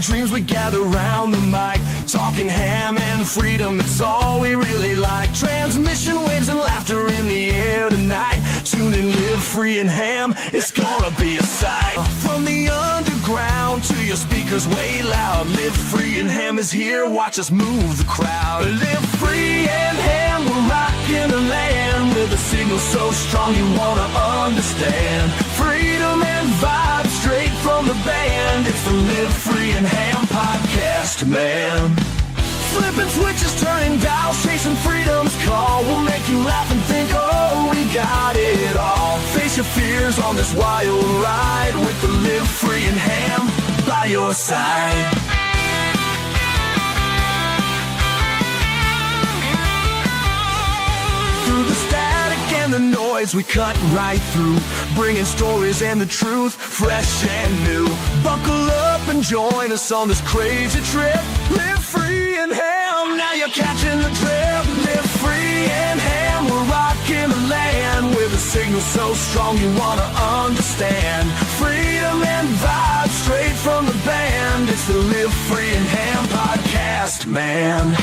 dreams, we gather round the mic, talking ham and freedom, it's all we really like. Transmission waves and laughter in the air tonight. Tune in, live free and ham, it's gonna be a sight. From the underground to your speakers way loud, live free and ham is here, watch us move the crowd. Live free and ham, we're rocking the land with a signal so strong you wanna understand. Freedom and vibes straight from the band, it's the Live Free and Ham podcast, man. Flipping switches, turning dials, chasing freedom's call. We'll make you laugh and think, oh, we got it all. Face your fears on this wild ride with the Live Free and Ham by your side. Through the static and the noise, we cut right through, bringing stories and the truth, fresh and new. Buckle up and join us on this crazy trip. Live free and ham, now you're catching the drip. Live free and ham, we're rocking the land with a signal so strong you wanna understand. Freedom and vibes straight from the band, it's the Live Free and Ham podcast, man.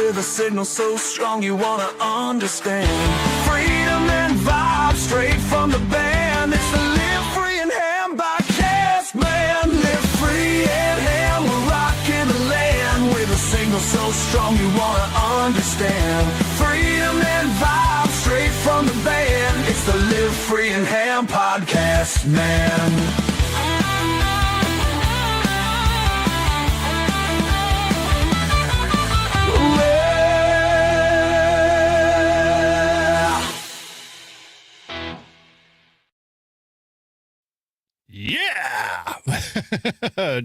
A signal so strong you wanna understand. Freedom and vibes straight from the band, it's the Live Free and Ham podcast, man. Live free and ham, we're rocking the land with a signal so strong you wanna understand. Freedom and vibes straight from the band, it's the Live Free and Ham podcast, man. Yeah,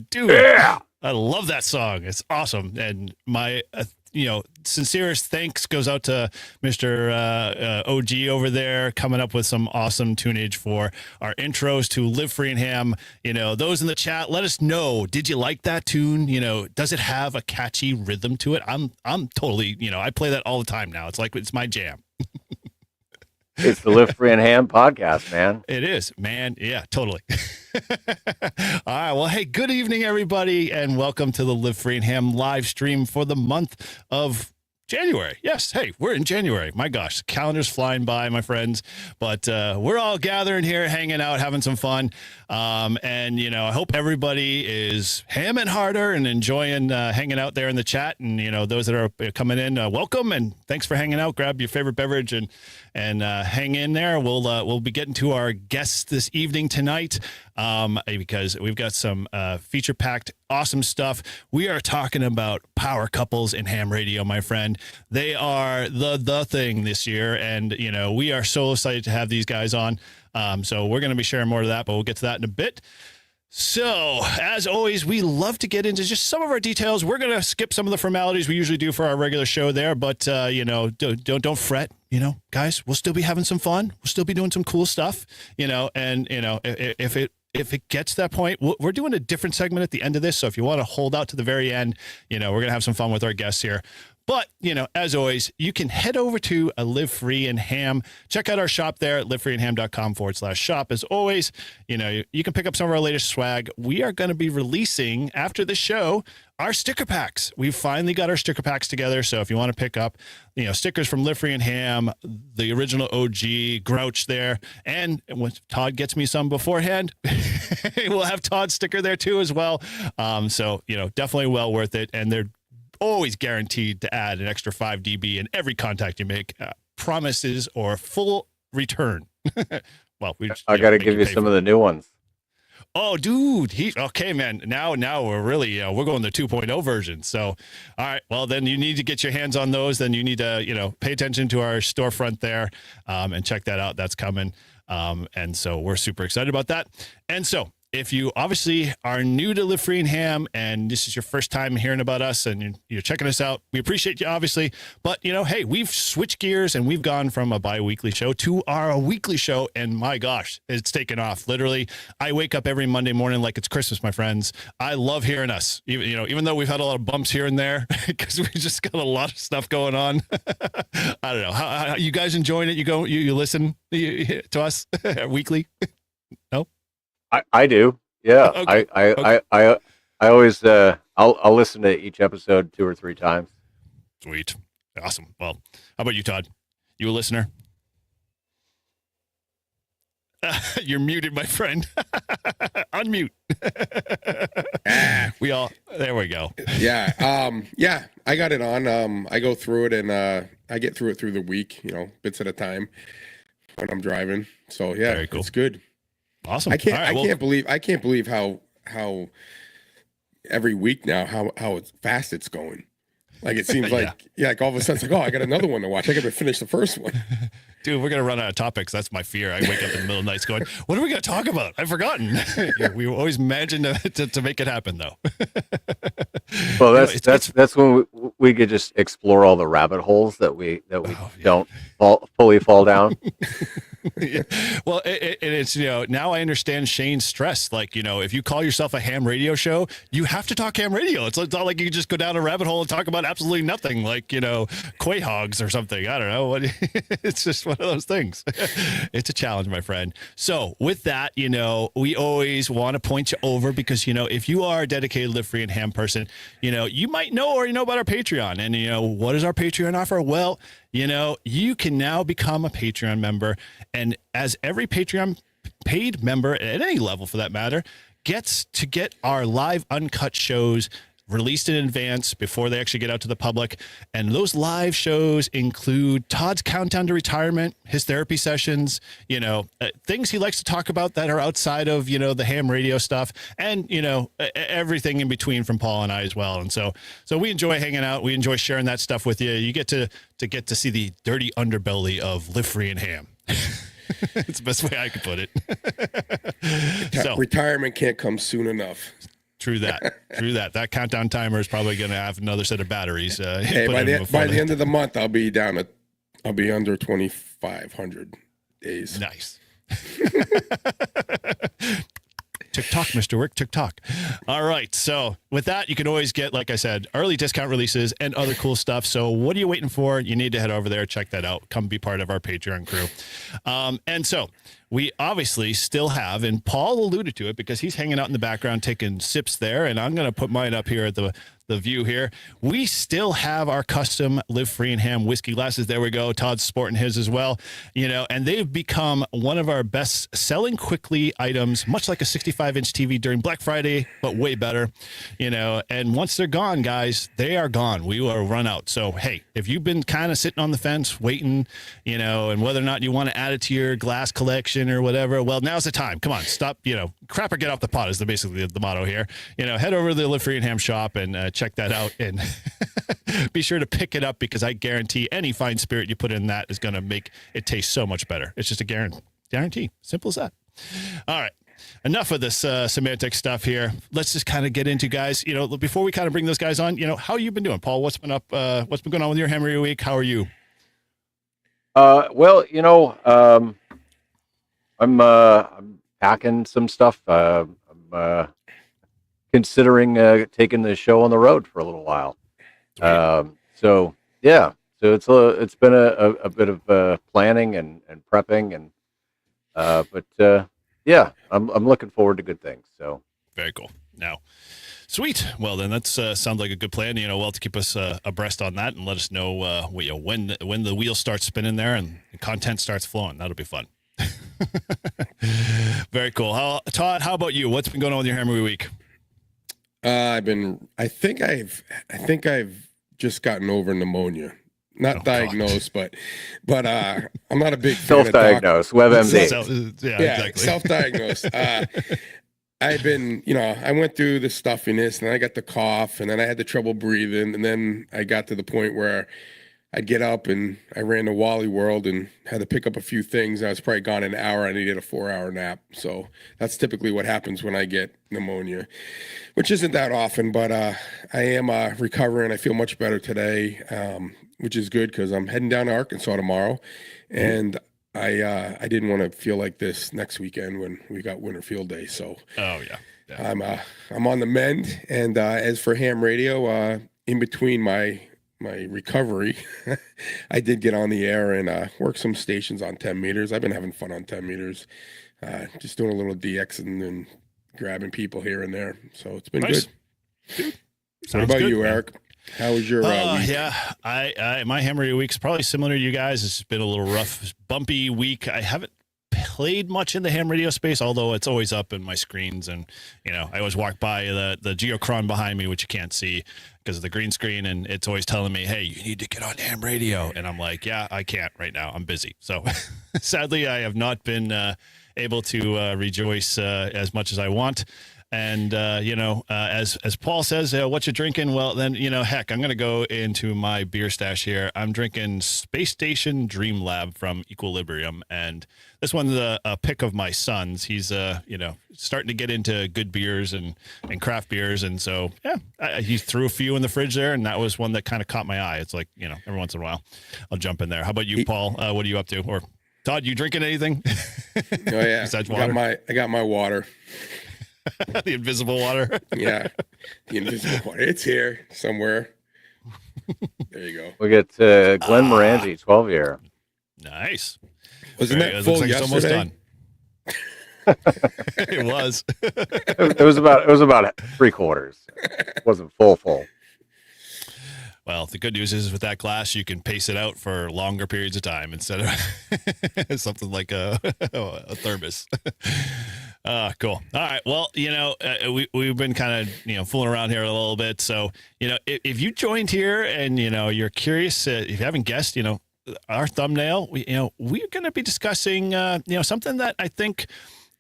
dude. Yeah, I love that song. It's awesome. And my, sincerest thanks goes out to Mr. OG over there, coming up with some awesome tunage for our intros to Live Free and Ham. Those in the chat, let us know. Did you like that tune? Does it have a catchy rhythm to it? I'm totally, I play that all the time now. It's like, it's my jam. It's the Live Free and Ham podcast, man. It is, man. Yeah, totally. All right. Well, hey, good evening, everybody, and welcome to the Live Free and Ham live stream for the month of January. Yes. Hey, we're in January. My gosh, the calendar's flying by, my friends. But we're all gathering here, hanging out, having some fun. And I hope everybody is hamming harder and enjoying hanging out there in the chat. And, those that are coming in, welcome. And thanks for hanging out. Grab your favorite beverage and hang in there. We'll be getting to our guests this evening tonight because we've got some feature-packed awesome stuff. We are talking about power couples in ham radio, my friend. They are the thing this year, and we are so excited to have these guys on. So we're going to be sharing more of that, but we'll get to that in a bit. So, as always, we love to get into just some of our details. We're going to skip some of the formalities we usually do for our regular show there, but don't fret. Guys, we'll still be having some fun. We'll still be doing some cool stuff. And if it gets to that point, we're doing a different segment at the end of this. So if you want to hold out to the very end, we're going to have some fun with our guests here. But, as always, you can head over to Live Free and Ham. Check out our shop there at livefreeandham.com/shop. As always, you can pick up some of our latest swag. We are going to be releasing, after the show, our sticker packs. We've finally got our sticker packs together. So if you want to pick up, stickers from Live Free and Ham, the original OG, Grouch there, and when Todd gets me some beforehand, we'll have Todd's sticker there too as well. So, definitely well worth it. And they're always guaranteed to add an extra 5 dB in every contact you make. Promises or full return. Well, I got to give you some of the new ones. Oh, dude. Okay, man. Now we're really, we're going the 2.0 version. So, all right. Well, then you need to get your hands on those. Then you need to, pay attention to our storefront there and check that out. That's coming. And so we're super excited about that. And so if you obviously are new to Live Free and Ham and this is your first time hearing about us and you're checking us out, we appreciate you, obviously. But, hey, we've switched gears and we've gone from a bi-weekly show to our weekly show. And my gosh, it's taken off. Literally, I wake up every Monday morning like it's Christmas, my friends. I love hearing us, even though we've had a lot of bumps here and there because we just got a lot of stuff going on. I don't know. How you guys enjoying it? You listen to us weekly? No? I do. Yeah. Okay. I always I'll listen to each episode 2 or 3 times. Sweet. Awesome. Well, how about you, Todd? You a listener? You're muted, my friend. Unmute. There we go. Yeah. I got it on. I go through it and I get through it through the week, bits at a time when I'm driving. So yeah, Very cool. It's good. Awesome. I can't believe how every week now how fast it's going. Like it seems like all of a sudden it's like, oh, I got another one to watch. I got to finish the first one. Dude, we're gonna run out of topics. That's my fear. I wake up in the middle of the night going, "What are we gonna talk about? I've forgotten." We always imagine to make it happen, though. Well, that's when we could just explore all the rabbit holes that we don't fully fall down. Yeah. Well, it's now I understand Shane's stress. Like if you call yourself a ham radio show, you have to talk ham radio. It's not like you can just go down a rabbit hole and talk about absolutely nothing, like quay hogs or something. I don't know what. It's just one of those things. It's a challenge, my friend. So with that, we always want to point you over because if you are a dedicated Live Free and Ham person, you might know about our Patreon. And what does our Patreon offer? Well, you can now become a Patreon member. And as every Patreon paid member at any level for that matter gets to get our live uncut shows released in advance before they actually get out to the public. And those live shows include Todd's countdown to retirement, his therapy sessions, things he likes to talk about that are outside of, the ham radio stuff and, everything in between from Paul and I as well. And so we enjoy hanging out. We enjoy sharing that stuff with you. You get to see the dirty underbelly of Live Free and Ham. It's the best way I could put it. Retirement can't come soon enough. True that. That countdown timer is probably going to have another set of batteries. Hey, by the end of the month, I'll be under 2,500 days. Nice. TikTok, Mr. Wick, TikTok. All right. So with that, you can always get, like I said, early discount releases and other cool stuff. So what are you waiting for? You need to head over there, check that out. Come be part of our Patreon crew. And so we obviously still have, and Paul alluded to it because he's hanging out in the background taking sips there, and I'm going to put mine up here at the view here. We still have our custom Live Free and Ham whiskey glasses. There we go. Todd's sporting his as well. And they've become one of our best selling quickly items, much like a 65-inch TV during Black Friday, but way better. And once they're gone, guys, they are gone. We will run out. So, hey, if you've been kind of sitting on the fence waiting, and whether or not you want to add it to your glass collection or whatever, well, now's the time. Come on, stop, crap or get off the pot is basically the motto here. Head over to the Live Free and Ham shop and check that out and be sure to pick it up because I guarantee any fine spirit you put in that is going to make it taste so much better. It's just a guarantee. Simple as that. All right. Enough of this semantic stuff here. Let's just kind of get into, guys, before we kind of bring those guys on, how you been doing, Paul? What's been up? What's been going on with your Henry week? How are you? Well, I'm packing some stuff. I'm considering taking the show on the road for a little while. So it's been a bit of planning and prepping and but I'm looking forward to good things. So very cool. Now, sweet. Well, then that sounds like a good plan. To keep us abreast on that and let us know when the wheel starts spinning there and the content starts flowing. That'll be fun. Very cool. Todd, how about you? What's been going on with your Henry week? I think I've just gotten over pneumonia. Not diagnosed, but I'm not a big fan self-diagnosed. WebMD. Exactly. Self-diagnosed. I've been, I went through the stuffiness, and then I got the cough, and then I had the trouble breathing, and then I got to the point where I'd get up and I ran to Wally World and had to pick up a few things. I was probably gone an hour. I needed a 4-hour nap. So that's typically what happens when I get pneumonia, which isn't that often, but I am recovering. I feel much better today, which is good because I'm heading down to Arkansas tomorrow. And I didn't want to feel like this next weekend when we got Winter Field Day. So I'm on the mend. And as for ham radio, in between my recovery, I did get on the air and work some stations on 10 meters. I've been having fun on 10 meters, just doing a little DX and grabbing people here and there. So it's been Nice. good. Sounds What about good, you, man. Eric? How was your week? Yeah, my ham radio week's probably similar to you guys. It's been a little rough, bumpy week. I haven't played much in the ham radio space, although it's always up in my screens, and I always walk by the geochron behind me, which you can't see because of the green screen, and it's always telling me, hey, you need to get on ham radio, and I'm like, yeah, I can't right now, I'm busy. So sadly I have not been able to rejoice as much as I want. And, as Paul says, what you drinking? Well, then, heck, I'm going to go into my beer stash here. I'm drinking Space Station Dream Lab from Equilibrium. And this one's a pick of my son's. He's, starting to get into good beers and craft beers. And so, he threw a few in the fridge there. And that was one that kind of caught my eye. It's like, every once in a while I'll jump in there. How about you, Paul? What are you up to? Or Todd, you drinking anything? Oh, yeah. Besides water? I got my water. The invisible water. Yeah, the invisible water. It's here somewhere. There you go. We get Glenn Morangi, 12 year. Nice. Wasn't that It full looks like yesterday? it's almost done. It was. It was about 3/4. It wasn't full. Well, the good news is with that glass, you can pace it out for longer periods of time instead of something like a thermos. Cool. All right. Well, we've been kind of, fooling around here a little bit. So, if you joined here and, you're curious, if you haven't guessed, our thumbnail, we're going to be discussing, something that I think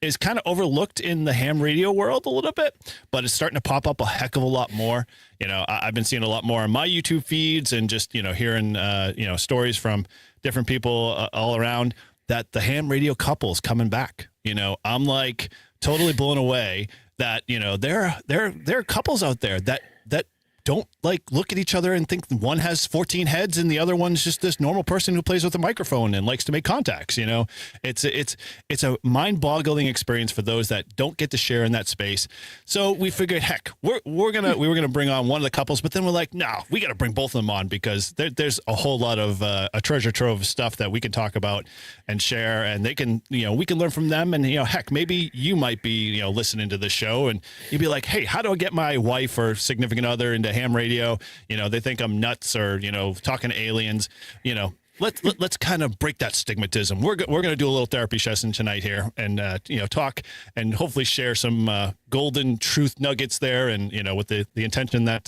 is kind of overlooked in the ham radio world a little bit, but it's starting to pop up a heck of a lot more. I've been seeing a lot more on my YouTube feeds and just, hearing, stories from different people all around that the ham radio couple is coming back. I'm like totally blown away that, there are couples out there that don't look at each other and think one has 14 heads and the other one's just this normal person who plays with a microphone and likes to make contacts. It's a mind-boggling experience for those that don't get to share in that space. So we figured, heck, we were gonna bring on one of the couples, but then we're like, no, we got to bring both of them on because there's a whole lot of a treasure trove of stuff that we can talk about and share, and they can, we can learn from them. And heck, maybe you might be listening to this show and you'd be like, hey, how do I get my wife or significant other into ham radio? They think I'm nuts or, talking to aliens. Let's kind of break that stigmatism. We're going to do a little therapy session tonight here and, talk and hopefully share some golden truth nuggets there. And, with the intention that,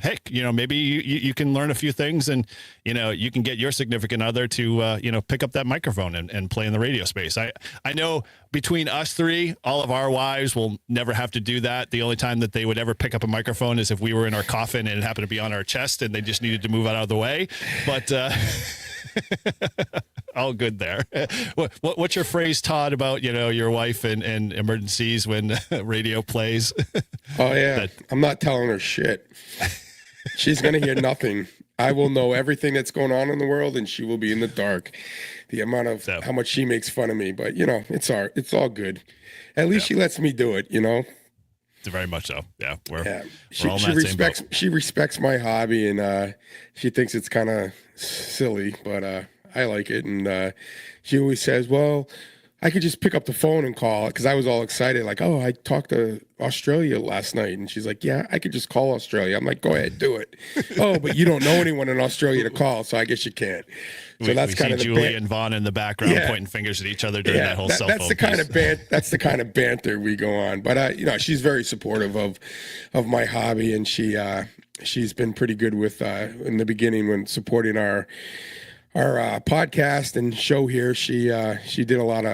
heck, maybe you can learn a few things and, you can get your significant other to, pick up that microphone and play in the radio space. I know between us three, all of our wives will never have to do that. The only time that they would ever pick up a microphone is if we were in our coffin and it happened to be on our chest and they just needed to move out of the way. But, all good there. What's your phrase, Todd, about, your wife and emergencies when radio plays? Oh, yeah. I'm not telling her shit. She's going to hear nothing. I will know everything that's going on in the world, and she will be in the dark. The amount of how much she makes fun of me, but it's all good. At least she lets me do it. Very much so. Yeah, we're all in she that same respects boat. she respects my hobby, and she thinks it's kind of silly, but I like it. And she always says, "Well, I could just pick up the phone and call," because I was all excited, like, "Oh, I talked to Australia last night," and she's like, "Yeah, I could just call Australia." I'm like, "Go ahead, do it." "Oh, but you don't know anyone in Australia to call, so I guess you can't." So that's kind of the Julie and Vaughn in the background pointing fingers at each other during that whole cell phone. That's the kind of banter we go on. But she's very supportive of my hobby, and she's been pretty good with in the beginning when supporting our podcast and show here. She did a lot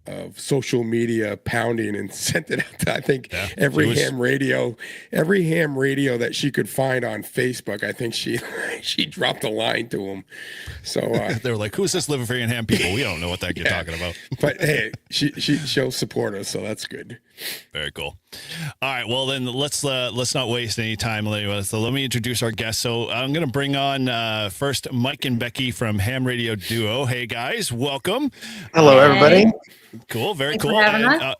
of social media pounding and sent it out to, I think, every ham radio that she could find on Facebook. I think she she dropped a line to him. So they were like, "Who's this living free and ham people? We don't know what that you're talking about." But hey, she'll support us, so that's good. Very cool. All right, well then let's not waste any time. So let me introduce our guests. So I'm going to bring on first Mike and Becky from Ham Radio Duo. Hey guys, welcome. Hello, everybody. Cool, very Thanks cool. for having And, us.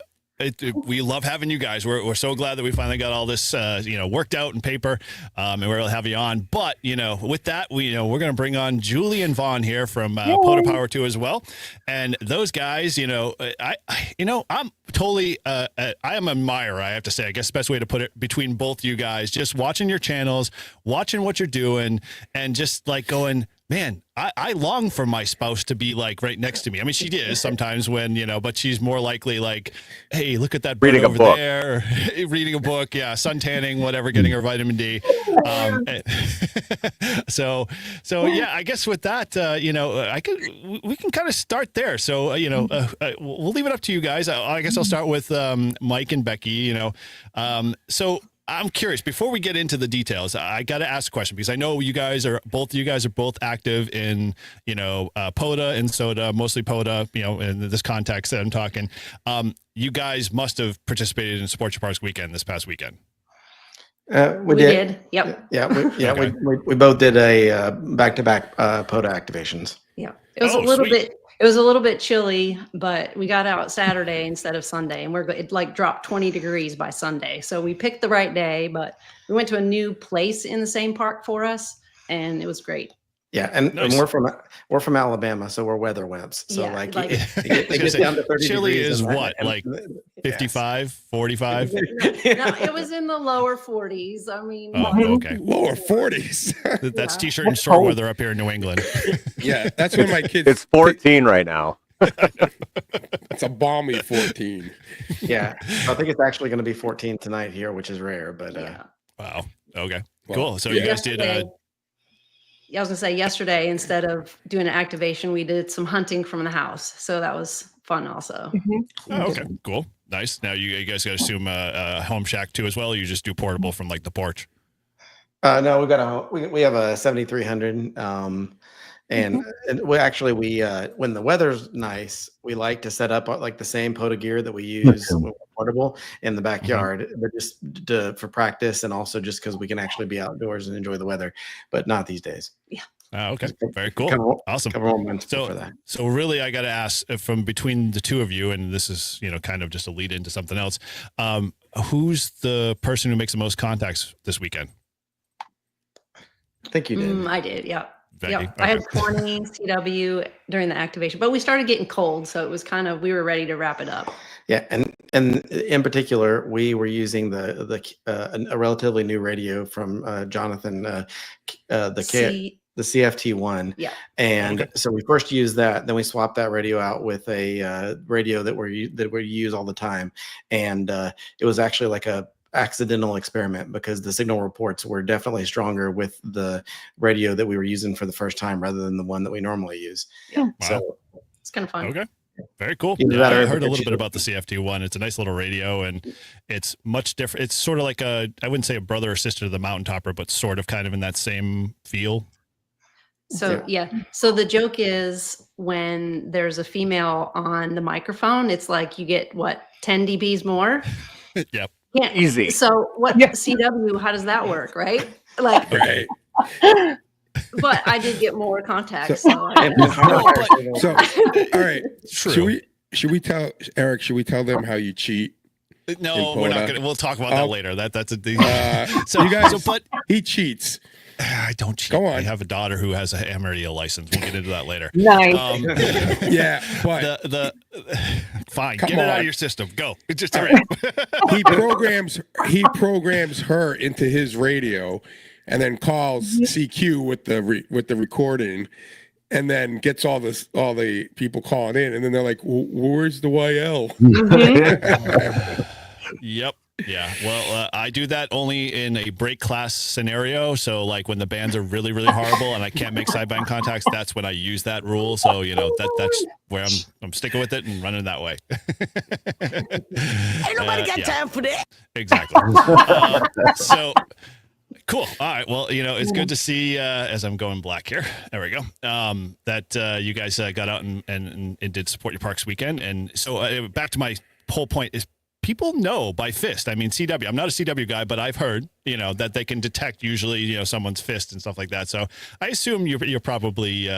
we love having you guys. We're so glad that we finally got all this worked out in paper, and we're able to have you on. But with that, we're going to bring on Julie and Vaughn here from Poda Power 2 as well. And those guys, I'm totally I am an admirer, I have to say. I guess the best way to put it, between both you guys, just watching your channels, watching what you're doing, and just like going, man, I long for my spouse to be like right next to me. I mean, she is sometimes when, but she's more likely like, hey, look at that bird over there, reading a book. Yeah. Sun tanning, whatever, getting her vitamin D. So yeah, I guess with that, we can kind of start there. So, we'll leave it up to you guys. I guess I'll start with Mike and Becky, so I'm curious, before we get into the details, I got to ask a question because I know both of you guys are both active in, PODA and SODA, mostly PODA, in this context that I'm talking. You guys must have participated in Sports Your Parks weekend this past weekend. We did. Yep. Yeah. Okay. We both did a back-to-back PODA activations. Yeah. It was It was a little bit chilly, but we got out Saturday instead of Sunday, and it like dropped 20 degrees by Sunday. So we picked the right day, but we went to a new place in the same park for us, and it was great. Yeah, and, nice. and we're from Alabama, so we're weather wimps. So Yeah, it gets down to 30 chilly degrees. is what, like 55, 45? No, it was in the lower 40s. I mean, okay. Lower 40s. That's t-shirt and short weather up here in New England. Yeah, that's when my kids. It's 14 right now. It's a balmy 14. Yeah, I think it's actually going to be 14 tonight here, which is rare. But Wow. Okay. Well, Cool. So yeah. you guys did. I was gonna say yesterday, instead of doing an activation, we did some hunting from the house. So that was fun also. Oh, okay. Cool. Nice. Now you guys got to assume a home shack too as well. Or you just do portable from like the porch. no, we have a 7300. And we actually when the weather's nice, we like to set up like the same PODA gear that we use when we're portable in the backyard, but just for practice, and also just because we can actually be outdoors and enjoy the weather, but not these days. Yeah. Okay. Very cool. Awesome. Couple more months for that. So really, I got to ask from between the two of you, and this is kind of just a lead into something else. Who's the person who makes the most contacts this weekend? I think you did. I did. Yeah. Becky? Yeah, I had 20 CW during the activation, but we started getting cold, so it was we were ready to wrap it up. Yeah, and in particular, we were using a relatively new radio from Jonathan, the CFT1. Yeah. And so we first used that, then we swapped that radio out with a radio that we use all the time, and it was actually like a accidental experiment because the signal reports were definitely stronger with the radio that we were using for the first time rather than the one that we normally use. Yeah. Wow. So it's kind of fun. Okay. Very cool. Either Yeah, that or I if heard a it's little bit about the CFT1. It's a nice little radio, and it's much different. It's sort of like I wouldn't say a brother or sister to the Mountain Topper, but sort of kind of in that same feel. So yeah. So the joke is when there's a female on the microphone, it's like you get 10 dBs more. Yep. Yeah. Easy. So what CW, how does that work? Right. Like, Right. but I did get more contacts. So, So, all right. True. Should we tell Eric? Should we tell them how you cheat? No, in we're not PODA? going to. We'll talk about that later. That's a thing. So you guys, but he cheats. I don't cheat. Go on. I have a daughter who has a ham radio license. We'll get into that later. nice. Yeah, but Fine. Come Get it out on. of your system. Go. It's just all right. he programs her into his radio, and then calls CQ with the recording, and then gets all the people calling in, and then they're like, "Where's the YL?" Yep. Yeah. Well, I do that only in a break class scenario. So like when the bands are really, really horrible and I can't make sideband contacts, that's when I use that rule. So, that's where I'm sticking with it and running that way. Ain't nobody got time for that. Exactly. So Cool. All right. Well, it's good to see, as I'm going black here, there we go, that you guys got out and did support your parks weekend. And so back to my whole point is people know by fist. I mean, CW, I'm not a CW guy, but I've heard, that they can detect usually, someone's fist and stuff like that. So I assume you're probably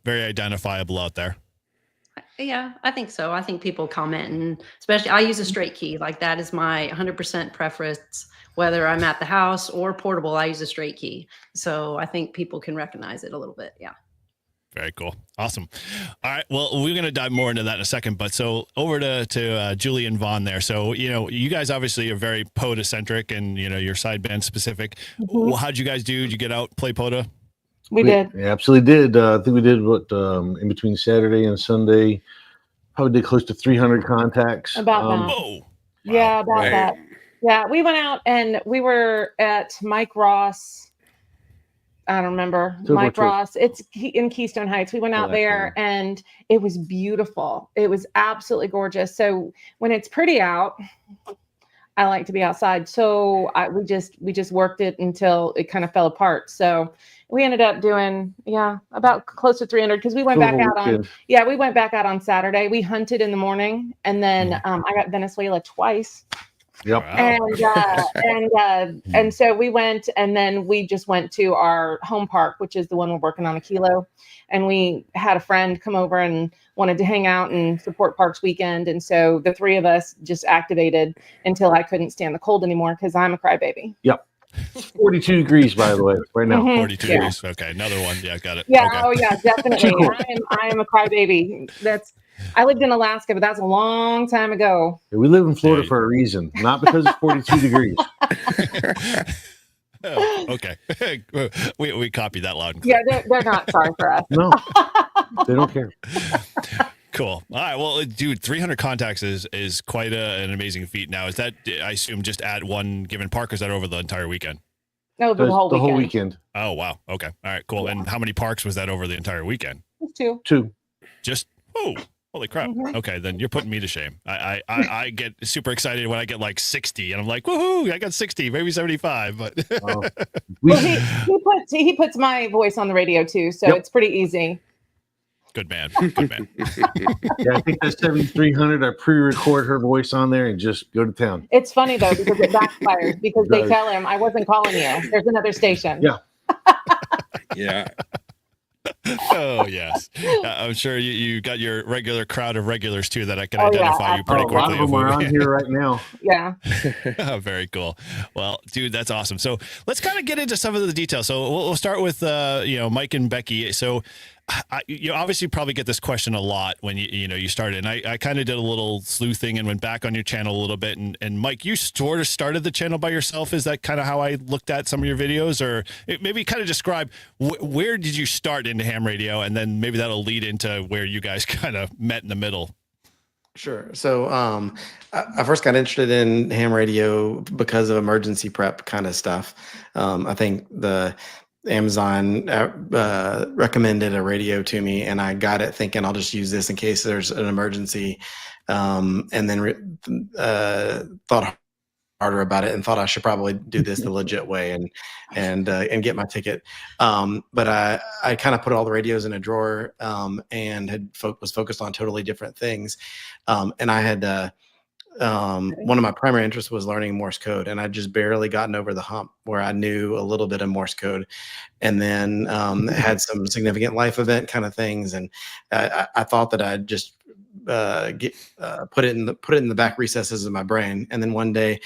very identifiable out there. Yeah, I think so. I think people comment, and especially I use a straight key. Like that is my 100% preference. Whether I'm at the house or portable, I use a straight key. So I think people can recognize it a little bit. Yeah. Very cool. Awesome. All right. Well, we're going to dive more into that in a second, but so over to Julie and Vaughn there. So, you guys obviously are very POTA centric and, your sideband specific. Well, how'd you guys do? Did you get out, play POTA? We did. We absolutely did. I think we did in between Saturday and Sunday, probably did close to 300 contacts. About that. Whoa. Yeah, about that. Yeah, we went out and we were at Mike Ross. I don't remember. Mike Ross. It's in Keystone Heights. We went out there and it was beautiful. It was absolutely gorgeous. So when it's pretty out, I like to be outside. So we just worked it until it kind of fell apart. So we ended up doing, about close to 300 because we went back out on Saturday. We hunted in the morning and then I got Venezuela twice. Yep. Wow. And so we went, and then we just went to our home park, which is the one we're working on a kilo. And we had a friend come over and wanted to hang out and support Parks Weekend. And so the three of us just activated until I couldn't stand the cold anymore because I'm a crybaby. Yep. 42 degrees, by the way, right now. 42 degrees. Okay. Another one. Yeah. Got it. Yeah. Okay. Oh yeah, definitely. I am a crybaby. I lived in Alaska, but that's a long time ago. Yeah, we live in Florida for a reason, not because it's 42 degrees. Oh, okay. we copy that loud and clear. Yeah, they're not sorry for us. No, they don't care. Cool. All right. Well, dude, 300 contacts is quite an amazing feat. Now, is that, I assume, just at one given park, or is that over the entire weekend? No, the whole weekend. Oh, wow. Okay. All right, cool. Yeah. And how many parks was that over the entire weekend? Two. Just, holy crap. Okay, then you're putting me to shame. I get super excited when I get like 60 and I'm like, woohoo, I got 60, maybe 75. But he puts my voice on the radio too, so it's pretty easy. Good man. Good man. Yeah, I think that's 7,300. I pre-record her voice on there and just go to town. It's funny though, because it backfires because they tell him I wasn't calling you. There's another station. Yeah. Yeah. Oh yes, I'm sure you got your regular crowd of regulars too that I can identify you pretty quickly. A lot of them are on here right now. Yeah. Oh, very cool. Well, dude, that's awesome. So let's kind of get into some of the details. So we'll start with Mike and Becky. So you obviously probably get this question a lot when you started, and I kind of did a little sleuthing and went back on your channel a little bit. And Mike, you sort of started the channel by yourself. Is that kind of how I looked at some of your videos, or maybe kind of describe where did you start into ham radio, and then maybe that'll lead into where you guys kind of met in the middle. Sure. So I first got interested in ham radio because of emergency prep kind of stuff. I think the Amazon recommended a radio to me, and I got it thinking I'll just use this in case there's an emergency, and then thought harder about it and thought I should probably do this the legit way and get my ticket. But I kind of put all the radios in a drawer and was focused on totally different things, and I had. One of my primary interests was learning Morse code, and I'd just barely gotten over the hump where I knew a little bit of Morse code, and then had some significant life event kind of things. And I thought that I'd just put it in the back recesses of my brain. And then one day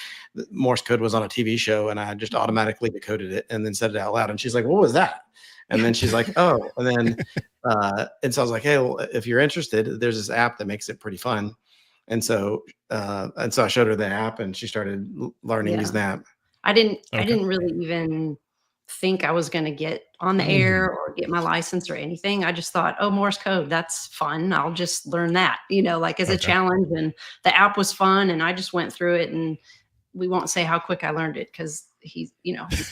Morse code was on a TV show, and I just automatically decoded it and then said it out loud. And she's like, "What was that?" And then she's like, "Oh," and then and so I was like, "Hey, well, if you're interested, there's this app that makes it pretty fun." And so I showed her the app, and she started learning using the app. I didn't really even think I was going to get on the air or get my license or anything. I just thought, oh, Morse code, that's fun. I'll just learn that, as a challenge. And the app was fun, and I just went through it. And we won't say how quick I learned it because he's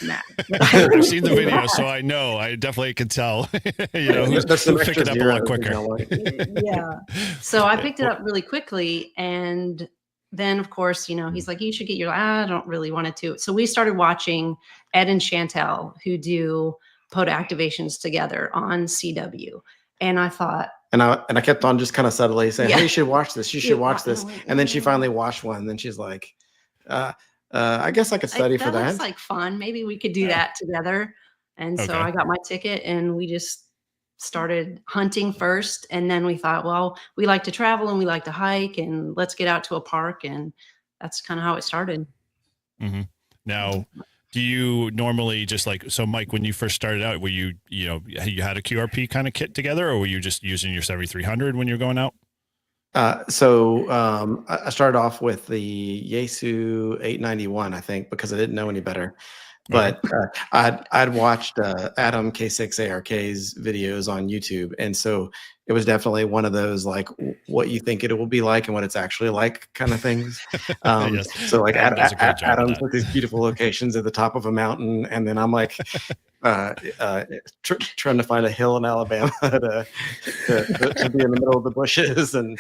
mad. I've seen the video, so I know. I definitely can tell. Who picked it up a lot quicker. Yeah. So I picked it up really quickly, and then of course, he's like, you should get I don't really want to. So we started watching Ed and Chantel, who do POTA activations together on CW. And I thought, and I kept on just kind of subtly saying, Yeah. hey, you should watch this. You should watch this. Like, And then she finally watched one. And then she's like, I guess I could study for that. Looks like fun. Maybe we could do that together. And so I got my ticket and we just started hunting first. And then we thought, well, we like to travel and we like to hike and let's get out to a park. And that's kind of how it started. Mm-hmm. Now, do you normally just so Mike, when you first started out, were you had a QRP kind of kit together, or were you just using your 7300 when you're going out? So I started off with the Yaesu 891, I think, because I didn't know any better. But I'd watched Adam K6 ARK's videos on YouTube, and so it was definitely one of those like what you think it will be like and what it's actually like kind of things. Yes. So like Adam with these beautiful locations at the top of a mountain, and then I'm like trying to find a hill in Alabama to be in the middle of the bushes and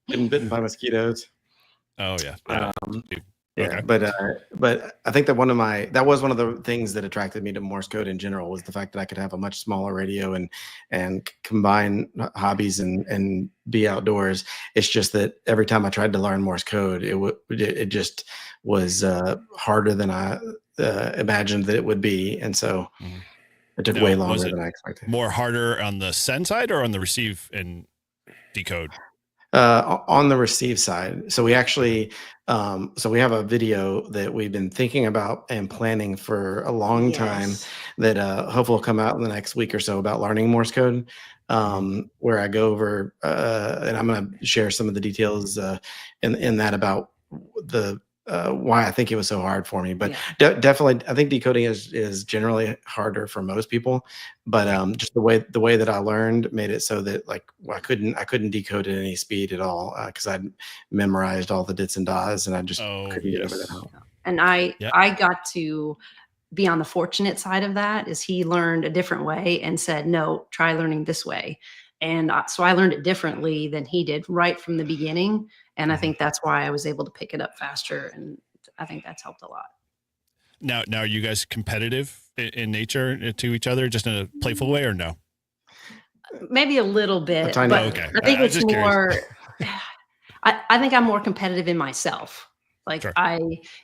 getting bitten by mosquitoes. Oh yeah. Yeah, but I think that was one of the things that attracted me to Morse code in general was the fact that I could have a much smaller radio and combine hobbies and be outdoors. It's just that every time I tried to learn Morse code, it just was harder than I imagined that it would be, and so it took way longer than I expected. More harder on the send side or on the receive and decode? On the receive side. So we actually, so we have a video that we've been thinking about and planning for a long time that hopefully will come out in the next week or so about learning Morse code, where I go over, and I'm going to share some of the details in that about the why I think it was so hard for me. But definitely, I think decoding is generally harder for most people. But just the way that I learned made it so that I couldn't decode at any speed at all because I'd memorized all the dits and dots, and I just couldn't get over that hump. And I got to be on the fortunate side of that. Is he learned a different way and said, no, try learning this way. And so I learned it differently than he did right from the beginning. And I think that's why I was able to pick it up faster. And I think that's helped a lot. Now, are you guys competitive in nature to each other, just in a playful way, or no? Maybe a little bit. But okay. I think it's more, I think I'm more competitive in myself. I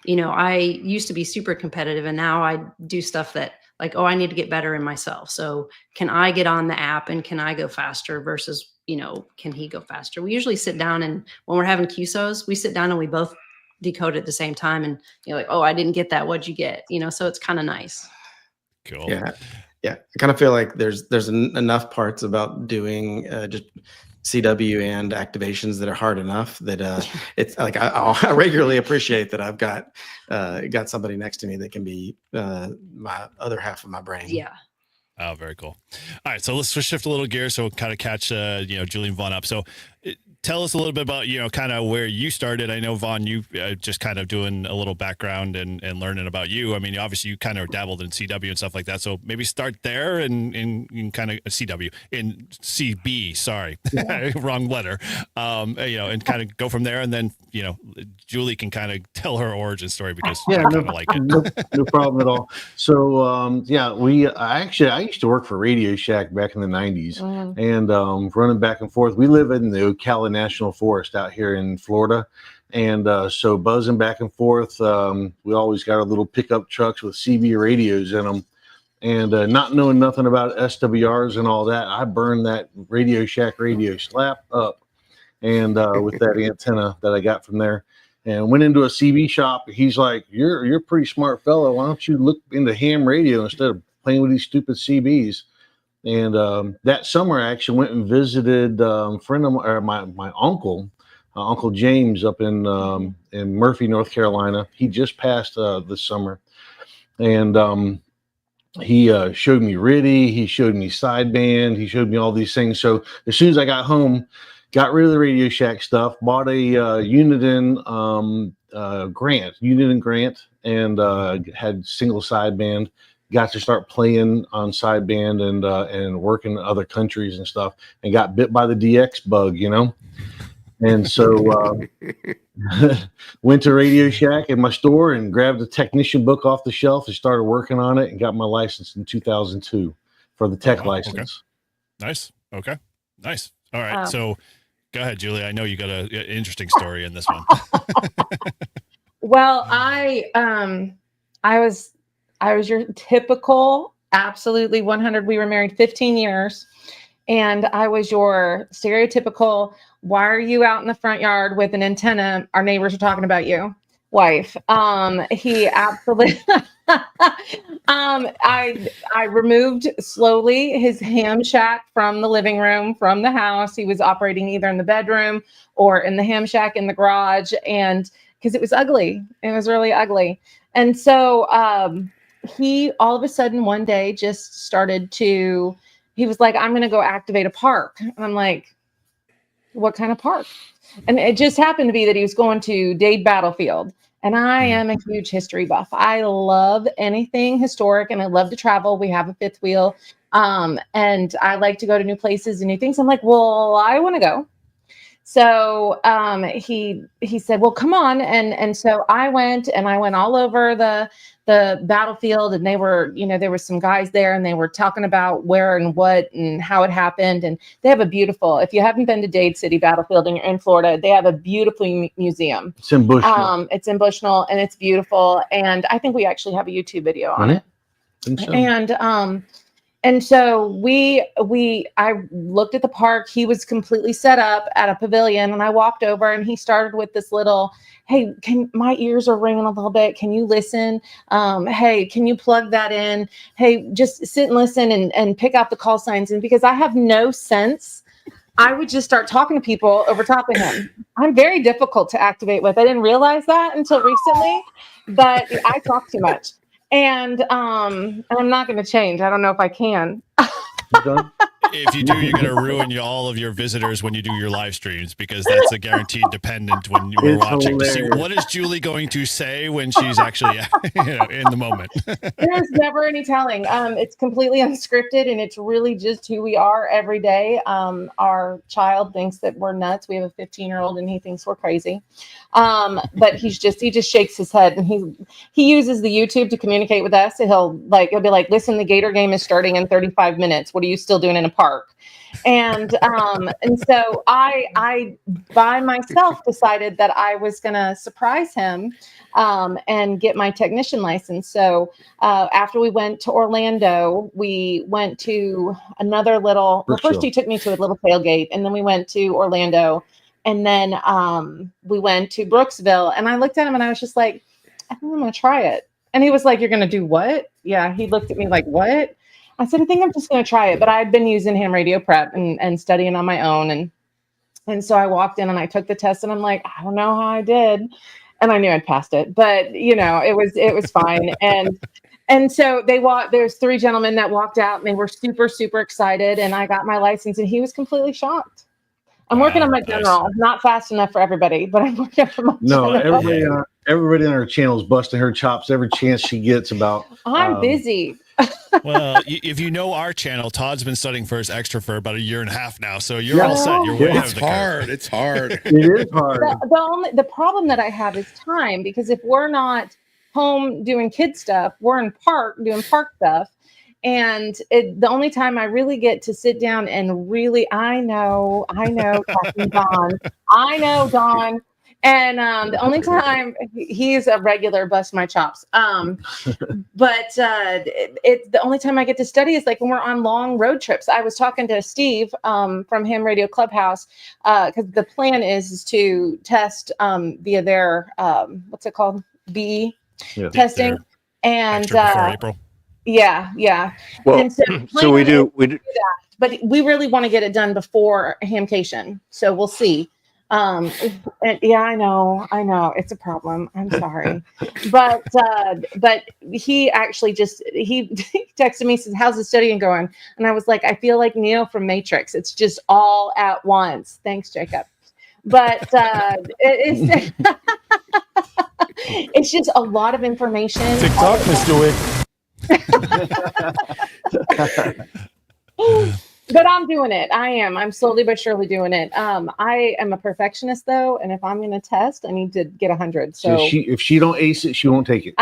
used to be super competitive, and now I do stuff that I need to get better in myself. So can I get on the app and can I go faster versus, can he go faster? We usually sit down, and when we're having QSOs, we sit down and we both decode at the same time, and oh, I didn't get that. What'd you get? So it's kind of nice. Cool. Yeah. I kind of feel like there's enough parts about doing just CW and activations that are hard enough that it's like I regularly appreciate that I've got somebody next to me that can be my other half of my brain. Yeah. Oh, very cool. All right, so let's shift a little gear so we'll kind of catch Julian Vaughn up. So tell us a little bit about kind of where you started. I know, Vaughn, you just kind of doing a little background and learning about you. I mean, obviously you kind of dabbled in CW and stuff like that, so maybe start there and kind of CW in CB, sorry. Wrong letter. And kind of go from there, and then Julie can kind of tell her origin story because I kind of like it. No problem at all. So I used to work for Radio Shack back in the 90s, and running back and forth. We live in the Ocala National Forest out here in Florida, and so buzzing back and forth. We always got our little pickup trucks with CB radios in them, and not knowing nothing about SWRs and all that, I burned that Radio Shack radio slap up, and with that antenna that I got from there. And went into a CB shop. He's like, "You're a pretty smart fellow. Why don't you look into ham radio instead of playing with these stupid CBs?" And that summer, I actually went and visited a friend of my uncle, Uncle James, up in Murphy, North Carolina. He just passed this summer, and he showed me RTTY. He showed me sideband. He showed me all these things. So as soon as I got home, got rid of the Radio Shack stuff, bought a Uniden Grant, and had single sideband. Got to start playing on sideband and working in other countries and stuff, and got bit by the DX bug, And so went to Radio Shack in my store and grabbed a technician book off the shelf and started working on it and got my license in 2002 for the tech license. Okay. Nice. Okay. Nice. All right. So go ahead, Julie. I know you got an interesting story in this one. Well, I was your typical, absolutely 100. We were married 15 years, and I was your stereotypical, why are you out in the front yard with an antenna? Our neighbors are talking about you. Wife. He absolutely. I removed slowly his ham shack from the living room, from the house. He was operating either in the bedroom or in the ham shack in the garage, and because it was ugly, it was really ugly. And so he all of a sudden one day just started to. He was like, "I'm going to go activate a park," and I'm like, "What kind of park?" And it just happened to be that he was going to Dade Battlefield. And I am a huge history buff. I love anything historic and I love to travel. We have a fifth wheel. And I like to go to new places and new things. I'm like, well, I want to go. So he said, well, come on. And so I went all over the battlefield, and they were, there were some guys there and they were talking about where and what and how it happened. And they have a beautiful, if you haven't been to Dade City Battlefield and you're in Florida, they have a beautiful museum. It's in Bushnell. It's in Bushnell and it's beautiful. And I think we actually have a YouTube video on it. So. And so I looked at the park. He was completely set up at a pavilion, and I walked over and he started with this little, hey, my ears are ringing a little bit. Can you listen? Hey, can you plug that in? Hey, just sit and listen and pick out the call signs. And because I have no sense, I would just start talking to people over top of him. I'm very difficult to activate with. I didn't realize that until recently, but I talk too much. And I'm not going to change. I don't know if I can. If you do, you're going to ruin all of your visitors when you do your live streams, because that's a guaranteed dependent when you're watching hilarious. To see what is Julie going to say when she's actually in the moment. There's never any telling. It's completely unscripted, and it's really just who we are every day. Our child thinks that we're nuts. We have a 15-year-old, and he thinks we're crazy. But he just shakes his head, and he uses the YouTube to communicate with us. And he'll be like, listen, the Gator game is starting in 35 minutes. What are you still doing in a park? And so I by myself decided that I was going to surprise him and get my technician license. So after we went to Orlando, we went to another little, well, first he took me to a little tailgate, and then we went to Orlando, and then we went to Brooksville, and I looked at him and I was just like, I think I'm going to try it. And he was like, you're going to do what? Yeah. He looked at me like, what? I said, I think I'm just going to try it. But I'd been using ham radio prep and studying on my own. And so I walked in and I took the test, and I'm like, I don't know how I did. And I knew I'd passed it, but it was fine. And so there's three gentlemen that walked out, and they were super, super excited. And I got my license, and he was completely shocked. I'm working on my general, not fast enough for everybody, but I'm working on my general. Everybody on our channel is busting her chops every chance she gets about. I'm busy. Well, if you know our channel, Todd's been studying for his extra for about 1.5 years now, so you're all set. You're way ahead of the curve. It's hard. It is hard. The problem that I have is time, because if we're not home doing kid stuff, we're in park doing park stuff. And the only time I really get to sit down and really, I know, Captain Don. I know, Don. And the only time he's a regular bust my chops. But the only time I get to study is like when we're on long road trips. I was talking to Steve from Ham Radio Clubhouse, because the plan is to test via their what's it called? BE testing. And before April. Yeah. Well, and so we do that, but we really want to get it done before Hamcation. So we'll see. And yeah, I know it's a problem. I'm sorry. but he actually he texted me, says, how's the studying going? And I was like, I feel like Neo from Matrix. It's just all at once. Thanks, Jacob. But it's just a lot of information. TikTok, Mr. Wick. But I'm doing it. I am. I'm slowly but surely doing it. I am a perfectionist though, and if I'm going to test, I need to get 100. So if she don't ace it, she won't take it.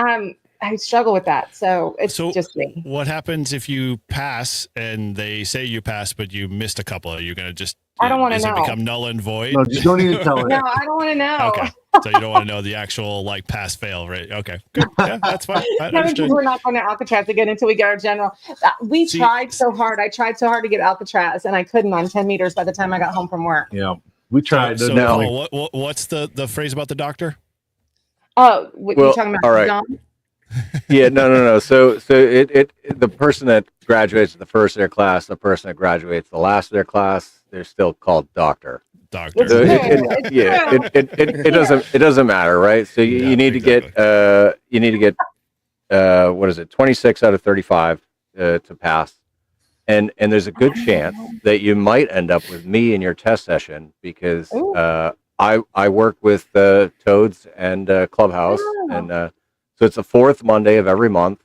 I struggle with that. So it's just me. What happens if you pass and they say you passed, but you missed a couple? Are you going to just? I don't want to know. Does it become null and void? No, just don't even tell her. No, I don't want to know. Okay. So you don't want to know the actual like pass fail rate. Okay, good. Yeah, that's fine. We're not going to Alcatraz again until we get our general. We tried so hard. I tried so hard to get Alcatraz, and I couldn't on 10 meters by the time I got home from work. Yeah, we tried. So what's the phrase about the doctor? Oh, what you're talking about? All right. John? Yeah, no. So the person that graduates the first of their class, the person that graduates the last of their class, they're still called doctor. Doctor. So it doesn't matter, right? So you need to get what is it, 26 out of 35 to pass, and there's a good chance that you might end up with me in your test session because I work with Toads and Clubhouse, and so it's the fourth Monday of every month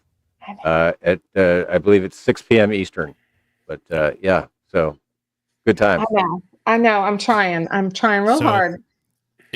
at I believe it's 6 p.m. Eastern, but yeah, so good time. I know. I'm trying real hard.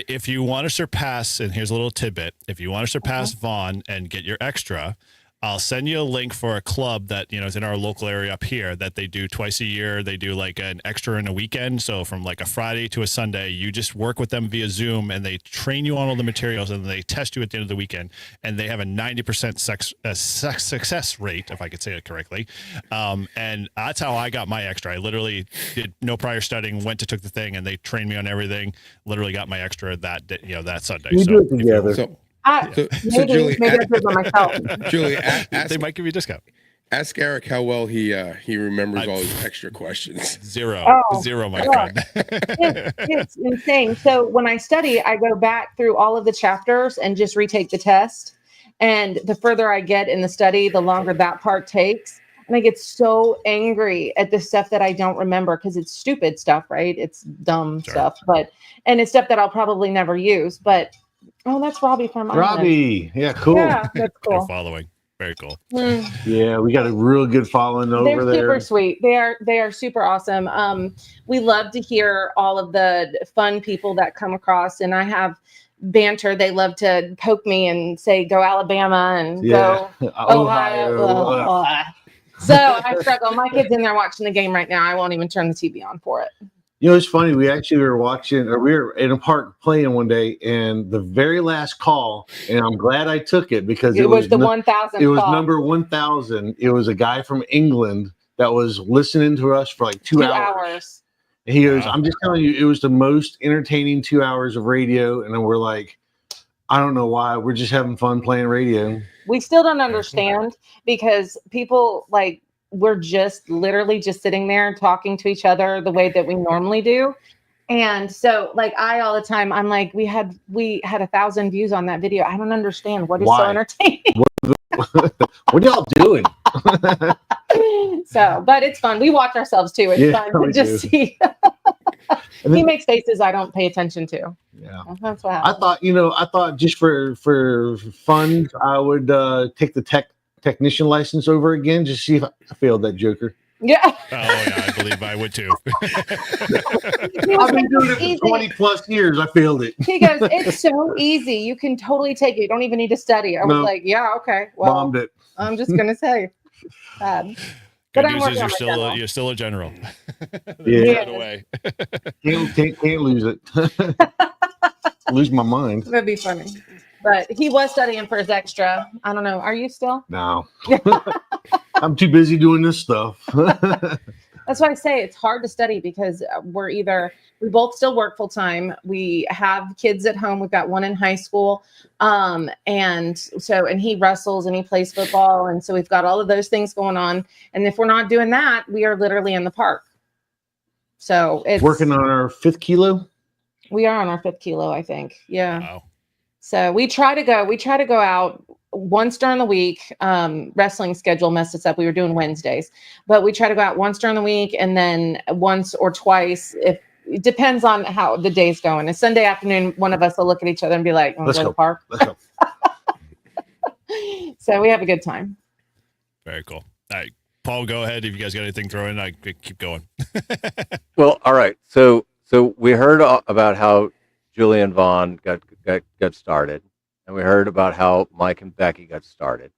If you want to surpass, and here's a little tidbit, if you want to surpass Vaughn and get your extra, I'll send you a link for a club that, is in our local area up here that they do twice a year. They do like an extra in a weekend. So from like a Friday to a Sunday, you just work with them via Zoom and they train you on all the materials and they test you at the end of the weekend. And they have a 90% success rate, if I could say it correctly. And that's how I got my extra. I literally did no prior studying, took the thing, and they trained me on everything. Literally got my extra that Sunday. We do it together. So Maybe I did it myself. Julie, they might give you a discount. Ask Eric how well he remembers all his extra questions. Zero, my friend. It's insane. So when I study, I go back through all of the chapters and just retake the test. And the further I get in the study, the longer that part takes. And I get so angry at the stuff that I don't remember because it's stupid stuff, right? It's dumb stuff, and it's stuff that I'll probably never use. But that's Robbie from Robbie. Yeah, cool. Yeah, that's cool. Good following. Very cool. Yeah, we got a real good following over there. They're super sweet. They are super awesome. We love to hear all of the fun people that come across, and I have banter. They love to poke me and say, "Go Alabama" and go Ohio. So I struggle. My kid's in there watching the game right now. I won't even turn the TV on for it. It's funny. We were watching, or we were in a park playing one day, and the very last call, and I'm glad I took it because it was the 1,000. It was number 1,000. It was a guy from England that was listening to us for like 2 hours. And he goes, "I'm just telling you, it was the most entertaining 2 hours of radio." And then we're like, I don't know why. We're just having fun playing radio. We still don't understand because people we're just literally just sitting there talking to each other the way that we normally do. And so I all the time, I'm like, we had 1,000 views on that video. I don't understand what is so entertaining. What are y'all doing? So, but it's fun. We watch ourselves too. It's fun to just see. He makes faces I don't pay attention to. Yeah. That's what happens. I thought just for fun, I would take the technician license over again, just see if I failed that joker. Yeah. Oh yeah, I believe I would too. I've been doing it for 20 plus years. I failed it. He goes, "It's so easy. You can totally take it. You don't even need to study." I was like, "Yeah, okay. Well, bombed it. I'm just gonna say, bad." Good news is you're still a general. Yeah. Away. Can't lose it. Lose my mind. That'd be funny. But he was studying for his extra. I don't know. Are you still? No. I'm too busy doing this stuff. That's why I say it's hard to study because we both still work full time. We have kids at home. We've got one in high school. And he wrestles and he plays football. And so we've got all of those things going on. And if we're not doing that, we are literally in the park. So it's working on our 5th kilo. We are on our 5th kilo, I think. Yeah. Wow. So we try to go out once during the week. Wrestling schedule messed us up. We were doing Wednesdays, but we try to go out once during the week and then once or twice. If it depends on how the day's going. A Sunday afternoon, one of us will look at each other and be like, "Let's go to the park." Let's go. So we have a good time. Very cool. Paul, go ahead. If you guys got anything thrown in, I keep going. Well, all right. So we heard about how Julian Vaughn got started, and we heard about how Mike and Becky got started.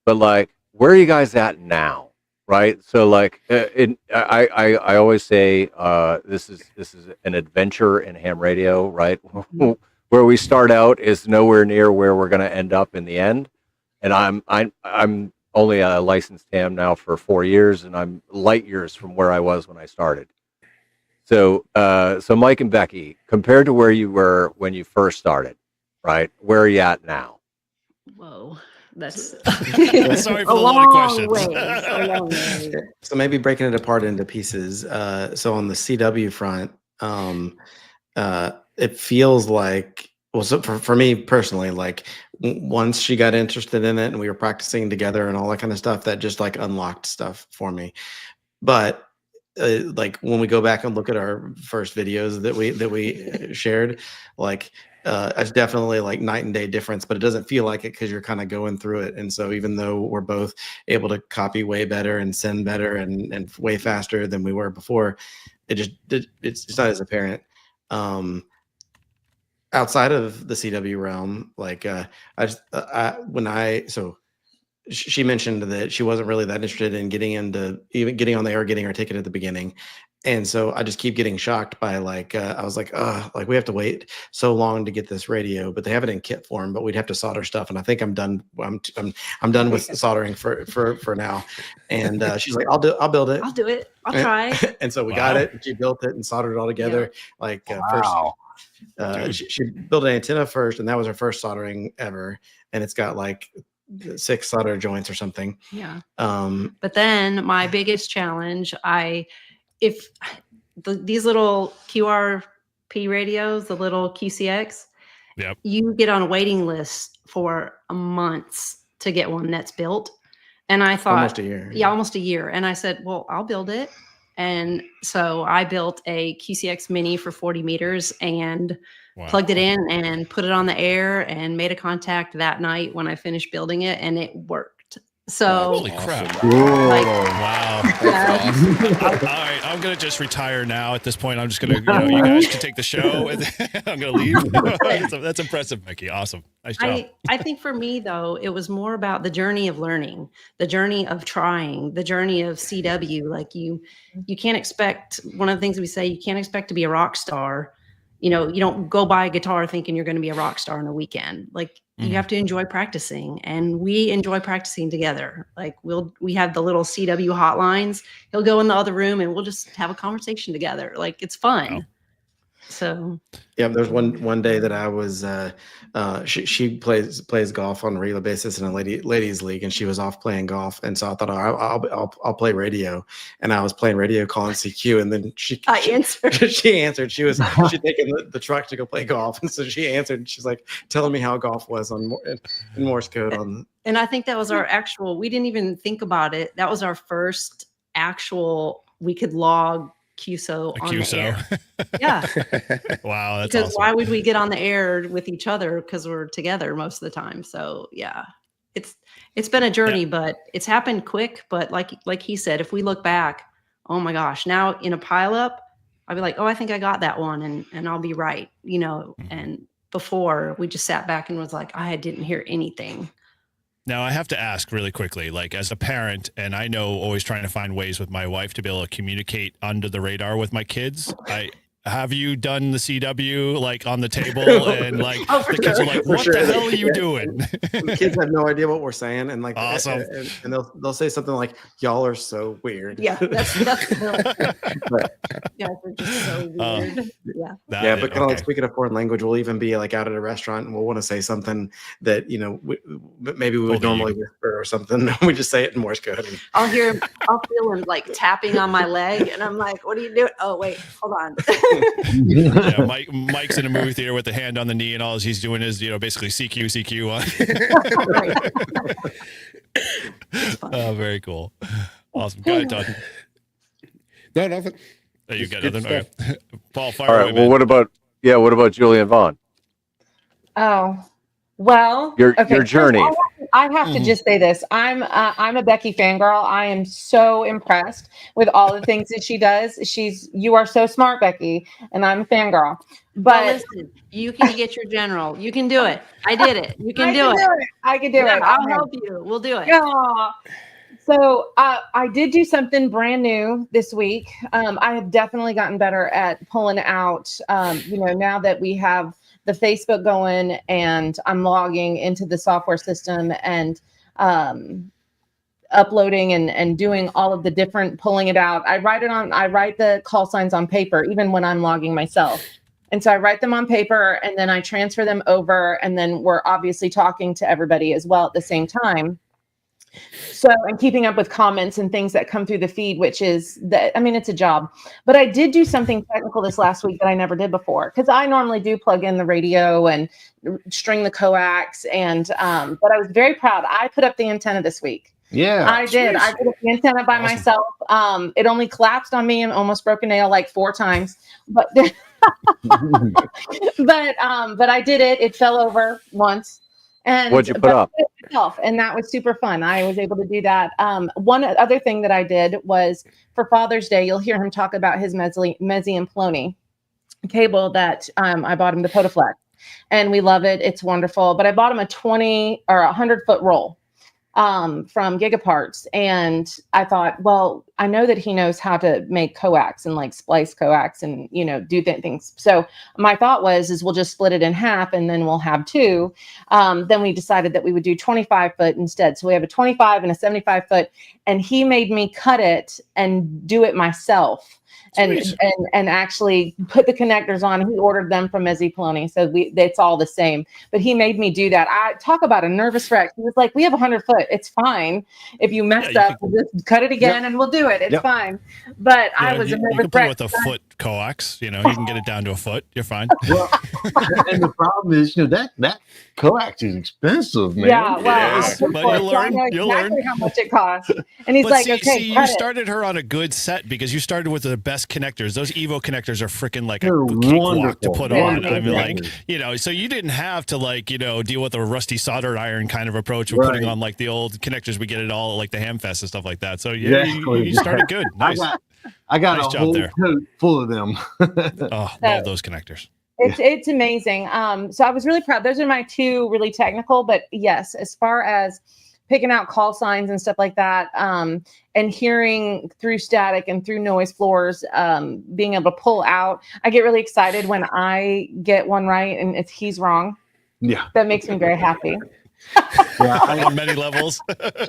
But like, where are you guys at now? Right. So like, I always say this is an adventure in ham radio, right? Where we start out is nowhere near where we're going to end up in the end. And I'm only a licensed ham now for 4 years, and I'm light years from where I was when I started. So so Mike and Becky, compared to where you were when you first started, right? Where are you at now? Whoa, that's Sorry for a the loaded long questions. way. A long way. So maybe breaking it apart into pieces. So on the CW front, it feels like, well, so for me personally, like once she got interested in it and we were practicing together and all that kind of stuff, that just like unlocked stuff for me. But like when we go back and look at our first videos that we shared, like it's definitely like night and day difference, but it doesn't feel like it because you're kind of going through it. And so even though we're both able to copy way better and send better and way faster than we were before, it's not as apparent. Outside of the CW realm, like she mentioned that she wasn't really that interested in getting getting on the air, or getting her ticket at the beginning. And so I just keep getting shocked by like, I was like, like we have to wait so long to get this radio, but they have it in kit form, but we'd have to solder stuff. And I think I'm done. I'm done with soldering for now. And she's like, I'll build it. I'll do it. I'll try. And so we got it, and she built it and soldered it all together. Yeah. Like first, she built an antenna first, and that was her first soldering ever. And it's got like 6 solder joints or something. Yeah. But then my biggest challenge, these little QRP radios, the little QCX, Yep. you get on a waiting list for months to get one that's built. And I thought Almost a year. Yeah, almost a year. And I said, well, I'll build it. And so I built a QCX Mini for 40 meters and plugged it in and put it on the air and made a contact that night when I finished building it, and it worked. So holy crap. like, Wow. yeah. All right. I'm going to just retire now at this point. I'm just going to, you guys can take the show and I'm going to leave. That's impressive, Mickey. Awesome. Nice job. I think for me, though, it was more about the journey of learning, the journey of trying, the journey of CW. Like you can't expect, one of the things we say, you can't expect to be a rock star. You know, you don't go buy a guitar thinking you're going to be a rock star in a weekend. Like you have to enjoy practicing, and we enjoy practicing together. Like we have the little CW hotlines. He'll go in the other room and we'll just have a conversation together. Like it's fun. Wow. So yeah, there's one day that I was she plays golf on a regular basis in a ladies league, and she was off playing golf, and so I thought, I'll play radio, and I was playing radio calling CQ, and then she answered. She was taking the truck to go play golf, and so she answered, and she's like telling me how golf was in Morse code on. And I think that was our actual. We didn't even think about it. That was our first actual. We could log QSO on the air. Yeah. Wow, that's because awesome. why would we get on the air with each other? Because we're together most of the time. So yeah, it's been a journey, but it's happened quick. But like he said, if we look back, oh my gosh, now in a pileup, I'll be like, oh, I think I got that one, and I'll be right, you know. And before, we just sat back and was like, I didn't hear anything. Now, I have to ask really quickly, like as a parent, and I know always trying to find ways with my wife to be able to communicate under the radar with my kids. Have you done the CW like on the table and like the kids are like, what the hell are you doing? The kids have no idea what we're saying, and like awesome. And they'll say something like, y'all are so weird. Yeah, that's yeah, they're just so weird. But kind of like speaking a foreign language, we'll even be like out at a restaurant and we'll want to say something that, you know, maybe we would normally whisper or something. We just say it in Morse code. I'll feel him like tapping on my leg, and I'm like, what are you doing? Oh wait, hold on. Yeah, Mike's in a movie theater with the hand on the knee, and all he's doing is, you know, basically CQ. Oh, very cool. Awesome. Go ahead, Todd. No, nothing. Oh, you got nothing? Okay. Paul, fire all right. away, Well, man. what about Julian Vaughn? Oh, well, Your journey. I have to just say this. I'm a Becky fangirl. I am so impressed with all the things that she does. You are so smart, Becky, and I'm a fangirl. But well, listen, you can get your general. You can do it. I did it. You can do it. I can do it. I'll help you. We'll do it. Yeah. So I did do something brand new this week. I have definitely gotten better at pulling out, now that we have the Facebook going and I'm logging into the software system and uploading and doing all of the different pulling it out. I write the call signs on paper, even when I'm logging myself. And so I write them on paper and then I transfer them over. And then we're obviously talking to everybody as well at the same time. So I'm keeping up with comments and things that come through the feed, which is it's a job. But I did do something technical this last week that I never did before, because I normally do plug in the radio and string the coax. And but I was very proud. I put up the antenna this week. Yeah, I did. I put up the antenna by myself. It only collapsed on me and almost broke a nail like 4 times. But but I did it. It fell over once. And what'd you put up? And that was super fun. I was able to do that. One other thing that I did was for Father's Day, you'll hear him talk about his Mezzi and Plony cable that I bought him, the Potaflex, and we love it. It's wonderful. But I bought him a 20 or 100-foot roll from Gigaparts. And I thought, well, I know that he knows how to make coax and like splice coax and, do things. So my thought is we'll just split it in half and then we'll have 2. Then we decided that we would do 25 foot instead. So we have a 25 and a 75 foot, and he made me cut it and do it myself. And actually put the connectors on. He ordered them from Mezzi Plony, so it's all the same. But he made me do that. I talk about a nervous wreck. He was like, "We have 100 foot. It's fine. If you messed up, we'll just cut it again and we'll do it. It's fine." But I was a nervous wreck. You can play with a foot coax. You can get it down to a foot. You're fine. Well, and the problem is, that coax is expensive, man. Yeah, well, but you'll learn how much it costs. And he's like, "Okay, you started her on a good set because you started with the best connectors. Those Evo connectors are freaking like They're a cakewalk to put on. wonderful. I mean, so you didn't have to deal with a rusty solder iron kind of approach of putting on like the old connectors we get it all like the Hamfest and stuff like that. So you started good. Nice. I got nice a whole tote full of them. Love those connectors. It's amazing. So I was really proud. Those are my 2 really technical, but yes, as far as picking out call signs and stuff like that, and hearing through static and through noise floors, being able to pull out. I get really excited when I get one right and he's wrong. Yeah. That makes me very happy. Yeah, on many levels. There's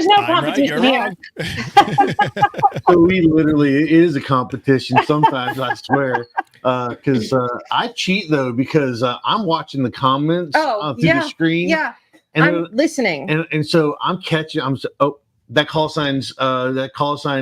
no competition right, here. So we literally, it is a competition sometimes, I swear. Because I cheat though, because I'm watching the comments through the screen. Yeah. And I'm listening. And so I'm catching, that call sign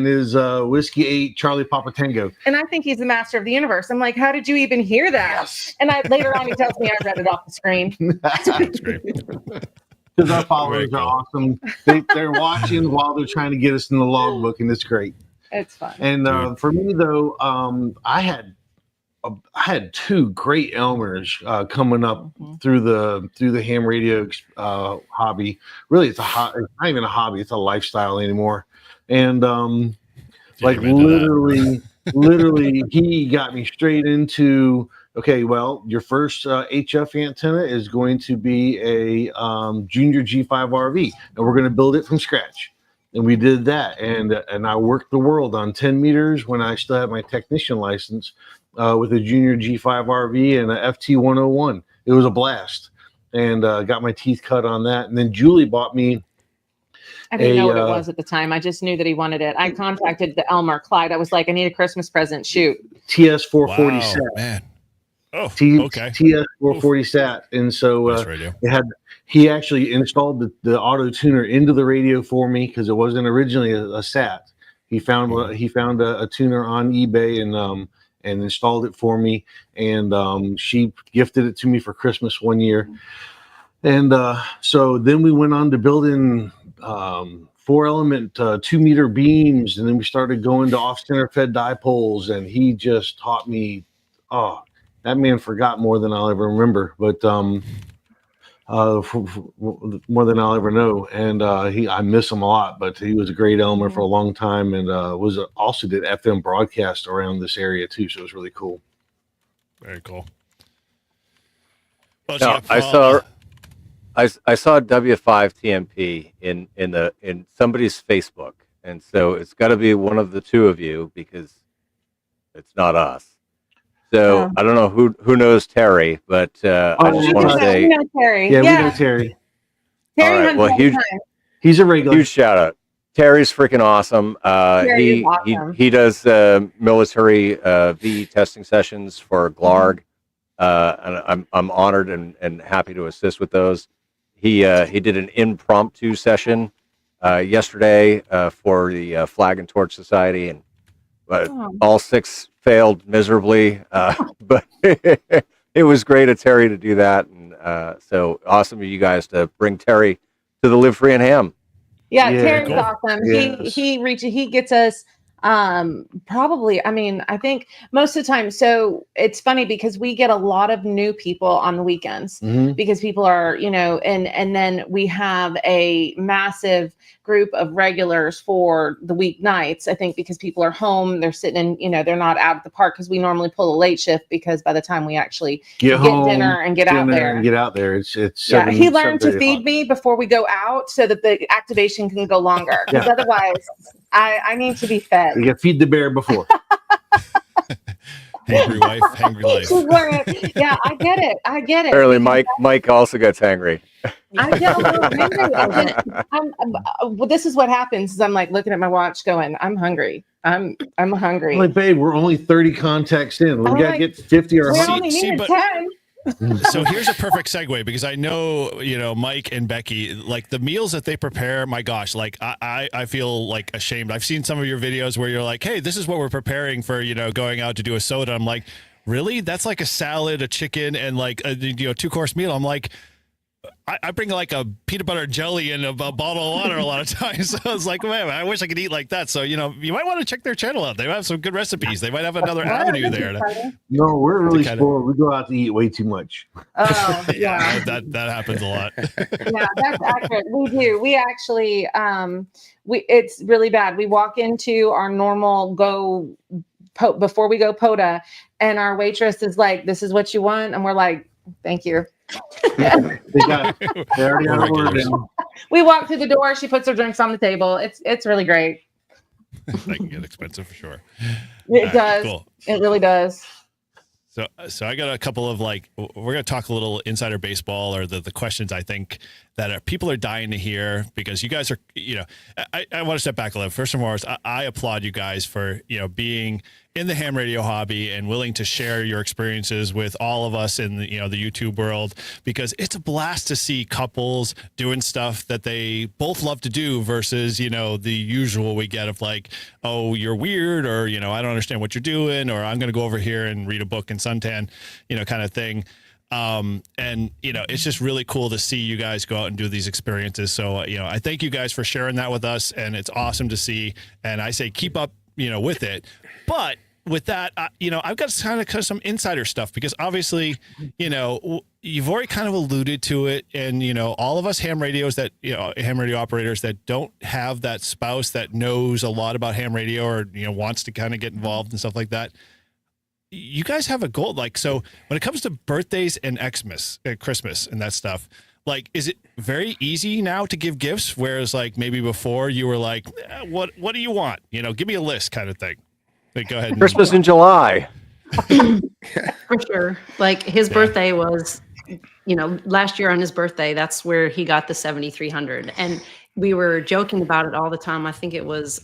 is Whiskey 8 Charlie Papa Tango. And I think he's the master of the universe. I'm like, how did you even hear that? Yes. And later on he tells me I read it off the screen. That's great. Because our followers are awesome. They're watching while they're trying to get us in the logbook, and it's great. It's fun. And for me though, I had 2 great Elmers coming up through the ham radio hobby. Really, it's not even a hobby; it's a lifestyle anymore. And literally, he got me straight into. Okay, well, your first HF antenna is going to be a Junior G5 RV, and we're going to build it from scratch. And we did that, and I worked the world on 10 meters when I still had my technician license. With a Junior G5 RV and a FT101. It was a blast, and got my teeth cut on that. And then Julie bought me. I didn't know what it was at the time. I just knew that he wanted it. I contacted the Elmer Clyde. I was like, I need a Christmas present. Shoot. TS440 sat. Man. Oh, okay. TS440 sat, and so he actually installed the auto tuner into the radio for me because it wasn't originally a sat. He found a tuner on eBay and installed it for me, and she gifted it to me for Christmas one year. And so then we went on to building 4-element 2-meter beams, and then we started going to off-center fed dipoles, and he just taught me. Oh, that man forgot more than I'll ever remember. But more than I'll ever know. And I miss him a lot, but he was a great elmer for a long time, and was also did FM broadcast around this area too. So it was really cool. Very cool. Well, No, I saw W5TMP in somebody's Facebook, and so it's got to be one of the two of you because it's not us. So I don't know who knows Terry, but I just want to say, Terry. Yeah, we know Terry. Terry all right, well, He's a regular. huge shout out. Terry's freaking awesome. Terry is awesome. He does military VE testing sessions for GLARG, and I'm honored and happy to assist with those. He did an impromptu session yesterday for the Flag and Torch Society, and all 6 failed miserably, but it was great of Terry to do that, and so awesome of you guys to bring Terry to the Live Free and Ham. Yeah, Yeah, Terry's cool. awesome. Yes. He gets us probably, I mean, I think most of the time. So it's funny because we get a lot of new people on the weekends because people are, and then we have a massive group of regulars for the weeknights. I think because people are home, they're sitting in, they're not out at the park because we normally pull a late shift because by the time we actually get home, dinner and get out there, it's he learned to feed me before we go out so that the activation can go longer. Because otherwise, I need to be fed. You got to feed the bear before. Hangry wife, hangry life. Yeah, I get it. Apparently, Mike also gets angry. I get a little hungry. Well, this is what happens. Is I'm like looking at my watch, going, "I'm hungry. I'm hungry." I'm like, babe, we're only 30 contacts in. We got to get 50 or we 100. only needed 10. So here's a perfect segue because I know, Mike and Becky, like the meals that they prepare, my gosh, like I feel like ashamed. I've seen some of your videos where you're like, hey, this is what we're preparing for, going out to do a soda. I'm like, really? That's like a salad, a chicken, and like a 2-course meal. I'm like, I bring like a peanut butter and jelly and a bottle of water a lot of times. So I was like, man, I wish I could eat like that. So, you might want to check their channel out. They have some good recipes. They might have another avenue there. No, we're really spoiled. We go out to eat way too much. Oh, yeah. that happens a lot. Yeah, that's accurate. We do. We actually, it's really bad. We walk into our normal before we go POTA, and our waitress is like, "This is what you want," and we're like, "Thank you." They already got orders. We walk through the door. She puts her drinks on the table. It's really great. That can get expensive for sure. It does. Cool. It really does. So I got a couple of we're going to talk a little insider baseball or the questions I think that people are dying to hear because you guys are, I want to step back a little. First and foremost, I applaud you guys for, being in the ham radio hobby and willing to share your experiences with all of us in the, the YouTube world, because it's a blast to see couples doing stuff that they both love to do versus, the usual we get of like, oh, you're weird, or, I don't understand what you're doing, or I'm going to go over here and read a book in suntan, kind of thing. And it's just really cool to see you guys go out and do these experiences. So, I thank you guys for sharing that with us, and it's awesome to see. And I say, keep up, with it. But with that, I've got kind of some insider stuff because obviously, you've already kind of alluded to it. And, all of us ham radio operators that don't have that spouse that knows a lot about ham radio or, wants to kind of get involved and stuff like that. You guys have a goal. Like, so when it comes to birthdays and Christmas and that stuff, like, is it very easy now to give gifts? Whereas like maybe before you were like, what do you want? Give me a list kind of thing. Like, go ahead. Christmas in July. For sure. Like his birthday was, last year on his birthday, that's where he got the 7300. And we were joking about it all the time. I think it was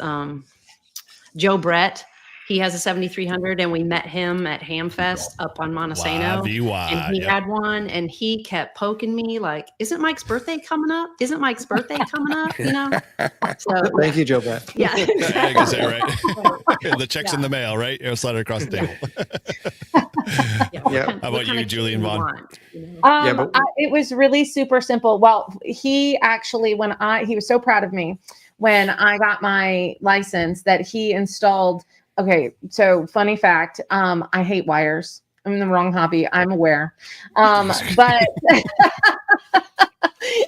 Joe Brett. He has a 7300, and we met him at Hamfest up on Montesano. And he had one, and he kept poking me like, "Isn't Mike's birthday coming up? Isn't Mike's birthday coming up?" So thank you, Joe Brett. Yeah, I can say right. The check's in the mail, right? You'll slide it across the table. Yeah. How about you, Julie and Vaughn? It was really super simple. Well, he actually, he was so proud of me when I got my license that he installed. Okay, so funny fact, I hate wires. I'm in the wrong hobby. I'm aware. But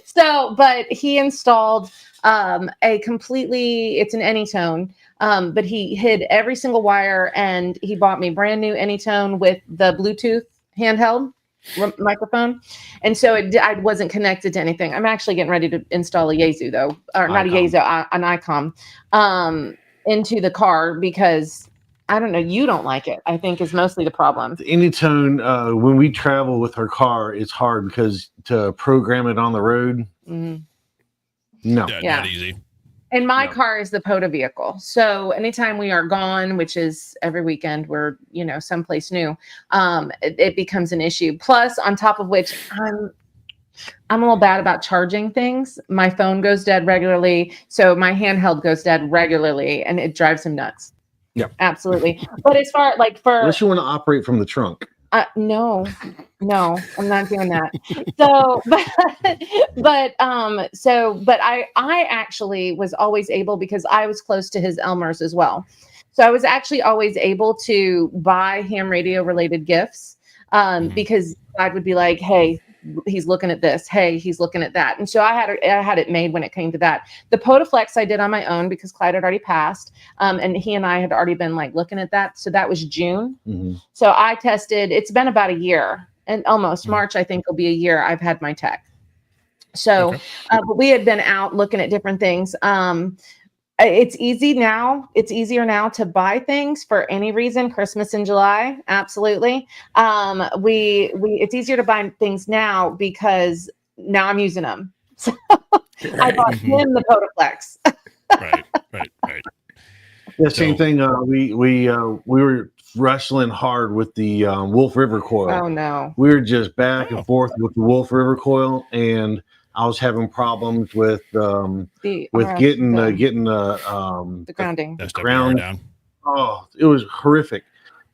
So, but he installed it's an Anytone, but he hid every single wire, and he bought me brand new Anytone with the Bluetooth handheld microphone. And so I wasn't connected to anything. I'm actually getting ready to install a Yaesu though, or not a Yaesu, an ICOM into the car because I don't know, you don't like it, I think is mostly the problem. The Anytone, when we travel with her car, it's hard because to program it on the road, no. Not easy. And my car is the POTA vehicle. So anytime we are gone, which is every weekend, we're, someplace new, it becomes an issue. Plus, on top of which, I'm a little bad about charging things. My phone goes dead regularly. So my handheld goes dead regularly, and it drives him nuts. Yeah, absolutely. But as far unless you want to operate from the trunk. No, I'm not doing that. So, but I actually was always able, because I was close to his Elmers as well. So I was actually always able to buy ham radio related gifts, because I would be like, hey, he's looking at this. Hey, he's looking at that. And so I had it made when it came to that. The PotaFlex I did on my own because Clyde had already passed. And he and I had already been looking at that. So that was June. Mm-hmm. So I tested, it's been about a year, and almost March, I think will be a year I've had my tech. So, but we had been out looking at different things. It's easy now. It's easier now to buy things for any reason. Christmas in July, absolutely. It's easier to buy things now because now I'm using them. So I bought him the PotaFlex. Right. Yeah, same thing. We were wrestling hard with the Wolf River coil. Oh no, we were just back and forth with the Wolf River coil, and I was having problems with getting the grounding. The ground down. Oh, it was horrific.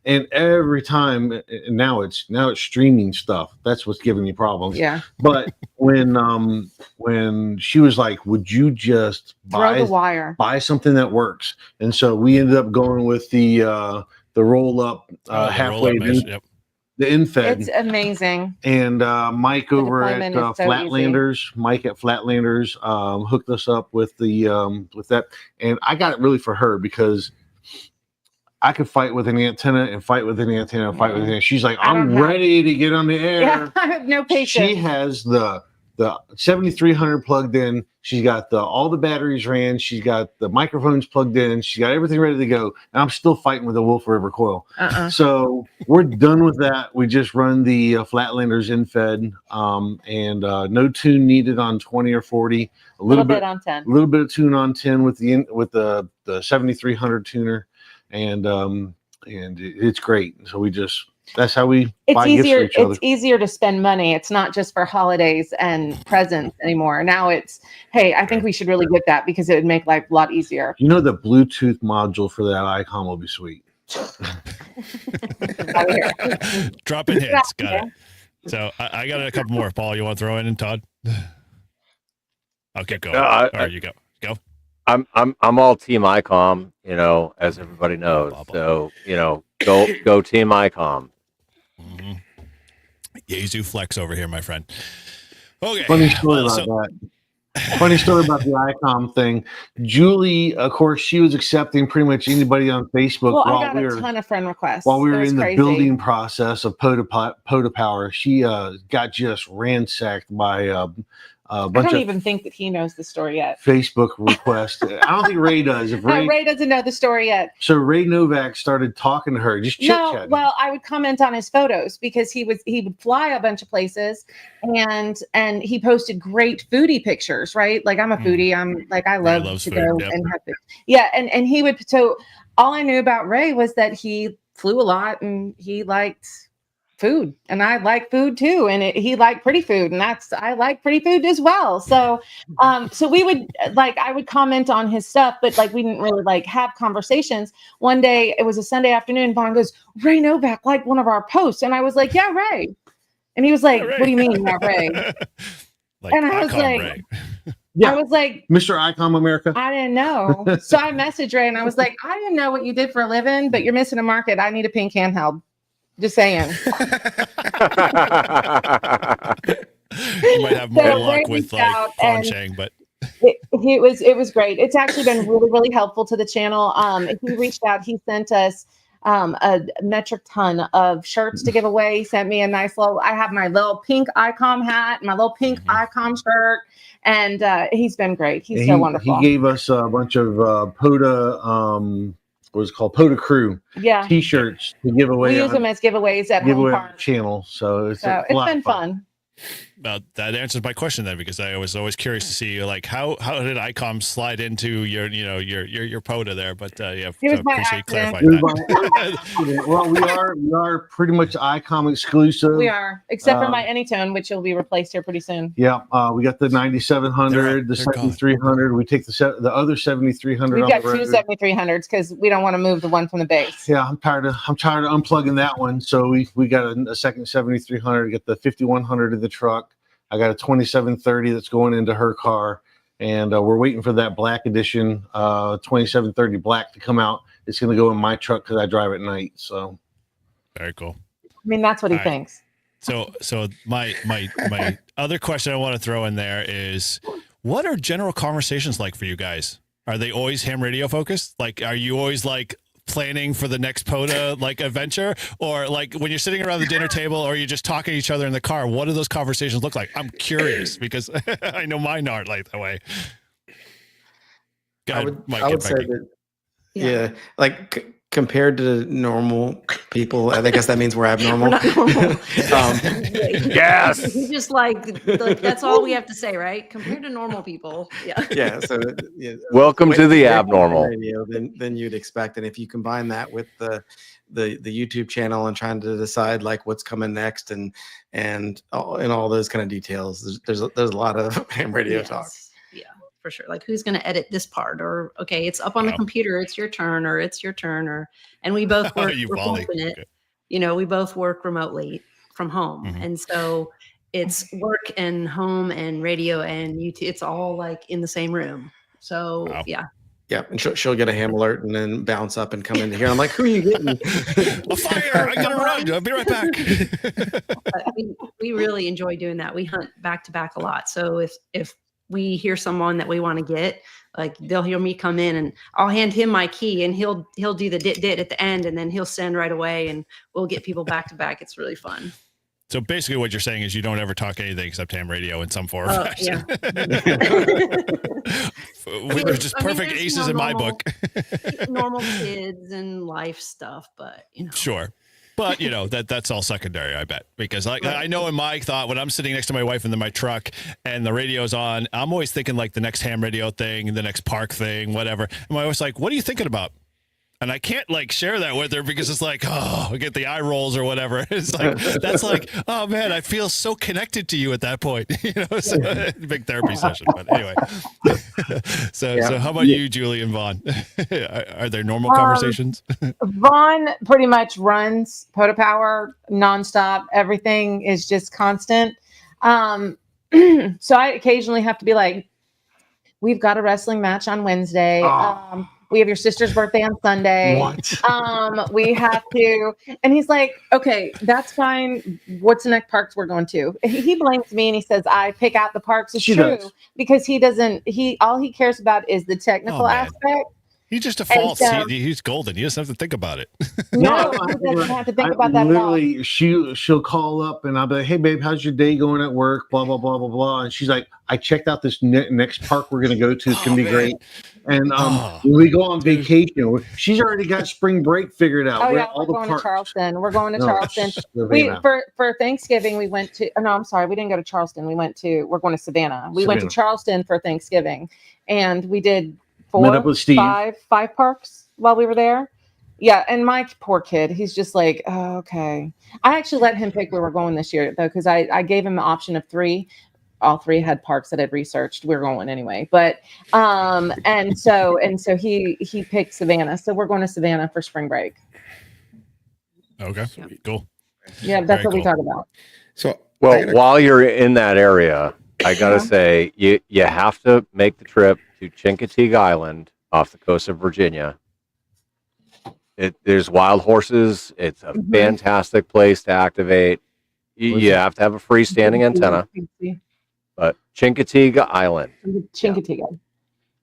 And every time, and now it's streaming stuff. That's what's giving me problems. Yeah. But when she was like, "Would you just buy something that works?" And so we ended up going with the roll up halfway. The InFed. It's amazing. And Mike over at Flatlanders, hooked us up with the with that. And I got it really for her because I could fight with an antenna and fight with an antenna and fight with an antenna. She's like, I'm ready to get on the air. Yeah, I have no patience. She has the 7300 plugged in. She's got all the batteries ran. She's got the microphones plugged in. She's got everything ready to go. And I'm still fighting with the Wolf River coil. So we're done with that. We just run the Flatlanders InFed, and no tune needed on 20 or 40. A little bit on 10. A little bit of tune on 10 with the 7300 tuner, and it's great. So that's how we buy gifts for each other. It's easier to spend money. It's not just for holidays and presents anymore. Now it's, hey, I think we should really get that because it would make life a lot easier. The Bluetooth module for that icon will be sweet. Dropping hits. Got it. So I got a couple more. Paul, you want to throw in, and Todd? Okay, go. All right, you go. Go. I'm all Team ICOM, as everybody knows. So, go Team ICOM. Mm-hmm. Yaesu flex over here, my friend. Okay. Funny story about that. Funny story about the ICOM thing. Julie, of course, she was accepting pretty much anybody on Facebook. Well, I got a ton of friend requests. While we were in the building process of POTA Power, she got just ransacked by a bunch I don't even think that he knows the story yet. Facebook requests. I don't think Ray does. Ray doesn't know the story yet. So Ray Novak started talking to her, just chit-chatting. No, well, I would comment on his photos because he would fly a bunch of places, and he posted great foodie pictures, right? Like I'm a foodie. I'm like I love to go and have food. Yeah, and he would. So all I knew about Ray was that he flew a lot and he liked food, and I like food too, and he liked pretty food, and I like pretty food as well. So so we would I would comment on his stuff, but we didn't really have conversations. One day it was a Sunday afternoon, Vaughn goes, Ray Novak liked one of our posts, and I was like, yeah, Ray. And he was like, what do you mean, not Ray? And I was like, Ray. Yeah. I was like, Mr. ICOM America. I didn't know. So I messaged Ray and I was like, I didn't know what you did for a living, but you're missing a market. I need a pink handheld. Just saying. You might have more So luck Ray with reached like out and ponching, but it was great. It's actually been really, really helpful to the channel. He reached out, he sent us a metric ton of shirts to give away. He sent me a nice little, I have my little pink icon hat, my little pink icon shirt, and he's been great. He's so wonderful. He gave us a bunch of POTA, what was it called? POTA Crew t-shirts to give away. We use them as giveaways at home parks. Channel. So it's been fun. Well, that answers my question then, because I was always curious to see like how did ICOM slide into your POTA there, but yeah, it was so appreciate you clarifying that. Well, we are pretty much ICOM exclusive. We are, except for my Anytone, which will be replaced here pretty soon. Yeah, we got the 9700, the 7300. We take the other 7300. We've got two 7300s because we don't want to move the one from the base. Yeah, I'm tired of unplugging that one. So we got a second 7300. Get the 5100 in the truck. I got a 2730 that's going into her car, and we're waiting for that black edition 2730 black to come out. It's going to go in my truck because I drive at night. So very cool. I mean, that's what he thinks. So my other question I want to throw in there is, what are general conversations like for you guys? Are they always ham radio focused? Like, are you always like planning for the next POTA like adventure, or like when you're sitting around the dinner table, or you're just talking to each other in the car? What do those conversations look like? I'm curious because I know mine aren't like that way. I would say that, like compared to normal people, I guess that means we're abnormal. We're not normal. Yes. Just like that's all we have to say, right? Compared to normal people. Yeah. Yeah. So welcome to the abnormal radio than you'd expect. And if you combine that with the YouTube channel and trying to decide like what's coming next and all those kind of details, there's a lot of ham radio talk. Yeah, for sure. Like, who's going to edit this part? Or, okay, it's up on the computer, it's your turn, and we both work we both work remotely from home. And so it's work and home and radio and YouTube. It's all like in the same room. So yeah. Yeah, and she'll get a ham alert and then bounce up and come into here. I'm like, who are you getting? A fire! I gotta run. I'll be right back. we really enjoy doing that. We hunt back to back a lot. So if we hear someone that we want to get, like they'll hear me come in and I'll hand him my key and he'll do the dit at the end, and then he'll send right away and we'll get people back to back. It's really fun. So basically what you're saying is you don't ever talk anything except ham radio in some form or fashion. We're just perfect aces in my book. Normal kids and life stuff, but Sure. But that's all secondary, I bet, because I know in my thought, when I'm sitting next to my wife in my truck and the radio's on, I'm always thinking like the next ham radio thing, the next park thing, whatever. And my wife's like, what are you thinking about? And I can't like share that with her because it's like, oh, I get the eye rolls or whatever. It's like, that's like, oh man, I feel so connected to you at that point, so, big therapy session. But anyway, so how about you, Julie and Vaughn? Are there normal conversations? Vaughn pretty much runs POTA Power nonstop. Everything is just constant. So I occasionally have to be like, we've got a wrestling match on Wednesday. We have your sister's birthday on Sunday. What? We have to, and he's like, okay, that's fine. What's the next parks we're going to? He blames me and he says, I pick out the parks. It's true because all he cares about is the technical aspect. He just defaults. He's golden. He doesn't have to think about it. No, he doesn't have to think about that at all. She'll call up and I'll be like, hey, babe, how's your day going at work? Blah, blah, blah, blah, blah. And she's like, I checked out this next park we're going to go to. It's going to be great. And when we go on vacation, she's already got spring break figured out. Oh, yeah, we're going to Charleston. We're going to Charleston. For Thanksgiving, we went to, no, I'm sorry, we didn't go to Charleston. We're going to Savannah. We went to Charleston for Thanksgiving, and we did five parks while we were there. Yeah, and my poor kid, he's just like, oh, okay. I actually let him pick where we're going this year, though, because I gave him the option of 3. All 3 had parks that I'd researched. We were going anyway, but and so he picked Savannah. So we're going to Savannah for spring break. Okay, cool. Yeah, that's what we talk about. So while you're in that area, I gotta say you have to make the trip to Chincoteague Island off the coast of Virginia. There's wild horses. It's a fantastic place to activate. You have to have a freestanding antenna. but Chincoteague Island. Chincoteague.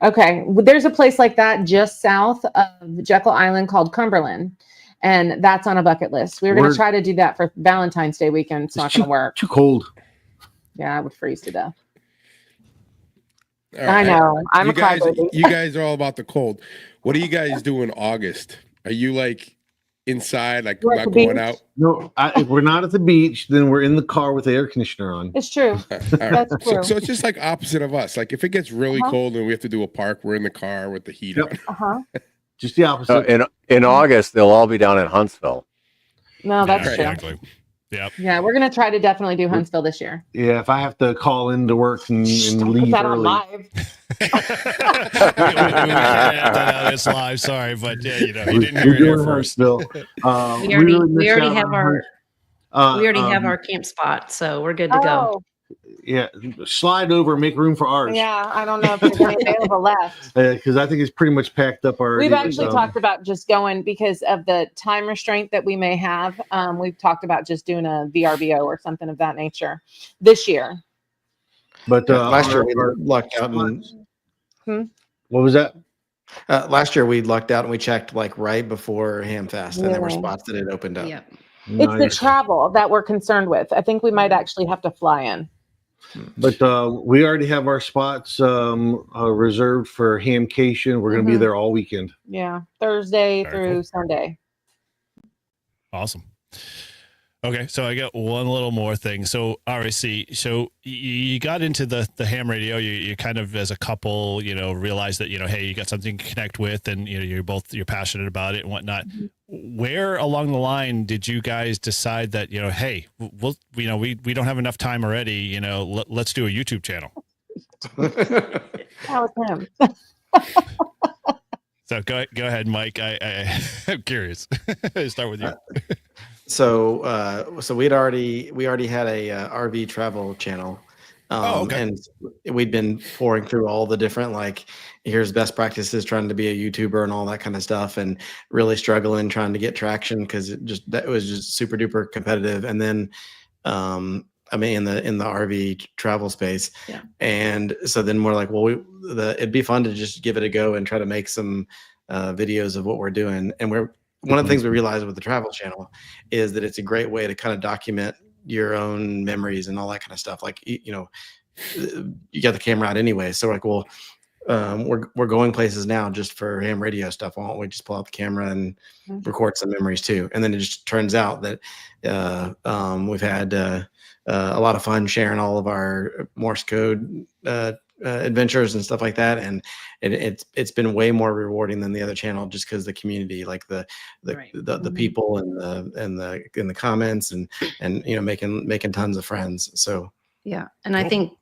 Okay. Well, there's a place like that just south of Jekyll Island called Cumberland. And that's on a bucket list. We were going to try to do that for Valentine's Day weekend. It's not going to work. Too cold. Yeah, I would freeze to death. All I know. I'm a crybaby. You guys are all about the cold. What do you guys do in August? Are you like inside, like not going out? No, if we're not at the beach, then we're in the car with the air conditioner on. It's true. That's true. So it's just like opposite of us. Like if it gets really cold and we have to do a park, we're in the car with the heat on. Just the opposite. In August, they'll all be down in Huntsville. No, that's true. Exactly. Yep. Yeah, we're going to try to definitely do Huntsville this year. Yeah, if I have to call into work and leave Put that early. on live. It's live. Sorry, but yeah, you didn't hear it here first. Huntsville. We already have our camp spot, so we're good to go. Yeah, slide over, make room for ours. Yeah, I don't know if there's any available left. Because I think it's pretty much packed up already. We've actually talked about just going because of the time restraint that we may have. We've talked about just doing a VRBO or something of that nature this year. But last year we lucked out. What was that? Last year we lucked out and we checked like right before Hamfest, and there were spots that had opened up. Yep. It's the travel that we're concerned with. I think we might actually have to fly in. But we already have our spots reserved for Hamcation. We're going to be there all weekend. Yeah, Thursday through Sunday. Awesome. Okay, so I got one little more thing. So RAC, so you got into the ham radio. You kind of as a couple, realized that hey, you got something to connect with, and you're passionate about it and whatnot. Where along the line did you guys decide that hey, we don't have enough time already. Let's do a YouTube channel. That was him. So go ahead, Mike. I'm curious. Start with you. So we already had a RV travel channel, and we'd been pouring through all the different here's best practices, trying to be a YouTuber and all that kind of stuff, and really struggling trying to get traction because it was just super duper competitive. And then in the RV travel space, and so then we're like, well, it'd be fun to just give it a go and try to make some videos of what we're doing. And one of the things we realized with the travel channel is that it's a great way to kind of document your own memories and all that kind of stuff. Like, you got the camera out anyway. So like, well, we're going places now just for ham radio stuff. Why don't we just pull out the camera and record some memories too? And then it just turns out that we've had a lot of fun sharing all of our Morse code adventures and stuff like that, and it's been way more rewarding than the other channel just because the community, like the people and the comments and making tons of friends. So yeah, and I think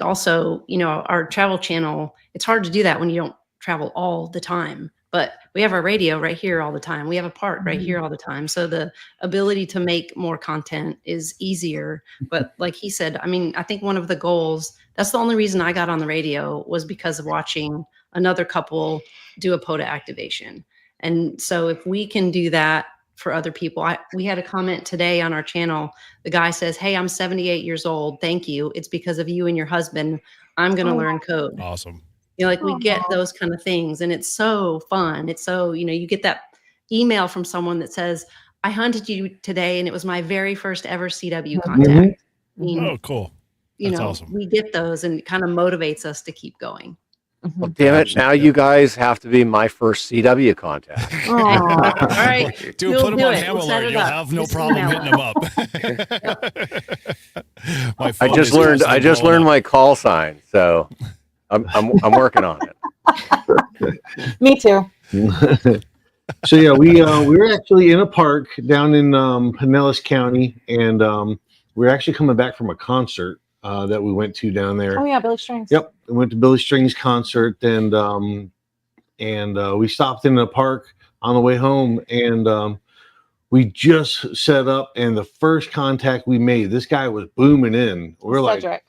also our travel channel, it's hard to do that when you don't travel all the time. But we have our radio right here all the time. We have a park right here all the time. So the ability to make more content is easier. But like he said, I think one of the goals, that's the only reason I got on the radio, was because of watching another couple do a POTA activation. And so if we can do that for other people, we had a comment today on our channel. The guy says, "Hey, I'm 78 years old. Thank you. It's because of you and your husband. I'm going to learn code." Awesome. We get those kind of things, and it's so fun. It's so, you get that email from someone that says, "I hunted you today, and it was my very first ever CW contact." Oh, cool. That's awesome. We get those, and it kind of motivates us to keep going. Well, damn it. Now you guys have to be my first CW contact. All right. Put him on Ham Alert. You'll have no problem hitting him up. I just learned my call sign, so I'm working on it. Me too. So yeah, we were actually in a park down in Pinellas County, and we were actually coming back from a concert that we went to down there. Oh yeah, Billy Strings. Yep, we went to Billy Strings concert, and we stopped in the park on the way home, and we just set up, and the first contact we made, this guy was booming in. We're like,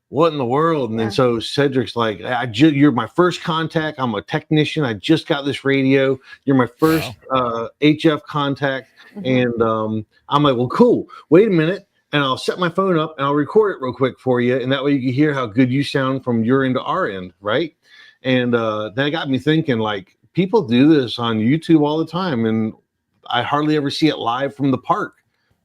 what in the world? And then so Cedric's like, you're my first contact. I'm a technician. I just got this radio. You're my first HF contact. And I'm like, well, cool. Wait a minute. and I'll set my phone up and I'll record it real quick for you, and that way you can hear how good you sound from your end to our end, right? And that got me thinking, like, people do this on YouTube all the time, and I hardly ever see it live from the park.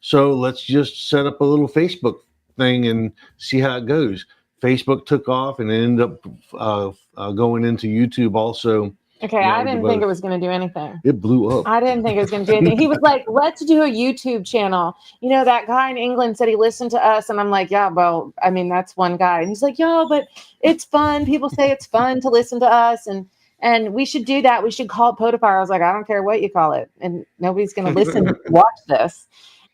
So let's just set up a little Facebook thing and see how it goes. Facebook took off and it ended up going into YouTube also. Okay, I didn't think it was going to do anything. It blew up. I didn't think it was going to do anything. He was like, let's do a YouTube channel. You know, that guy in England said he listened to us. And I'm like, yeah, well, I mean, that's one guy. And he's like, yo, but it's fun. People say it's fun to listen to us. And we should do that. We should call it Podifire. I was like, I don't care what you call it. And nobody's going to listen and watch this.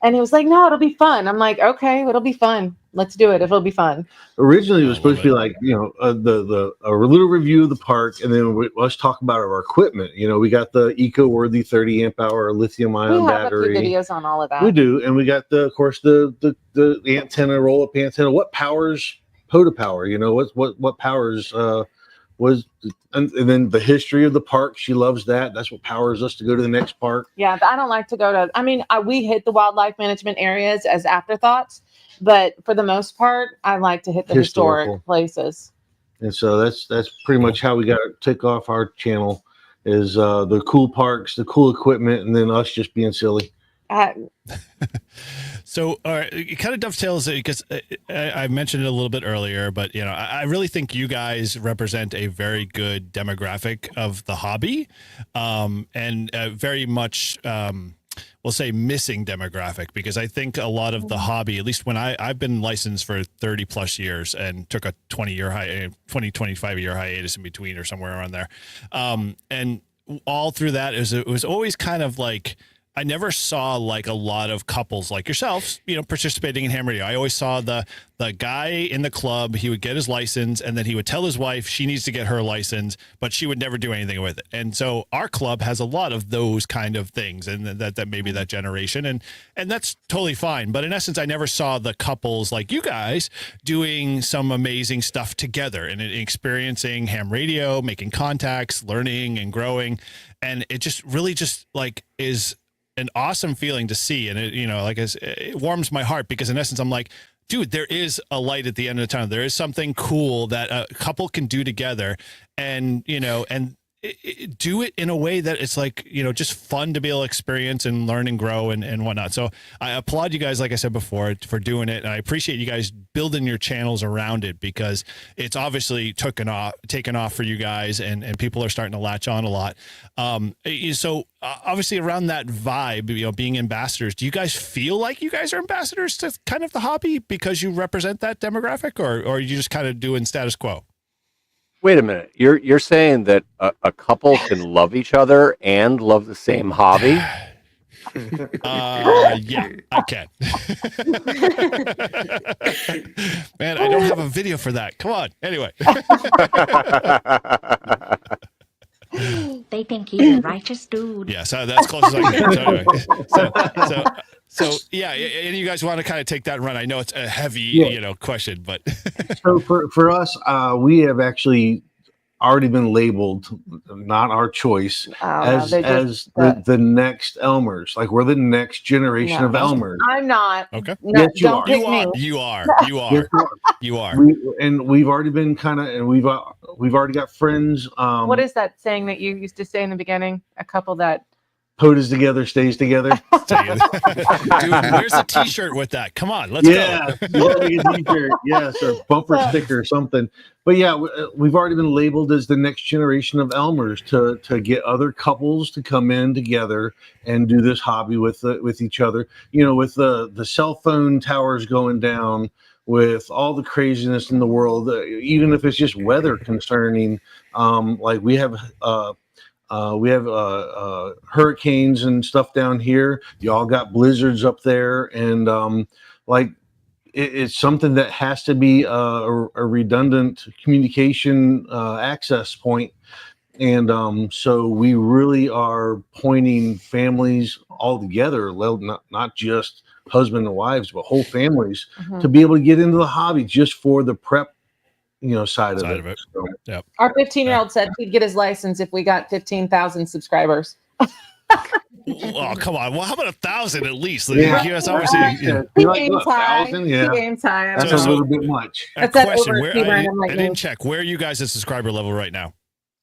And he was like, no, it'll be fun. I'm like, okay, it'll be fun. Let's do it. It'll be fun. Originally, it was supposed to be like, you know, a little review of the park, and then let's talk about our equipment. You know, we got the eco-worthy 30 amp hour lithium-ion battery. We have a few videos on all of that. We do, and we got of course the antenna, roll-up antenna. What powers Podapower? You know, what powers and then the history of the park. She loves that. That's what powers us to go to the next park. Yeah, I don't like to go to. I mean, we hit the wildlife management areas as afterthoughts, but for the most part, I like to hit the historic places. And so that's pretty much how we got to take off our channel is the cool parks, the cool equipment, and then us just being silly. So it kind of dovetails because I mentioned it a little bit earlier, but you know, I really think you guys represent a very good demographic of the hobby, and very much we'll say missing demographic, because I think a lot of the hobby, at least when I've been licensed for 30 plus years and took a 25 year hiatus in between or somewhere around there, and all through that it was always kind of like, I never saw like a lot of couples like yourselves, you know, participating in ham radio. I always saw the guy in the club. He would get his license and then he would tell his wife she needs to get her license, but she would never do anything with it. And so our club has a lot of those kind of things, and that maybe that generation, and that's totally fine. But in essence, I never saw the couples like you guys doing some amazing stuff together and experiencing ham radio, making contacts, learning and growing. And it just really just like is an awesome feeling to see. And it, you know, like it warms my heart, because in essence, I'm like, dude, there is a light at the end of the tunnel. There is something cool that a couple can do together, and, you know, and do it in a way that it's like, you know, just fun to be able to experience and learn and grow and whatnot. So I applaud you guys, like I said before, for doing it. And I appreciate you guys building your channels around it, because it's obviously taken off for you guys, and people are starting to latch on a lot. So obviously around that vibe, you know, being ambassadors, do you guys feel like you guys are ambassadors to kind of the hobby because you represent that demographic, or are you just kind of doing status quo? Wait a minute. You're saying that a couple can love each other and love the same hobby? Yeah, I can. Man, I don't have a video for that. Come on. Anyway. They think he's a righteous dude. Yeah, so that's close as I can. So anyway, so yeah, and you guys want to kind of take that and run. I know it's a heavy, you know, question, but so for us, we have actually already been labeled, not our choice, as the next Elmers. Like, we're the next generation of Elmers. I'm not. Okay. Yes, you are. You are. You are. We've already been kind of, and we've already got friends. What is that saying that you used to say in the beginning? A couple that POTAs together, stays together. Dude, where's the t-shirt with that? Come on, let's go. Yeah, a t-shirt, yes, or bumper sticker or something. But yeah, we've already been labeled as the next generation of Elmers to get other couples to come in together and do this hobby with each other. You know, with the cell phone towers going down, with all the craziness in the world, even if it's just weather concerning, like we have hurricanes and stuff down here. Y'all got blizzards up there, and it's something that has to be a redundant communication access point. And so we really are pointing families all together, not just husband and wives, but whole families, to be able to get into the hobby just for the prep, you know, side of it. So, yep. Our 15-year-old said he'd get his license if we got 15,000 subscribers. Oh, come on. Well, how about 1,000 at least? Yeah. That's obviously. You like, what, 1,000? Yeah. He aims high. That's So- a little bit much. A That's that question. Where overachiever, and I'm I like, didn't check. Where are you guys at subscriber level right now?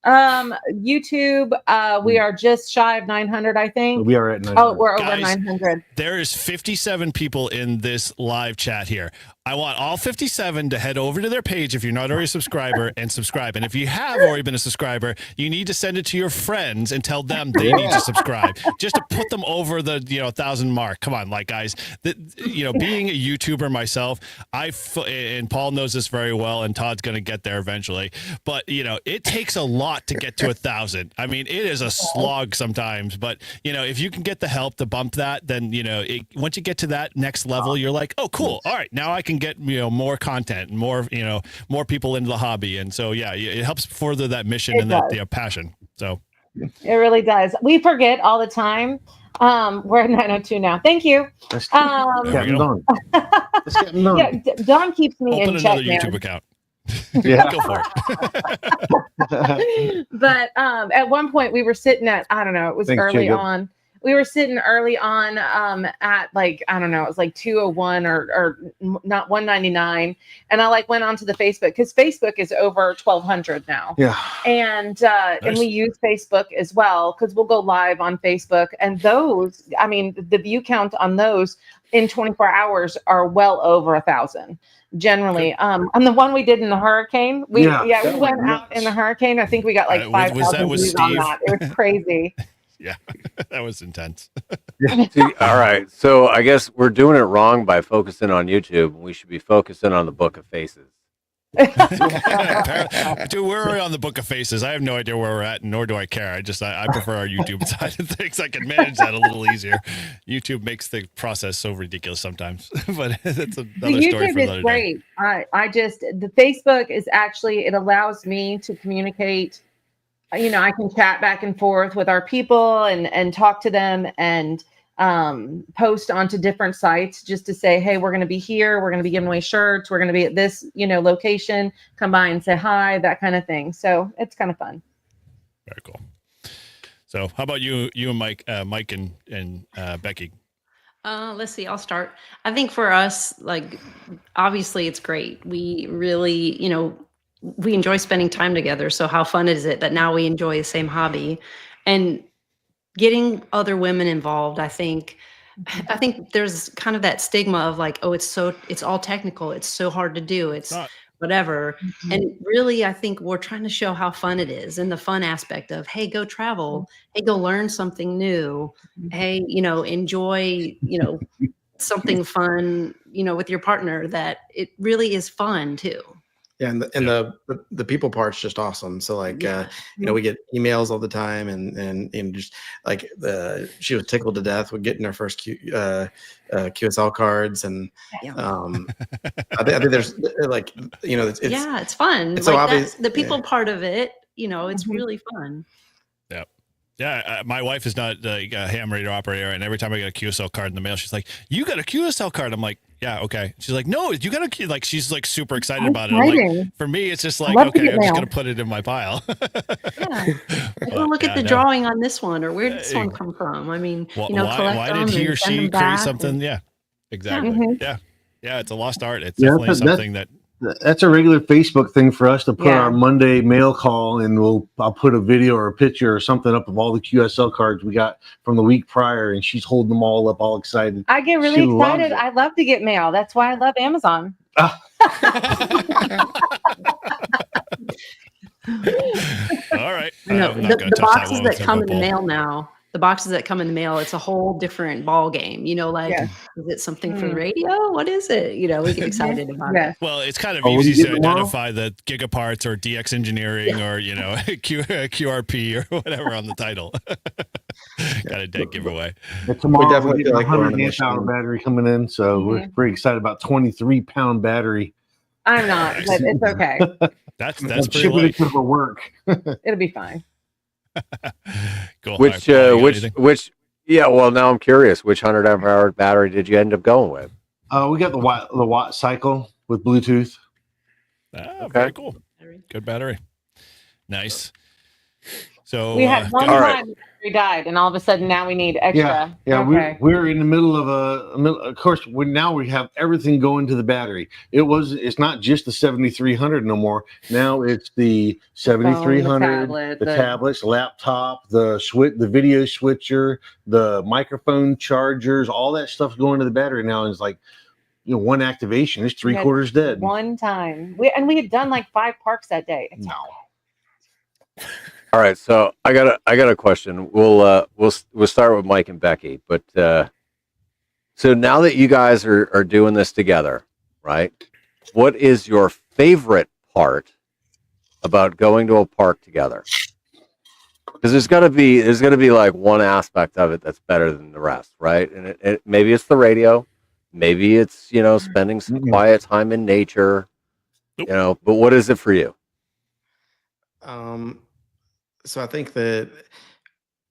YouTube, we are just shy of 900, I think. We are at 900. Oh, we're over Guys, 900. There is 57 people in this live chat here. I want all 57 to head over to their page if you're not already a subscriber and subscribe. And if you have already been a subscriber, you need to send it to your friends and tell them they need to subscribe just to put them over the 1,000 mark. Come on, like guys, being a YouTuber myself, and Paul knows this very well, and Todd's going to get there eventually. But it takes a lot to get to 1,000. I mean, it is a slog sometimes. But if you can get the help to bump that, then once you get to that next level, you're like, oh, cool. All right, now I can get more content and more people into the hobby, and so it helps further that mission and that passion. So it really does. We forget all the time. We're at 902 now. Thank you. Captain Don. Let's get him done. Yeah, Don keeps me open in check. another YouTube account. Yeah. Go for it. But at one point we were sitting at, I don't know, it was Thanks, early Jacob. on. We were sitting early on at like, I don't know, it was like 201 or not 199. And I went onto the Facebook because Facebook is over 1,200 now. Yeah. And we use Facebook as well because we'll go live on Facebook. And those, I mean, the view count on those in 24 hours are well over 1,000. Generally, on the one we did in the hurricane, we went out in the hurricane. I think we got like 5,000 views on that. It was crazy. Yeah, that was intense. See, all right. So I guess we're doing it wrong by focusing on YouTube. We should be focusing on the Book of Faces. Dude, we're already on the Book of Faces. I have no idea where we're at, nor do I care. I prefer our YouTube side of things. I can manage that a little easier. YouTube makes the process so ridiculous sometimes, but that's another The story YouTube for another is day. great. The Facebook is actually, it allows me to communicate. I can chat back and forth with our people and talk to them and post onto different sites just to say, hey, we're going to be here. We're going to be giving away shirts. We're going to be at this, location. Come by and say hi, that kind of thing. So it's kind of fun. Very cool. So how about you and Mike and Becky? Let's see. I'll start. I think for us, obviously it's great. We really, we enjoy spending time together. So how fun is it that now we enjoy the same hobby and getting other women involved? I think there's kind of that stigma of it's all technical. It's so hard to do. It's whatever. Mm-hmm. And really, I think we're trying to show how fun it is and the fun aspect of, hey, go travel. Hey, go learn something new. Hey, enjoy, something fun, with your partner, that it really is fun too. Yeah, and the people part's just awesome. So we get emails all the time, and just she was tickled to death with getting her first QSL cards, and I think there's it's fun. It's so obvious. The people part of it, it's really fun. Yeah. Yeah, my wife is not a ham radio operator, and every time I get a QSL card in the mail, she's like, "You got a QSL card?" I'm like, "Yeah, okay." She's like, "No, you got a she's super excited about it." I'm like, for me, it's just like, okay, I'm just gonna put it in my pile. Look at the drawing on this one, or where did this one come from? I mean, why did he or she create something? Yeah, exactly. Yeah, it's a lost art. It's definitely something that's a regular Facebook thing for us to put our Monday mail call, and I'll put a video or a picture or something up of all the QSL cards we got from the week prior, and she's holding them all up, all excited. I get really excited. I love to get mail. That's why I love Amazon. All right. The boxes that come in the mail now. The boxes that come in the mail, it's a whole different ball game. Is it something for the radio? What is it? We get excited about it. Well, it's kind of easy to identify the gigaparts or DX engineering or QRP or whatever on the title. Got a dead giveaway. Tomorrow we definitely feel like 100 amp hour battery coming in, so we're pretty excited about 23-pound battery. I'm not, but it's okay. That's pretty light. It will work. It'll be fine. Cool. Which well, now I'm curious, which 100 amp hour battery did you end up going with? We got the watt cycle with Bluetooth. Very cool. Good battery. Nice. So we had one time battery died, and all of a sudden now we need extra. Yeah. Okay. We're in the middle of of course, now we have everything going to the battery. It's not just the 7300 no more. Now it's the 7300, the tablets, laptop, the video switcher, the microphone chargers, all that stuff going to the battery now is like, one activation. It's 3/4 dead. One time. We had done like 5 parks that day. No. All right, so I got a question. We'll start with Mike and Becky, but so now that you guys are doing this together, right? What is your favorite part about going to a park together? Because there's gonna be like one aspect of it that's better than the rest, right? And maybe it's the radio, maybe it's spending some quiet time in nature, but what is it for you? So I think that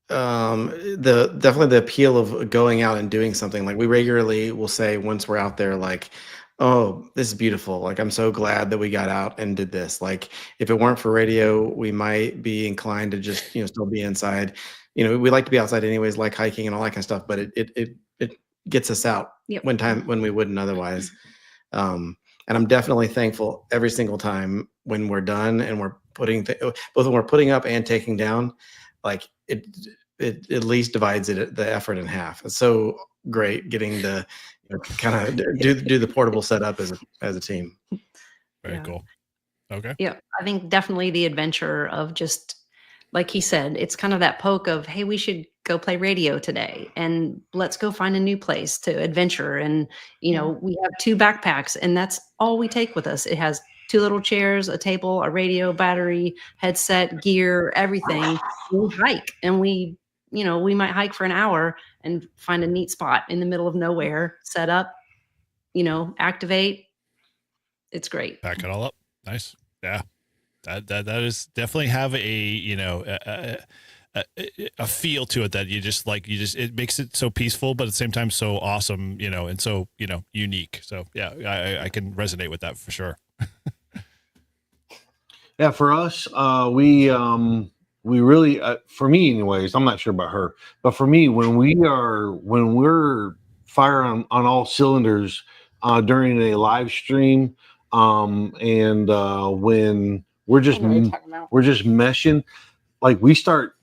definitely the appeal of going out and doing something, like we regularly will say once we're out there, like, oh, this is beautiful. Like, I'm so glad that we got out and did this. Like, if it weren't for radio, we might be inclined to just, still be inside. We like to be outside anyways, like hiking and all that kind of stuff, but it gets us out when we wouldn't otherwise. And I'm definitely thankful every single time when we're done and we're both when we're putting up and taking down, like it at least divides the effort in half. It's so great getting to kind of do the portable setup as a team. Very cool. Okay. Yeah, I think definitely the adventure of just, like he said, it's kind of that poke of, hey, we should go play radio today and let's go find a new place to adventure. And, we have 2 backpacks and that's all we take with us. It has 2 little chairs, a table, a radio, battery, headset, gear, everything. We hike and we might hike for an hour and find a neat spot in the middle of nowhere, set up, activate. It's great. Pack it all up. Nice. Yeah. That is definitely have a feel to it that it makes it so peaceful, but at the same time so awesome, and so, unique. So yeah, I can resonate with that for sure. Yeah, for us, we really, for me anyways, I'm not sure about her, but for me, when we're firing on all cylinders during a live stream, and when we're just meshing, like we start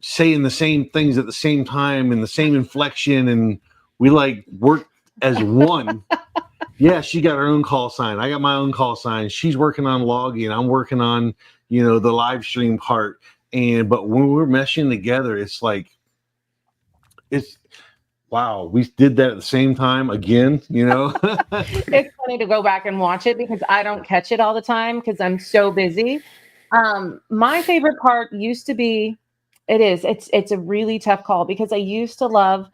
saying the same things at the same time and the same inflection, and we like work as one. Yeah, she got her own call sign. I got my own call sign. She's working on logging. I'm working on, the live stream part. But when we're meshing together, it's like, wow, we did that at the same time again, It's funny to go back and watch it because I don't catch it all the time because I'm so busy. My favorite part used to be, it's a really tough call because I used to love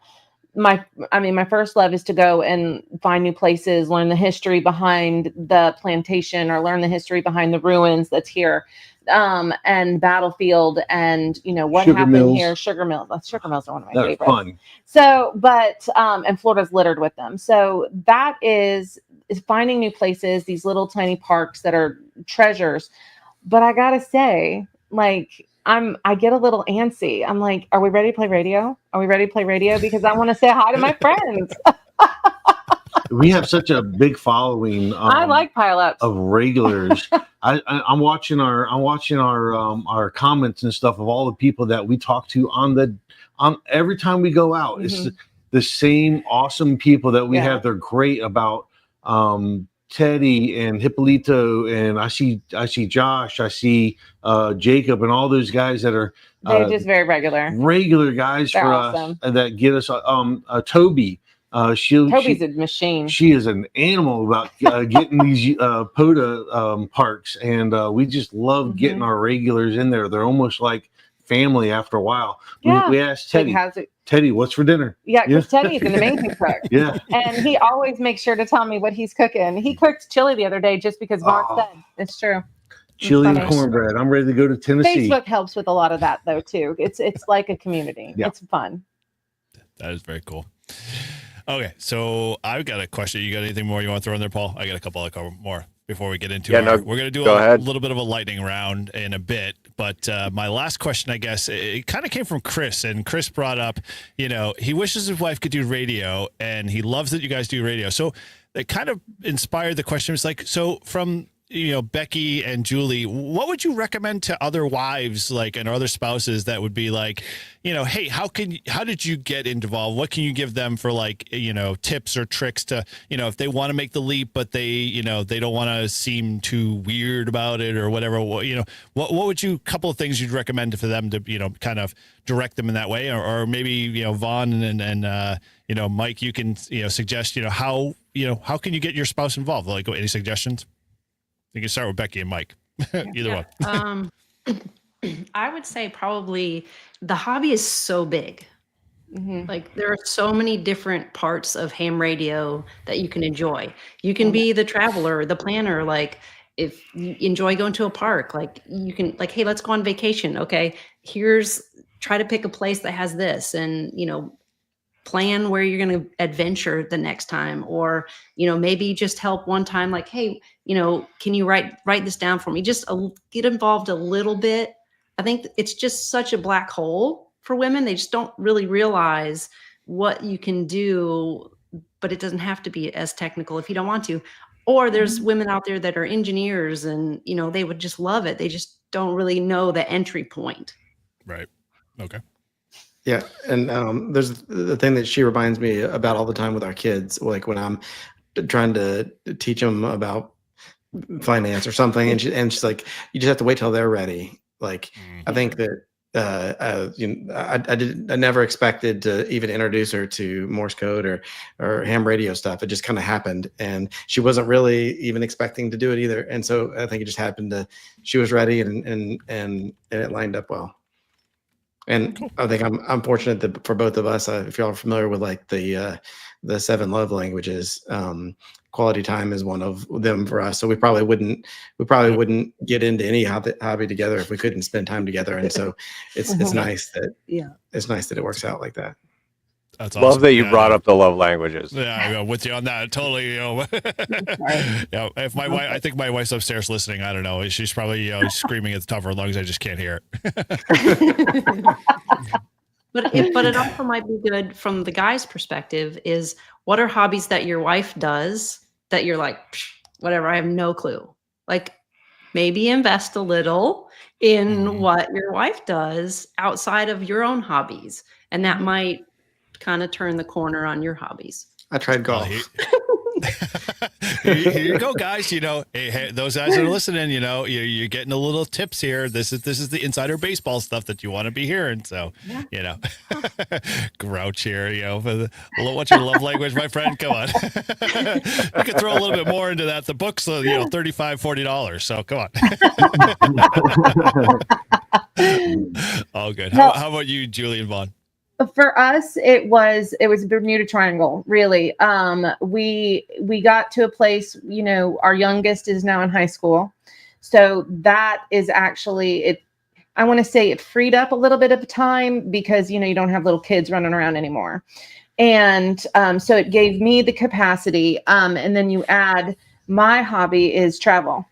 my first love is to go and find new places, learn the history behind the plantation or learn the history behind the ruins that's here. And battlefield and what Sugar happened mills. here. Sugar mills are one of my That's favorites. fun. So, but and Florida's littered with them. So that is finding new places, these little tiny parks that are treasures. But I gotta say, like, I get a little antsy. I'm like, are we ready to play radio? Are we ready to play radio? Because I want to say hi to my friends. We have such a big following. I like pileups of regulars. I'm watching our comments and stuff of all the people that we talk to on every time we go out. Mm-hmm. It's the same awesome people that we have. They're great about Teddy and Hippolito, and I see Josh, I see Jacob, and all those guys that are they're just very regular guys. They're for awesome. us that get us. Toby. Toby's a machine. She is an animal about getting these POTA parks, and we just love getting our regulars in there. They're almost like family after a while. Yeah. We asked Teddy, Teddy, what's for dinner? Yeah, because Teddy's an amazing cook. Yeah. And he always makes sure to tell me what he's cooking. He cooked chili the other day just because Mark said. It's true. Chili and cornbread. I'm ready to go to Tennessee. Facebook helps with a lot of that though too. It's like a community. Yeah. It's fun. That is very cool. Okay, so I've got a question. You got anything more you want to throw in there, Paul? I got a couple of more. before we get into Yeah, no, we're going to do go a ahead. little bit of a lightning round in a bit. But my last question, I guess, it kind of came from Chris, and Chris brought up, he wishes his wife could do radio, and he loves that you guys do radio. So it kind of inspired the question. It's like, so from Becky and Julie, what would you recommend to other wives and other spouses that would be like, hey, how did you get involved? What can you give them for tips or tricks to, if they want to make the leap, but they don't want to seem too weird about it or whatever, what would you, couple of things you'd recommend for them to, kind of direct them in that way? Or maybe, Vaughn and Mike, you can, suggest, how can you get your spouse involved? Any suggestions? You can start with Becky and Mike. Either one. I would say probably the hobby is so big. There are so many different parts of ham radio that you can enjoy. You can be the traveler, the planner. If you enjoy going to a park, you can hey, let's go on vacation. Okay, try to pick a place that has this, and plan where you're going to adventure the next time, or maybe just help one time, hey, can you write this down for me? Just get involved a little bit. I think it's just such a black hole for women. They just don't really realize what you can do, but it doesn't have to be as technical if you don't want to. Or there's women out there that are engineers, and they would just love it. They just don't really know the entry point. Right. Okay. Yeah, and there's the thing that she reminds me about all the time with our kids, when I'm trying to teach them about finance or something, and she's like, "You just have to wait till they're ready." I think that I never expected to even introduce her to Morse code or ham radio stuff. It just kind of happened, and she wasn't really even expecting to do it either. And so I think it just happened she was ready, and it lined up well. And cool. I think I'm fortunate that for both of us, if y'all are familiar with the 7 love languages, quality time is one of them for us. So we probably wouldn't get into any hobby together if we couldn't spend time together. And so it's nice that it works out like that. That's awesome. Love that you brought up the love languages. Yeah, I'm with you on that. Totally. Yeah. If my wife, I think my wife's upstairs listening. I don't know. She's probably screaming at the top of her lungs. I just can't hear it. But it also might be good from the guy's perspective. Is what are hobbies that your wife does that you're like, whatever? I have no clue. Maybe invest a little in what your wife does outside of your own hobbies, and that might kind of turn the corner on your hobbies. I tried golf. Here you go, guys. Hey, those guys that are listening, you're getting a little tips here. This is the insider baseball stuff that you want to be hearing. So, grouch here, what's your love language, my friend? Come on. You can throw a little bit more into that. The book's, $35, $40. So come on. All good. How about you, Julie and Vaughn? For us, it was Bermuda Triangle, really. We got to a place, our youngest is now in high school. So that is actually it. I want to say it freed up a little bit of time because, you don't have little kids running around anymore. And so it gave me the capacity. And then you add my hobby is travel.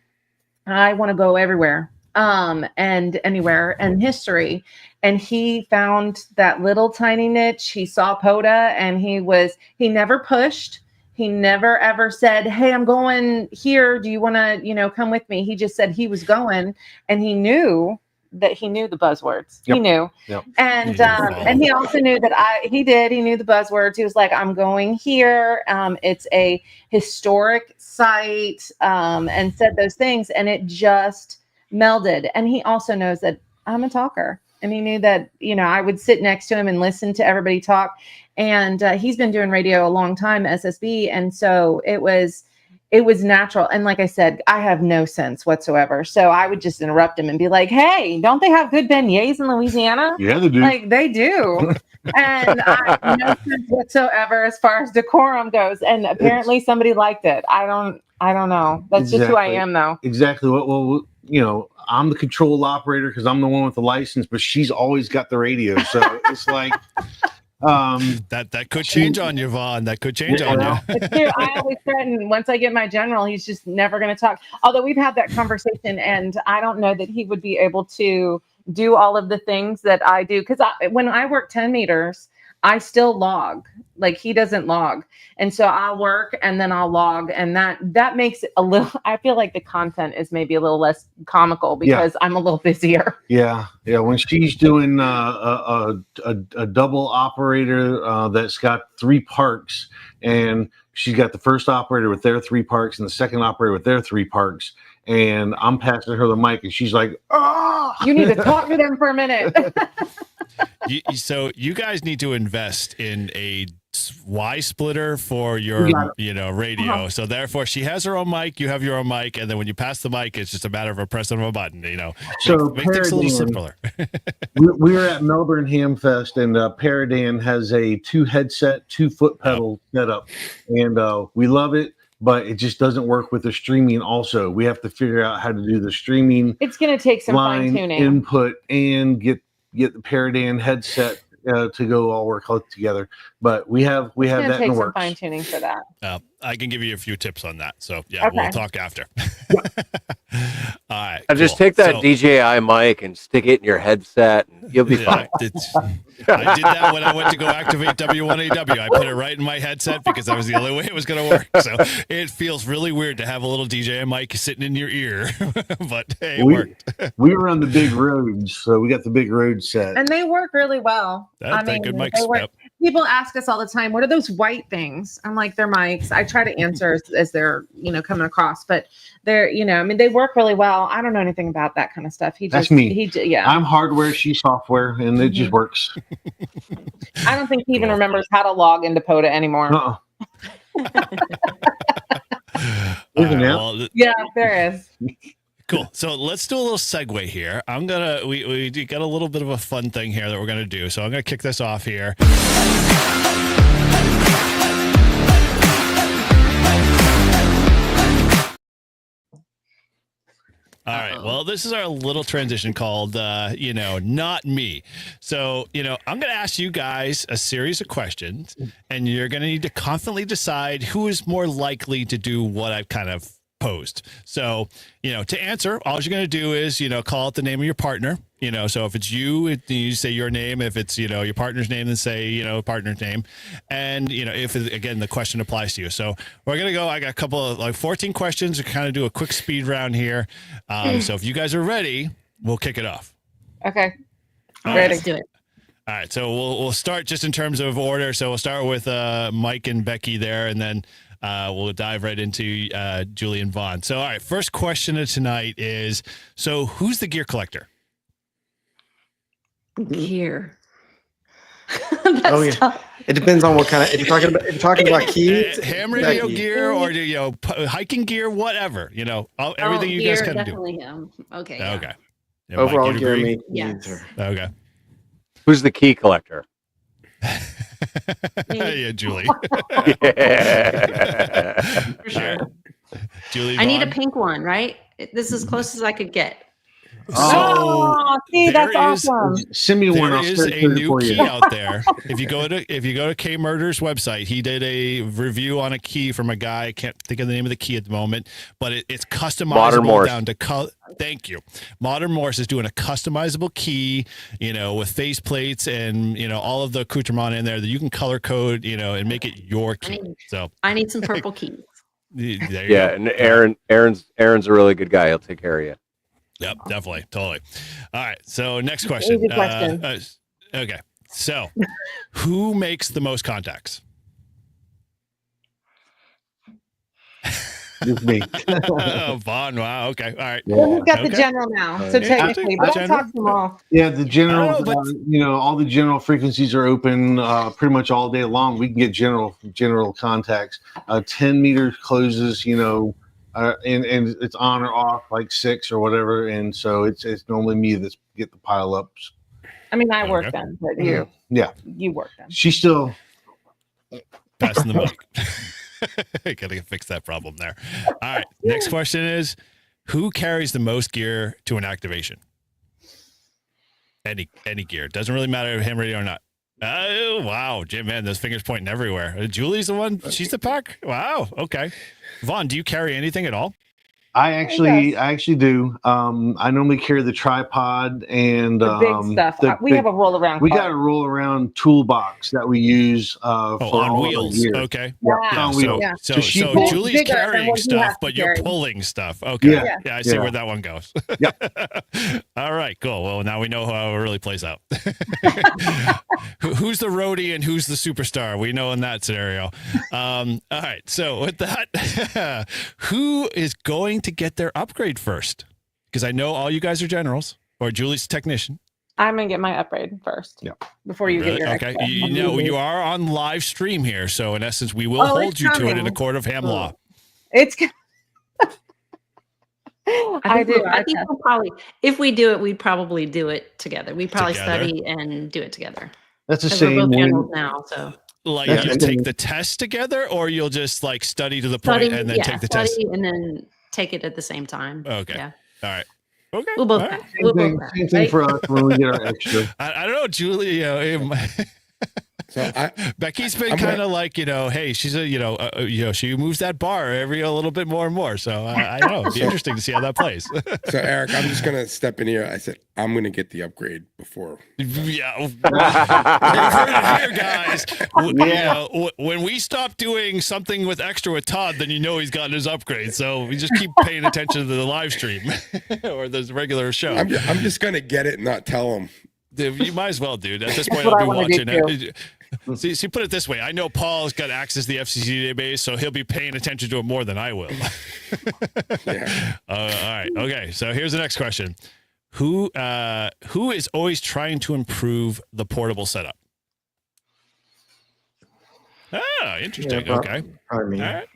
I want to go everywhere. And anywhere and history. And he found that little tiny niche. He saw POTA, and he never pushed. He never ever said, "Hey, I'm going here. Do you want to, come with me?" He just said he was going, and he knew that he knew the buzzwords. Yep. He knew. Yep. And he also knew that he knew the buzzwords. He was like, "I'm going here. It's a historic site," and said those things, and it just melded. And he also knows that I'm a talker, and he knew that I would sit next to him and listen to everybody talk. And he's been doing radio a long time, SSB, and so it was natural. And like I said, I have no sense whatsoever, so I would just interrupt him and be like, "Hey, don't they have good beignets in Louisiana?" Yeah, they do. They do. And I have no sense whatsoever as far as decorum goes. And apparently somebody liked it. I don't know. That's just who I am, though. Exactly. Well, I'm the control operator because I'm the one with the license, but she's always got the radio. So it's like, That could change on you, Vaughn. That could change on you. It's true. I always threaten once I get my general, he's just never going to talk. Although we've had that conversation, and I don't know that he would be able to do all of the things that I do. Because when I work 10 meters, I still log. Like he doesn't log. And so I'll work and then I'll log. And that makes it a little, I feel like the content is maybe a little less comical because I'm a little busier. Yeah. Yeah. When she's doing a double operator that's got 3 parks, and she's got the first operator with their 3 parks and the second operator with their 3 parks. And I'm passing her the mic and she's like, oh, you need to talk to them for a minute. So you guys need to invest in a Y splitter for your radio. Uh-huh. So therefore she has her own mic, you have your own mic, and then when you pass the mic, it's just a matter of a press of a button. So make things a little simpler. we were at Melbourne Ham Fest, and Paradan has a 2 headset, 2 foot pedal setup, and we love it. But it just doesn't work with the streaming. Also, we have to figure out how to do the streaming. It's going to take some line fine tuning input and get the Paradan headset to go all work out together. But we have that in the works. Fine tuning for that. I can give you a few tips on that. So Okay. We'll talk after. All right. Just take that DJI mic and stick it in your headset, and you'll be fine. I did that when I went to go activate W1AW. I put it right in my headset because that was the only way it was going to work. So it feels really weird to have a little DJI mic sitting in your ear, but hey, it worked. We were on the big roads, so we got the big road set, and they work really well. They're good mics. Yep. People ask us all the time, what are those white things? I'm like, they're mics. I try to answer as they're, coming across, but they're, they work really well. I don't know anything about that kind of stuff. That's me. I'm hardware, she's software, and it just works. I don't think he even remembers how to log into POTA anymore. Yeah, there is. Cool. So let's do a little segue here. We got a little bit of a fun thing here that we're gonna do. So I'm gonna kick this off here. All right. Well, this is our little transition called, not me. So, I'm going to ask you guys a series of questions, and you're going to need to confidently decide who is more likely to do what I've kind of posed. So, to answer, all you're going to do is, call out the name of your partner. So if it's you, you say your name. If it's, your partner's name, then say, partner's name. And, if, again, the question applies to you. So we're going to go, I got a couple of 14 questions to kind of do a quick speed round here. So if you guys are ready, we'll kick it off. Okay. Ready. Let's do it. All right. So we'll start just in terms of order. So we'll start with Mike and Becky there, and then we'll dive right into Julie and Vaughn. So, all right, first question of tonight is, so who's the gear collector? Gear. Tough. It depends on what kind of. If you're talking about keys, ham radio gear, or hiking gear, whatever. Everything you guys kind of do. Definitely him. Okay. Okay. Yeah, overall Mike, gear, me. Yes. Okay. Who's the key collector? Yeah, Julie. Yeah. For sure. Julie, I need a Vaughn? pink one, right? This is as close as I could get. Oh, see, that's awesome. Send me one. There I'll is start a doing it new for key you. out there. If you go to K Murder's website, he did a review on a key from a guy. I can't think of the name of the key at the moment, but it's customizable Modern Morse. down to color. Thank you. Modern Morse is doing a customizable key, with face plates and all of the accoutrement in there that you can color code, and make it your key. I need some purple keys. There you go. And Aaron's a really good guy. He'll take care of you. Yep, definitely, totally. All right, so next question. Easy question. Okay, so who makes the most contacts? It's me. Oh, Vaughn. Wow. Okay. All right. Well, we've got Okay. the general now, so Yeah, technically, but I'll general. talk to them all. Yeah, the general, Oh, but- all the general frequencies are open pretty much all day long. We can get general contacts. 10 meters closes, and it's on or off like 6 or whatever. And so it's normally me that's get the pile ups. I mean, I work Okay. them, but you work them. She's still Passing the mic. Gotta fix that problem there. All right. Next question is, who carries the most gear to an activation? Any gear. Doesn't really matter if ham radio or not. Oh, wow. Jim, man, those fingers pointing everywhere. Julie's the one. She's the pack. Wow. Okay. Vaughn, do you carry anything at all? I actually do. I normally carry the tripod and the big stuff. We have a roll around. We got a roll around toolbox that we use for on all wheels. Gear. Okay. Yeah. So Julie's carrying stuff, but you're pulling stuff. Okay. Yeah, I see where that one goes. Yeah. All right, cool. Well, now we know how it really plays out. Who's the roadie and who's the superstar? We know in that scenario. All right. So with that, who is going to get their upgrade first? Because I know all you guys are generals, or Julie's technician. I'm gonna get my upgrade first. Yeah. Before you get your okay. extra. You know, you are on live stream here, so in essence, we will hold you to it in a court of ham law. It's. I think we'll probably, if we do it, we'd probably do it together. We probably study and do it together. That's the same. We're both generals when, now, so. Like you take the test together, or you'll just like study to the point and then take the test, and then take it at the same time. Okay. Yeah. All right. Okay. We'll both. Right. Same thing for us when we get our extra. I don't know, Julie. So Becky's been kind of like, hey, she's she moves that bar a little bit more and more. So I know it'd be interesting to see how that plays. So Eric, I'm just gonna step in here. I said I'm gonna get the upgrade before. Yeah, you've heard it here, guys. When we stop doing something with extra with Todd, then he's gotten his upgrade. So we just keep paying attention to the live stream or the regular show. I'm just gonna get it and not tell him. You might as well, dude. At this point, I'll be watching it. See, put it this way. I know Paul's got access to the FCC database, so he'll be paying attention to it more than I will. Yeah. All right. Okay. So here's the next question. Who is always trying to improve the portable setup? Ah, interesting. Okay. Probably me. All right.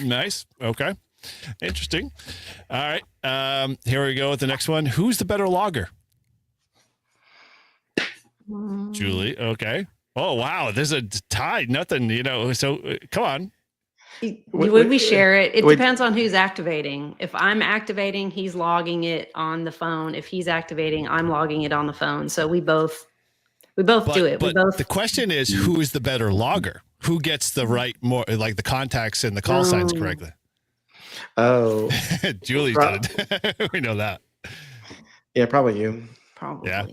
Nice. Okay. Interesting. All right. Here we go with the next one. Who's the better logger? Julie. Okay. Oh, wow. There's a tie. Nothing, so come on. Would we share it? It depends on who's activating. If I'm activating, he's logging it on the phone. If he's activating, I'm logging it on the phone. So we both do it. But the question is, who is the better logger? Who gets the right more like the contacts and the call signs correctly? Oh, Julie's done it. We know that. Yeah, probably you. Probably. Yeah.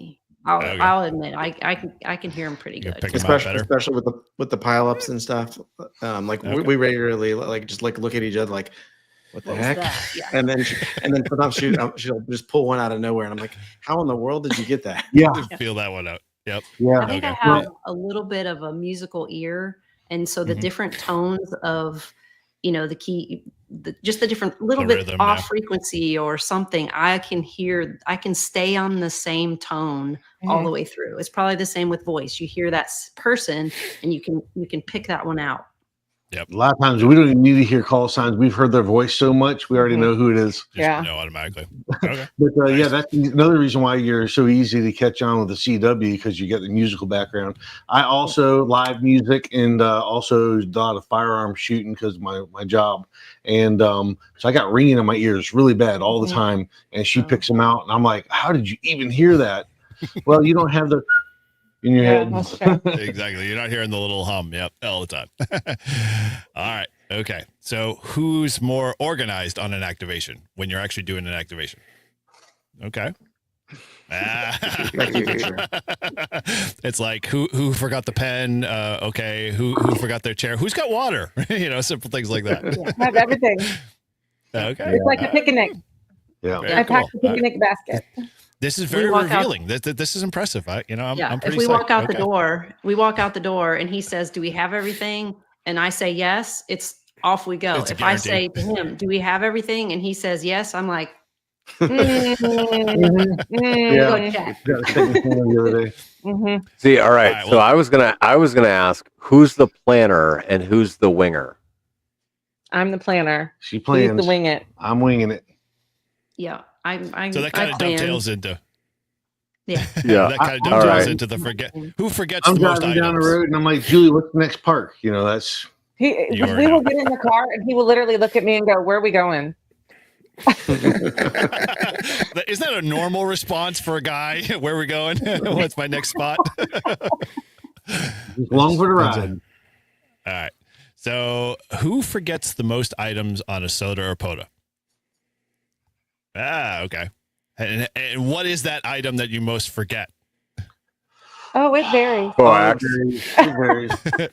I'll admit I can hear him pretty good. Especially with the pileups and stuff. We regularly look at each other like, what the heck? Yeah. And then sometimes she'll just pull one out of nowhere, and I'm like, how in the world did you get that? Yeah. Feel that one out. Yep. Yeah. I think I have a little bit of a musical ear, and so the different tones of the key, just the different little bit rhythm, off frequency or something, I can stay on the same tone all the way through. It's probably the same with voice. You hear that person and you can pick that one out. Yep. A lot of times we don't even need to hear call signs. We've heard their voice so much, we already know who it is. Just know automatically. Okay. But yeah, that's another reason why you're so easy to catch on with the CW, because you get the musical background. I also live music and also a lot of firearm shooting because my job. And so I got ringing in my ears really bad all the time. And she picks them out. And I'm like, how did you even hear that? Well, you don't have the in your head. That's true. Exactly. You're not hearing the little hum. Yep. All the time. All right. Okay. So who's more organized on an activation when you're actually doing an activation? Okay. It's like who forgot the pen? Okay. Who forgot their chair? Who's got water? Simple things like that. I have everything. Okay. It's like a picnic. Yeah. I packed a picnic basket. This is very revealing. This is impressive. I'm pretty if we psyched. walk out the door and he says, "Do we have everything?" and I say yes, it's off we go. If I say to him, "Do we have everything?" and he says yes, I'm like, go check. See, all right. So I was gonna ask, who's the planner and who's the winger? I'm the planner. She plans. He's the wing it. I'm winging it. Yeah, so that kind of dovetails into. Yeah. That kind of dovetails into the who forgets I'm the most driving down the items. road and I'm like, Julie, what's the next park? That's. We will get in the car and he will literally look at me and go, "Where are we going?" Isn't that a normal response for a guy? Where are we going? What's my next spot? Along for the ride. All right. So, who forgets the most items on a soda or Poda? Okay. And what is that item that you most forget? Oh, it varies. Coax. It varies.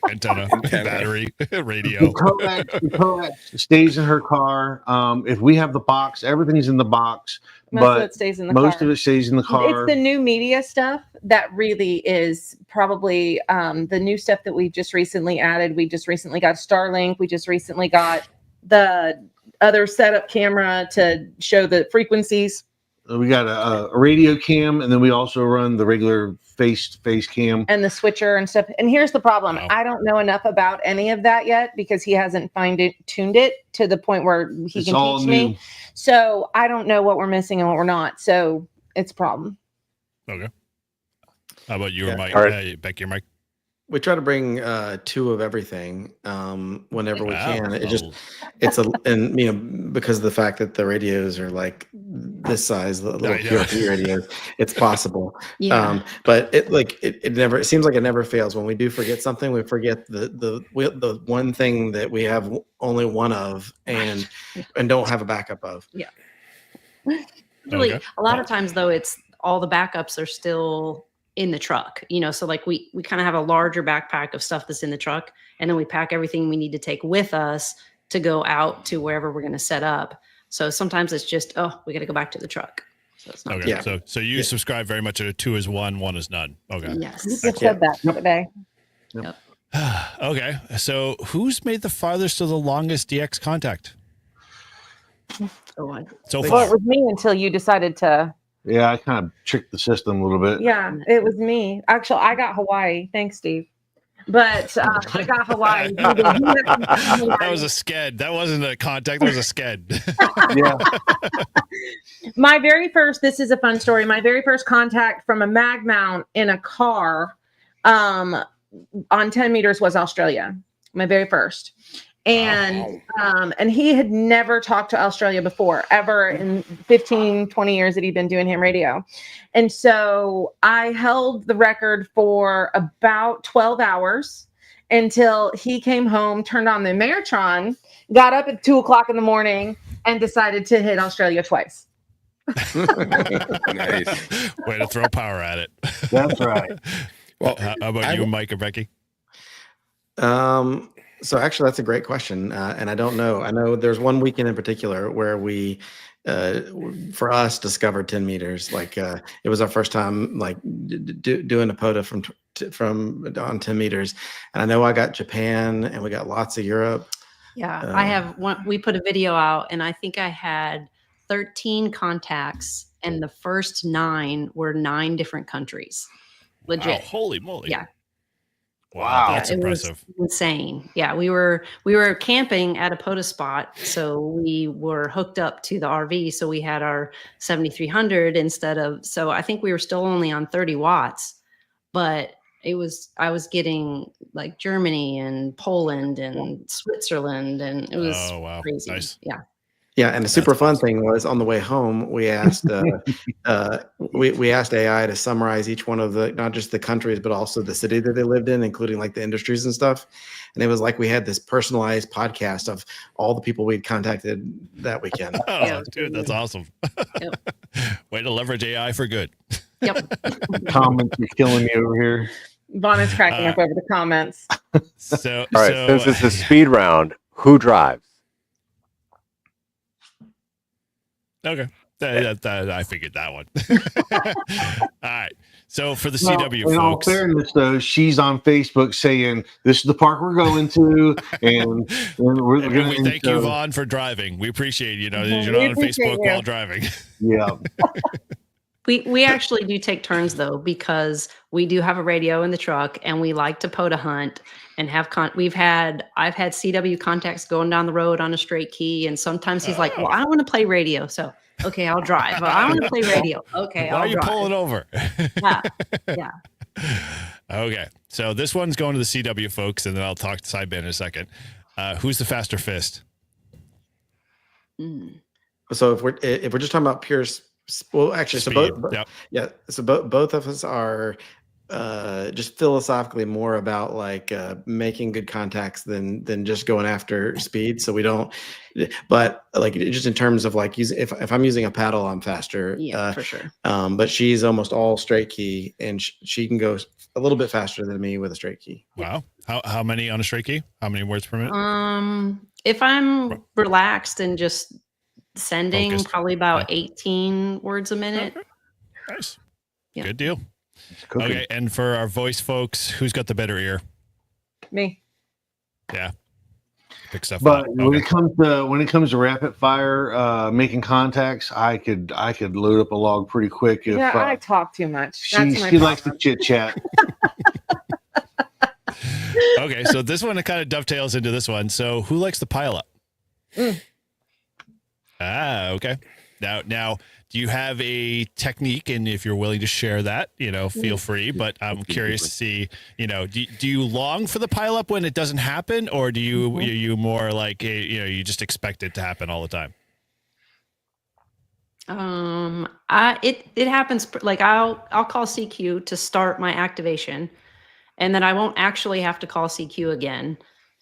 Antenna, battery, radio. The coax stays in her car. If we have the box, everything's in the box. Most of it stays in the most car. of it stays in the car. It's the new media stuff that really is probably the new stuff that we just recently added. We just recently got Starlink. We just recently got the other setup camera to show the frequencies. We got a radio cam, and then we also run the regular face cam and the switcher and stuff. And here's the problem. Wow. I don't know enough about any of that yet because he hasn't tuned it to the point where he can teach me. So I don't know what we're missing and what we're not. So it's a problem. Okay. How about you, Mike? All right. Back your mic. We try to bring 2 of everything whenever we can. And because of the fact that the radios are like this size, the little PRP radios, it's possible. Yeah. But it seems like it never fails. When we do forget something, we forget the one thing that we have only one of and don't have a backup of. Yeah. Really, a lot of times though, it's all the backups are still in the truck, so like we kind of have a larger backpack of stuff that's in the truck, and then we pack everything we need to take with us to go out to wherever we're going to set up. So sometimes it's just, we got to go back to the truck. So it's not okay. Yeah. So you subscribe very much to a 2 is 1, 1 is none. Okay. Yes. You just said that today. Yep. Okay. So who's made the farthest to the longest DX contact? So Well, far. it was me until you decided to. Yeah, I kind of tricked the system a little bit. Yeah, it was me. Actually, I got Hawaii. Thanks, Steve. But I got Hawaii. That was a sked. That wasn't a contact. That was a sked. Yeah. My very first, this is a fun story. My very first contact from a mag mount in a car on 10 meters was Australia. My very first. And and he had never talked to Australia before, ever in 15, 20 years that he'd been doing ham radio. And so I held the record for about 12 hours until he came home, turned on the Maritron, got up at 2:00 in the morning, and decided to hit Australia twice. Nice. Way to throw power at it. That's right. Well, how about you, Mike or Becky? So actually, that's a great question, and I don't know. I know there's one weekend in particular where we, for us, discovered 10 meters. Like it was our first time, like doing a POTA from on 10 meters. And I know I got Japan, and we got lots of Europe. Yeah, I have one. We put a video out, and I think I had 13 contacts, and the first 9 were 9 different countries. Legit. Wow, holy moly! Yeah. Wow, that's impressive. It was insane. Yeah, we were camping at a POTA spot, so we were hooked up to the RV. So we had our 7300 instead of. So I think we were still only on 30 watts, but I was getting like Germany and Poland and Switzerland, and it was crazy. Nice. Yeah. Yeah, and the super fun thing was on the way home, we asked we asked AI to summarize each one of the, not just the countries, but also the city that they lived in, including like the industries and stuff. And it was like we had this personalized podcast of all the people we'd contacted that weekend. Oh, dude, that's awesome. Yep. Way to leverage AI for good. Yep. Comments are killing me over here. Vaughn is cracking up over the comments. All right, since it's a speed round, who drives? Okay. I figured that one. All right. So for the CW in folks. all fairness, though, she's on Facebook saying, this is the park we're going to. And we're going to thank you, Vaughn, for driving. We appreciate you're not on Facebook while driving. Yeah. We actually do take turns though, because we do have a radio in the truck and we like to POTA hunt and have I've had CW contacts going down the road on a straight key, and sometimes he's like, well, I want to play radio, so okay, I'll drive. Well, I want to play radio. Okay, I'll drive. Why are you pulling over? Yeah. Okay, so this one's going to the CW folks, and then I'll talk to Sideband in a second. Who's the faster fist? So if we're just talking about pure, well, actually, Speed. So both of us are just philosophically more about like making good contacts than just going after speed. So we don't, but like just in terms of like using, if I'm using a paddle, I'm faster. Yeah, for sure. But she's almost all straight key, and she can go a little bit faster than me with a straight key. Wow. How many on a straight key? How many words per minute? If I'm relaxed and just sending, Focused. probably about 18 words a minute. Okay. Nice. Yeah. Good deal. Okay, and for our voice folks, who's got the better ear? Me. Yeah. Pick stuff But up. when it comes to rapid fire making contacts, I could load up a log pretty quick if I talk too much. she likes to chit chat. Okay, so this one kind of dovetails into this one. So who likes the pile up? Okay. Now, do you have a technique? And if you're willing to share that, feel free. But I'm curious to see, do you long for the pile up when it doesn't happen, or do you more like you just expect it to happen all the time? It happens. Like I'll call CQ to start my activation, and then I won't actually have to call CQ again.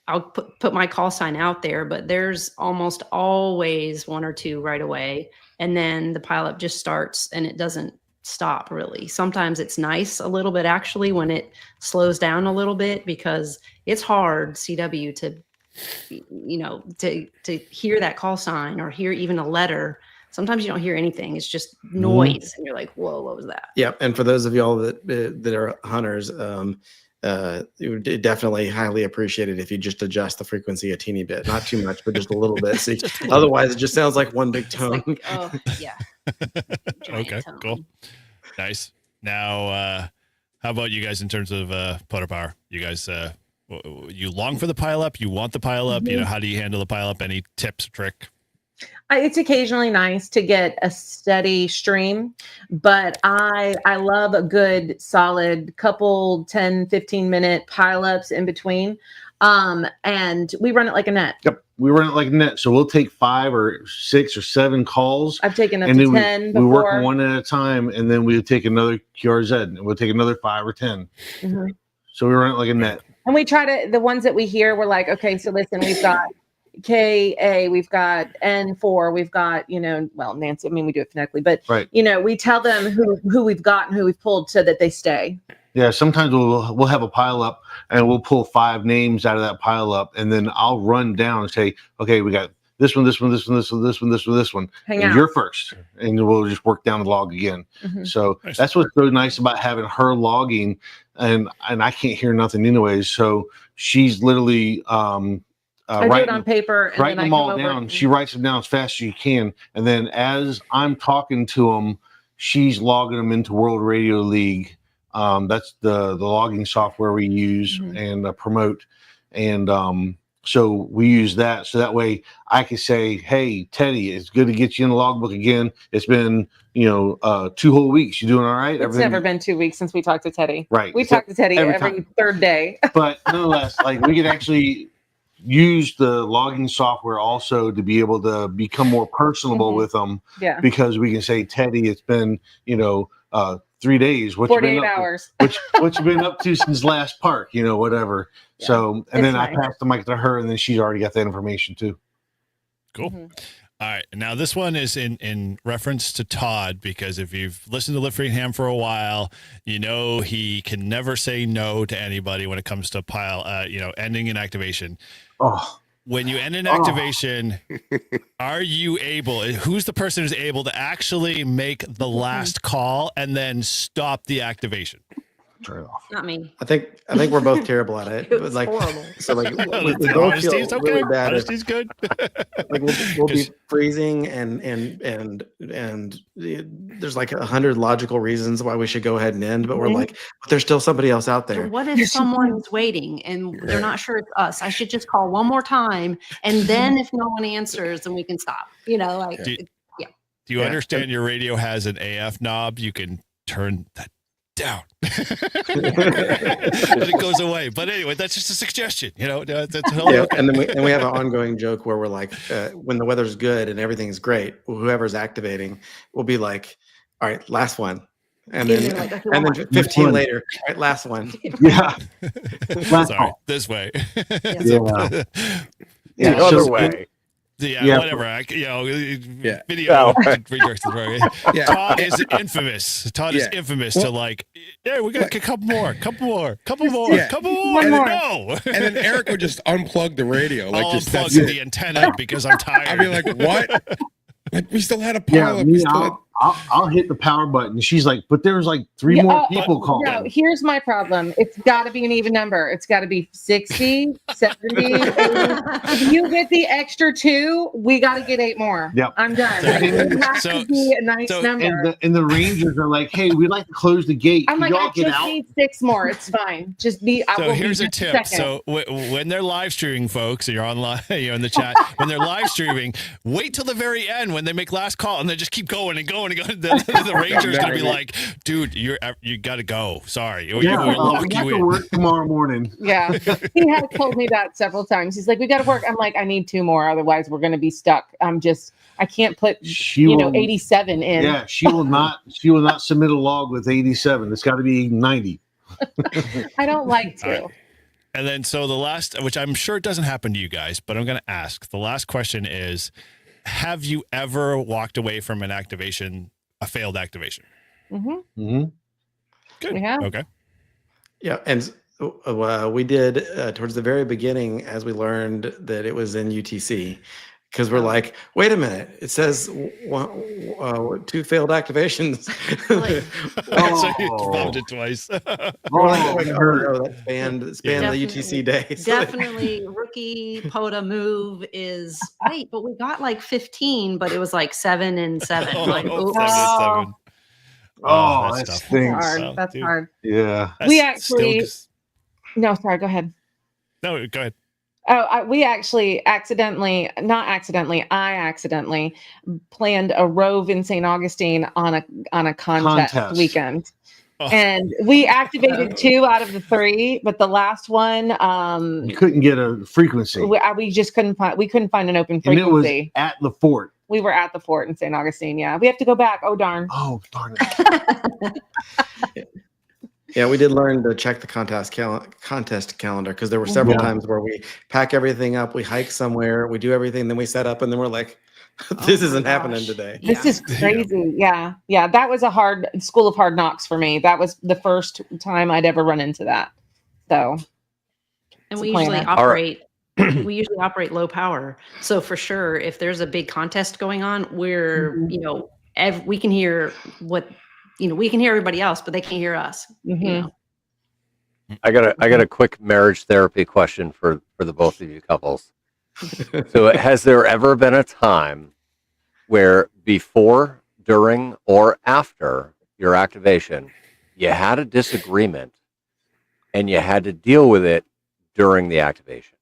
I'll put my call sign out there, but there's almost always one or two right away. And then the pileup just starts and it doesn't stop really. Sometimes it's nice a little bit actually when it slows down a little bit, because it's hard CW to hear that call sign or hear even a letter. Sometimes you don't hear anything. It's just noise. And you're like, whoa, what was that? Yeah. And for those of y'all that are hunters, it would definitely highly appreciate it if you just adjust the frequency a teeny bit, not too much, but just a little bit. So otherwise, it just sounds like one big tone. Like, oh yeah. Okay, tone. cool, nice. Now, how about you guys in terms of putter power? You guys, you long for the pile up? You want the pile up? How do you handle the pile up? Any tips or trick? It's occasionally nice to get a steady stream, but I love a good solid couple 10-15 minute pileups in between. And we run it like a net. Yep, we run it like a net. So we'll take 5 or 6 or 7 calls. I've taken up to 10 before. We work one at a time, and then we take another QRZ, and we'll take another 5 or 10. Mm-hmm. So we run it like a net. And we try to, the ones that we hear, we're like, okay, so listen, we've got KA, we've got N4, we've got, Nancy, we do it phonetically, but, right. We tell them who we've got and who we've pulled so that they stay. Yeah, sometimes we'll have a pile up and we'll pull 5 names out of that pile up, and then I'll run down and say, okay, we got this one, this one, this one, this one, this one, this one, this one. Hang and out. You're first, and we'll just work down the log again. Mm-hmm. So that's what's so nice about having her logging, and I can't hear nothing anyways. So she's literally I do it on paper and writing then them all down. She writes them down as fast as she can, and then as I'm talking to them, she's logging them into World Radio League. That's the logging software we use and promote, and so we use that. So that way I can say, "Hey, Teddy, it's good to get you in the logbook again. It's been 2 whole weeks. You doing all right?" It's never been 2 weeks since we talked to Teddy. Right. We talk to Teddy every third day. But nonetheless, like we can actually use the logging software also to be able to become more personable with them. Yeah. Because we can say, Teddy, it's been 3 days. 48 hours. What you been up to since last park? Whatever. Yeah, so, and then nice. I pass the mic to her, and then she's already got that information too. Cool. All right. Now this one is in reference to Todd, because if you've listened to Live Free and Ham for a while, he can never say no to anybody when it comes to ending an activation. Oh. When you end an activation, are you able, who's the person who's able to actually make the last call and then stop the activtivation? Turn it off. Not me. I think we're both terrible at it. It was horrible. So we both Honesty's feel okay. really bad. Honesty's good. We'll be freezing and there's like 100 logical reasons why we should go ahead and end, but we're like, but there's still somebody else out there. But what if someone's waiting and they're not sure it's us? I should just call one more time, and then if no one answers, then we can stop. Do you understand your radio has an AF knob? You can turn that down. But it goes away. But anyway, that's just a suggestion. And then we have an ongoing joke where we're like, when the weather's good and everything's great, whoever's activating will be like, all right, last one. And And then, you're like, okay, and one then more. 15 later, all right, last one. Yeah. Last Sorry, call. this way. Yeah. The Yeah. other So, way. Yeah, Yeah. whatever. Yeah. Video Yeah. redirected right. Yeah. Todd is infamous. Todd is Yeah. infamous Well, to like, yeah, we got what? a couple more, Yeah. couple more. One more. No. And then Eric would just unplug the radio. Like, I'll just unplug that's it. the antenna because I'm tired. I'd be like, what? Like, we still had a Yeah, pile up. me, We still had, I'll hit the power button. She's like, but there's like three Yeah, more people calling. No, here's my problem. It's got to be an even number. It's got to be 60, 70, 80. If you get the extra 2, we got to get 8 more. Yep. I'm done. So- It has so- to be a nice so- number. And the Rangers are like, hey, we'd like to close the gate. I'm Can like, y'all I get just out? need 6 more. It's fine. Just be. I So will here's be a just tip. second. So when they're live streaming, folks, you're online, you're in the chat. When they're live streaming, wait till the very end when they make last call, and then just keep going and going and going. The Rangers gonna be like, dude, you got to go. Sorry, Yeah, we'll we lock have you to in. work tomorrow morning. Yeah, he has told me that several times. He's like, we got to work. I'm like, I need 2 more, otherwise we're going to be stuck. I can't put She will, 87 in. Yeah, she will not submit a log with 87. It's got to be 90. I don't like to. All right. And then so the last, which I'm sure it doesn't happen to you guys, but I'm going to ask. The last question is, have you ever walked away from an activation, a failed activation? Mm-hmm. Mm-hmm. Good. We have. Okay. Yeah, and we did towards the very beginning as we learned that it was in UTC, because we're like, wait a minute, it says 2 failed activations. So you bumped it twice. We're like, no, that's banned the UTC day. So Definitely rookie POTA move is wait, but we got like 15, but it was like 7 and 7. Like, oops. 7. Oh, that tough. stinks. Hard. Well, That's dude. hard. Yeah. We That's still actually- just- No, sorry. Go ahead. No, go ahead. Oh, we actually I accidentally planned a rove in St. Augustine on a contest weekend. Oh. And we activated 2 out of the 3, but the last one, You couldn't get a frequency. we just couldn't find an open And it was frequency. at the fort. We were at the fort in St. Augustine. Yeah, we have to go back. Oh darn. Oh, darn it. yeah, we did learn to check the contest calendar, because there were several Yeah. times where we pack everything up, we hike somewhere, we do everything, then we set up, and then we're like, this Oh my isn't happening gosh. today. This Yeah. is crazy. Yeah. Yeah. That was a hard school of hard knocks for me. That was the first time I'd ever run into that. So And It's we a usually planner. operate we usually operate low power. So for sure, if there's a big contest going on, we're, Mhm. we can hear we can hear everybody else, but they can't hear us. mhm. I got a quick marriage therapy question for the both of you couples. So has there ever been a time where before, during, or after your activation, you had a disagreement and you had to deal with it during the activation?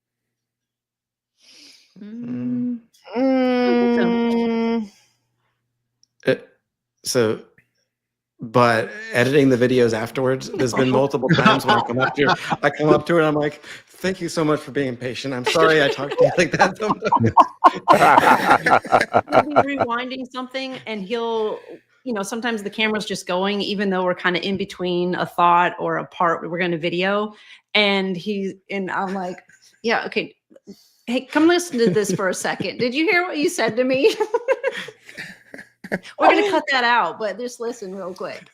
Mm. Mm, So, but editing the videos afterwards, there's been multiple times when I come up to her and I'm like, thank you so much for being patient. I'm sorry I talked to you like that sometimes. We'll be rewinding something and he'll, sometimes the camera's just going, even though we're kind of in between a thought or a part we're going to video. And I'm like, yeah, okay. Hey, come listen to this for a second. Did you hear what you said to me? We're going to cut that out, but just listen real quick.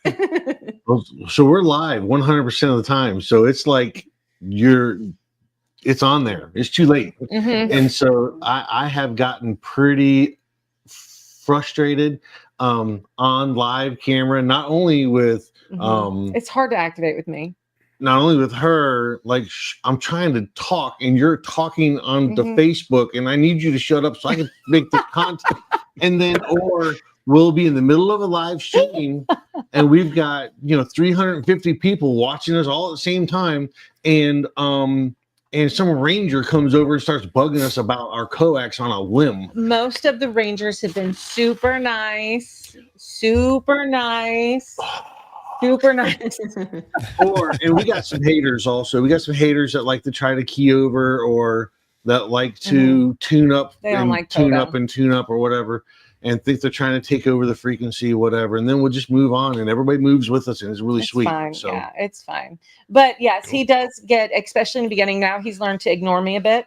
So we're live 100% of the time. So it's like it's on there. It's too late. mhm. And so I have gotten pretty frustrated on live camera, not only with It's hard to activate with me. not only with her, like I'm trying to talk and you're talking on the Mhm. Facebook and I need you to shut up so I can make the content. And then, or we'll be in the middle of a live stream and we've got, 350 people watching us all at the same time. And some ranger comes over and starts bugging us about our coax on a limb. Most of the Rangers have been super nice, super nice. And we got some haters also. We got some haters that like to try to key over or that like to tune up They don't and like tune Toto. up and tune up or whatever. and think they're trying to take over the frequency, whatever, and then we'll just move on, and everybody moves with us, and it's really sweet. Fine. So yeah, it's fine. But yes, Cool. he does get, especially in the beginning. Now he's learned to ignore me a bit.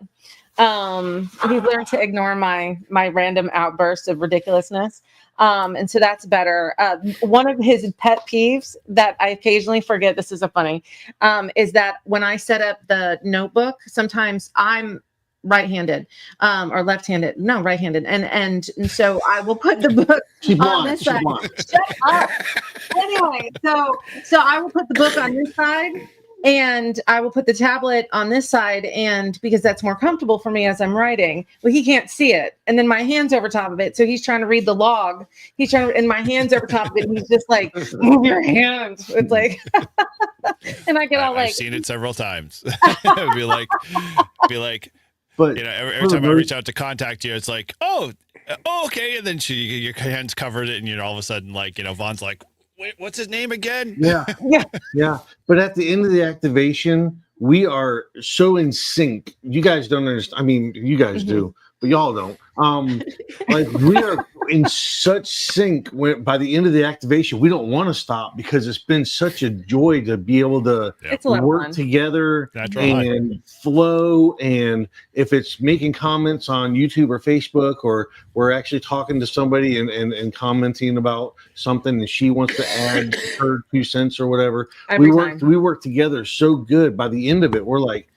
He's learned to ignore my random outbursts of ridiculousness. And so that's better. One of his pet peeves that I occasionally forget, this is a funny, is that when I set up the notebook, sometimes I'm right-handed, or left-handed. No, right-handed. And so I will put the book she's on blind. this She's side. blind. Shut up. Anyway, so I will put the book on this side, and I will put the tablet on this side, and because that's more comfortable for me as I'm writing. Well, he can't see it, and then my hand's over top of it, so he's trying to read the log. He's trying to, and my hand's over top of it, and he's just like, "Move your hands." It's like, and I get all like, I've seen it several times. be like, But every time I reach out to contact you, it's like, oh, okay, and then your hands covered it, and all of a sudden, like, Vaughn's like, wait, what's his name again? yeah, yeah. But at the end of the activation, we are so in sync. You guys don't understand. I mean, you guys do, but y'all don't. Like, we are in such sync when by the end of the activation, we don't want to stop because it's been such a joy to be able to it's a lot of work fun. together Natural high. and flow. And if it's making comments on YouTube or Facebook, or we're actually talking to somebody and commenting about something, and she wants to add her 2 cents or whatever, Every we work together so good. By the end of it, we're like,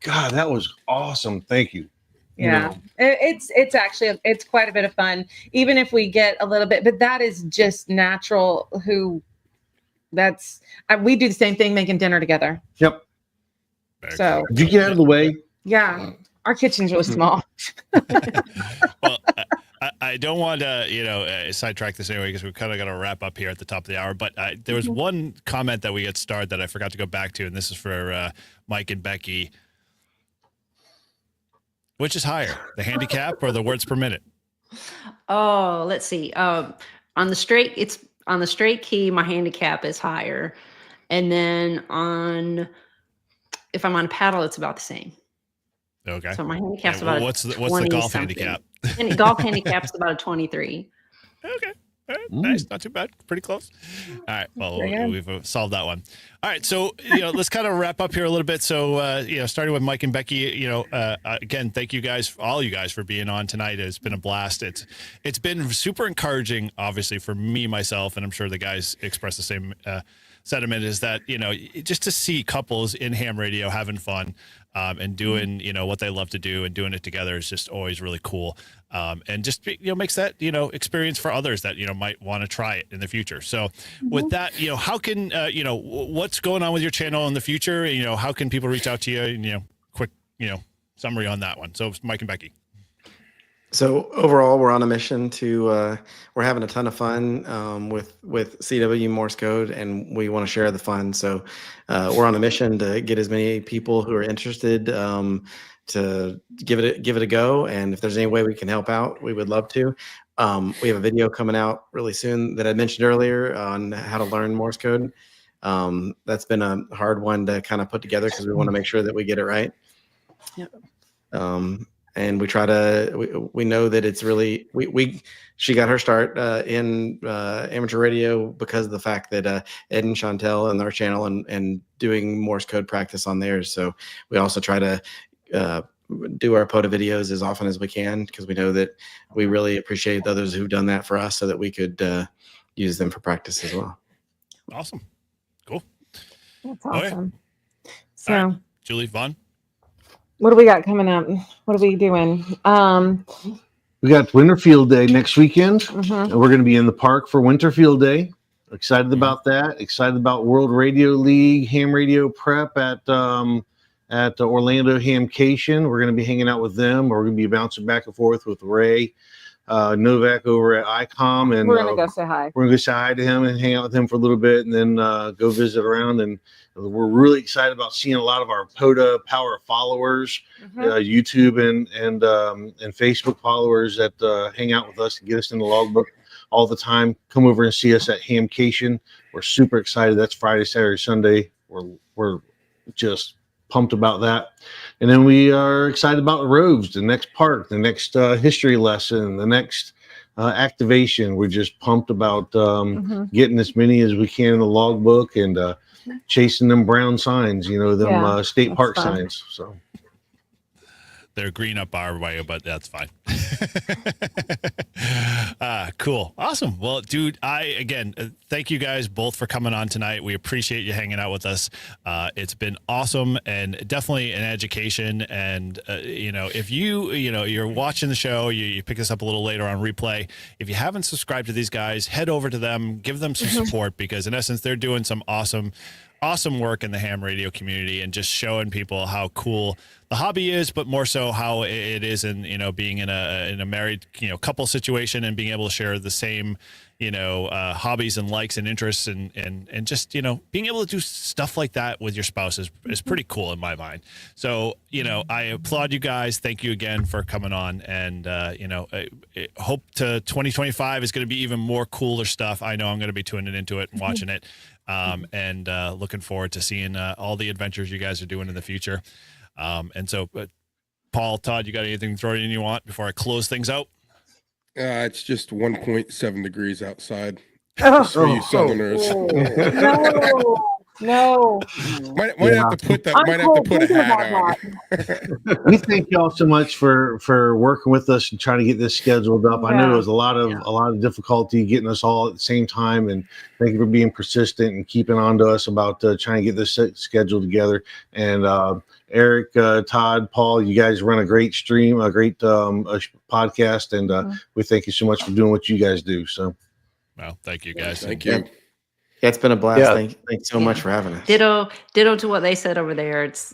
God, that was awesome. Thank you. Yeah, it's actually, it's quite a bit of fun, even if we get a little bit, but that is just natural. We do the same thing, making dinner together. Yep. So Did you get out of the way? yeah, our kitchen's really small. Well, I don't want to, sidetrack this anyway, because we've kind of got to wrap up here at the top of the hour. But there was one comment that we had started that I forgot to go back to, and this is for Mike and Becky. Which is higher, the handicap or the words per minute? Oh, let's see. On the straight key, my handicap is higher, and then if I'm on a paddle, it's about the same. Okay. So my handicap's And about what's the golf 20-something. handicap? And golf handicap's about a 23. Okay. All right. Nice. Not too bad. Pretty close. All right. Well, we've solved that one. All right. So, let's kind of wrap up here a little bit. So, starting with Mike and Becky, again, thank you guys, all you guys, for being on tonight. It's been a blast. It's been super encouraging, obviously, for me, myself, and I'm sure the guys express the same sentiment, is that, just to see couples in ham radio having fun, and doing, what they love to do and doing it together is just always really cool. And just, makes that, experience for others that, might want to try it in the future. So with that, how can, what's going on with your channel in the future? How can people reach out to you? And, quick, summary on that one. So Mike and Becky. So overall, we're on a mission to we're having a ton of fun with CW Morse code, and we want to share the fun. So we're on a mission to get as many people who are interested to give it a go. And if there's any way we can help out, we would love to. We have a video coming out really soon that I mentioned earlier on how to learn Morse code. That's been a hard one to kind of put together because we want to make sure that we get it right. Yep. And we try to, we know that it's really, she got her start in amateur radio because of the fact that Ed and Chantel and our channel and doing Morse code practice on theirs. So we also try to do our POTA videos as often as we can, because we know that we really appreciate others who've done that for us so that we could use them for practice as well. Awesome. Cool. That's Okay. awesome. So, All right. Julie, Vaughn. what do we got coming up? What are we doing? We got Winterfield Day next weekend, Mhm. and we're going to be in the park for Winterfield Day. Excited about that. Excited about World Radio League ham radio prep at Orlando Hamcation. We're going to be hanging out with them. We're going to be bouncing back and forth with Ray Novak over at ICOM, and We're gonna go say hi. we're going to go say hi to him and hang out with him for a little bit, and then go visit around. And we're really excited about seeing a lot of our POTA Power followers, YouTube and Facebook followers that hang out with us and get us in the logbook all the time. Come over and see us at Hamcation. We're super excited. That's Friday, Saturday, Sunday. We're just pumped about that. And then we are excited about the roads, the next park, the next history lesson, the next activation. We're just pumped about getting as many as we can in the logbook and chasing them brown signs, them state park signs. So they're green up our way, but that's fine. Cool. Awesome. Well, dude, thank you guys both for coming on tonight. We appreciate you hanging out with us. It's been awesome and definitely an education. And, if you're watching the show, you pick this up a little later on replay. If you haven't subscribed to these guys, head over to them, give them some support because in essence, they're doing some awesome work in the ham radio community and just showing people how cool the hobby is, but more so how it is in, being in a married, couple situation and being able to share the same, hobbies and likes and interests and just, being able to do stuff like that with your spouse is pretty cool in my mind. So, I applaud you guys. Thank you again for coming on. And, I hope to 2025 is going to be even more cooler stuff. I know I'm going to be tuning into it and watching it. And looking forward to seeing all the adventures you guys are doing in the future. And so, Paul, Todd, you got anything to throw in you want before I close things out? It's just 1.7 degrees outside. Just for you Southerners. No. Might have to put that. Might have to put a hat on. We thank y'all so much for working with us and trying to get this scheduled up. I know it was a lot of difficulty getting us all at the same time, and thank you for being persistent and keeping on to us about trying to get this scheduled together. And Eric, Todd, Paul, you guys run a great stream, a great podcast, and we thank you so much for doing what you guys do. So, well, thank you guys. Thank you. Yeah, it's been a blast. Yeah. Thanks so much for having us. Ditto to what they said over there. It's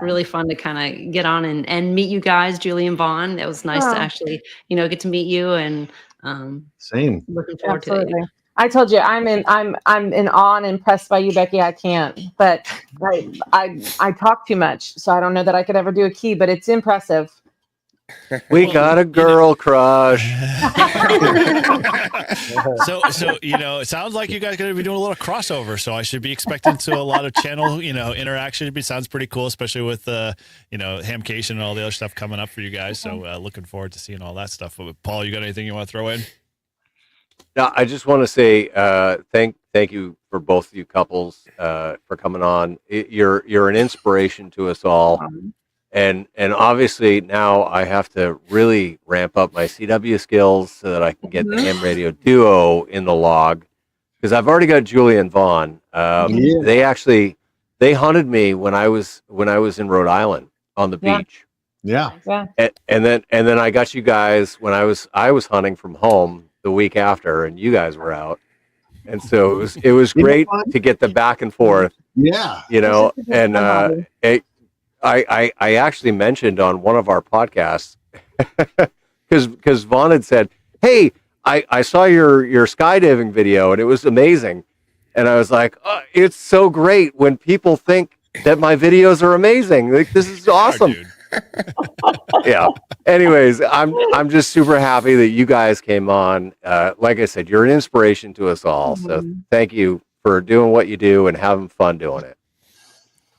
really fun to kind of get on and meet you guys, Julie and Vaughn. It was nice to actually get to meet you and same. Looking forward to it. I told you I'm in awe and impressed by you, Becky. I can't, but I talk too much, so I don't know that I could ever do a key, but it's impressive. We got a girl crush. So it sounds like you guys are going to be doing a little crossover. So I should be expecting to a lot of channel, interaction. It sounds pretty cool, especially with Hamcation and all the other stuff coming up for you guys. So looking forward to seeing all that stuff. But Paul, you got anything you want to throw in? No, I just want to say thank you for both of you couples for coming on. You're an inspiration to us all. And obviously now I have to really ramp up my CW skills so that I can get the ham radio duo in the log, because I've already got Julie and Vaughn. They hunted me when I was in Rhode Island on the beach. Yeah. And then I got you guys when I was hunting from home the week after, and you guys were out. And so it was great to get the back and forth. Yeah. And I actually mentioned on one of our podcasts because Vaughn had said, "Hey, I saw your skydiving video and it was amazing," and I was like, oh, "It's so great when people think that my videos are amazing. Like, this is awesome." Yeah. Anyways, I'm just super happy that you guys came on. Like I said, you're an inspiration to us all. So thank you for doing what you do and having fun doing it.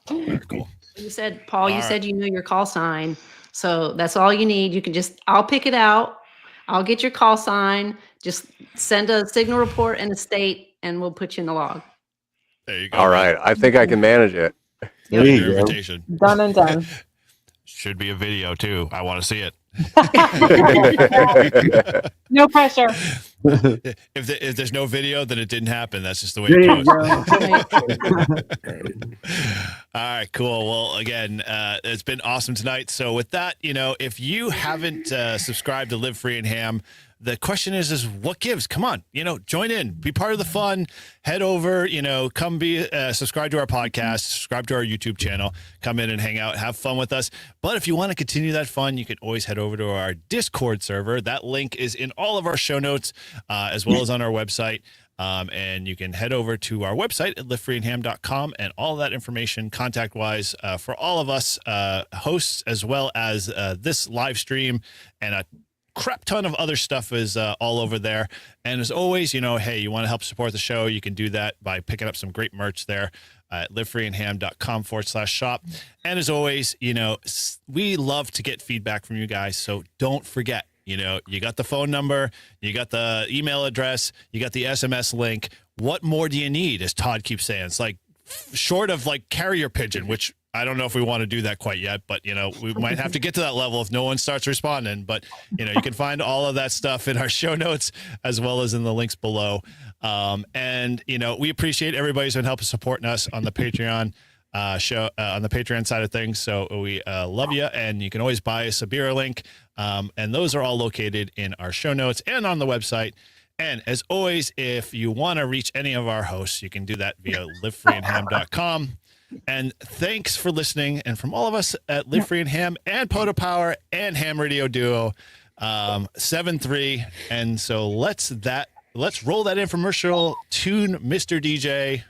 Very cool. You said, Paul, you said you knew your call sign. So that's all you need. You can I'll pick it out. I'll get your call sign. Just send a signal report and a state, and we'll put you in the log. There you go. All right. I think I can manage it. There you go. Invitation. Done and done. Should be a video too. I want to see it. No pressure. If there's no video, then it didn't happen. That's just the way it goes. All right, cool. Well, again, it's been awesome tonight. So with that, if you haven't subscribed to Live Free and Ham, the question is what gives? Come on, join in, be part of the fun. Head over, come be subscribe to our podcast, subscribe to our YouTube channel, come in and hang out, have fun with us. But if you want to continue that fun, you can always head over to our Discord server. That link is in all of our show notes, as well as on our website. And you can head over to our website at livefreeandham.com, and all that information contact-wise for all of us hosts, as well as this live stream and a crap ton of other stuff is all over there. And as always, hey, you want to help support the show, you can do that by picking up some great merch there at livefreeandham.com/shop. And as always, we love to get feedback from you guys. So don't forget, You know, you got the phone number, you got the email address, you got the SMS link. What more do you need? As Todd keeps saying, it's like short of like carrier pigeon, which I don't know if we want to do that quite yet, but you know, we might have to get to that level if no one starts responding. But you know, you can find all of that stuff in our show notes as well as in the links below. And you know, we appreciate everybody who's been helping supporting us on the Patreon show on the Patreon side of things. So we love you, and you can always buy us a beer link. And those are all located in our show notes and on the website. And as always, if you want to reach any of our hosts, you can do that via livefreeandham.com. And thanks for listening. And from all of us at Live Free and Ham and Poto Power and Ham Radio Duo, 7-3. And so let's roll that infomercial, tune Mr. DJ.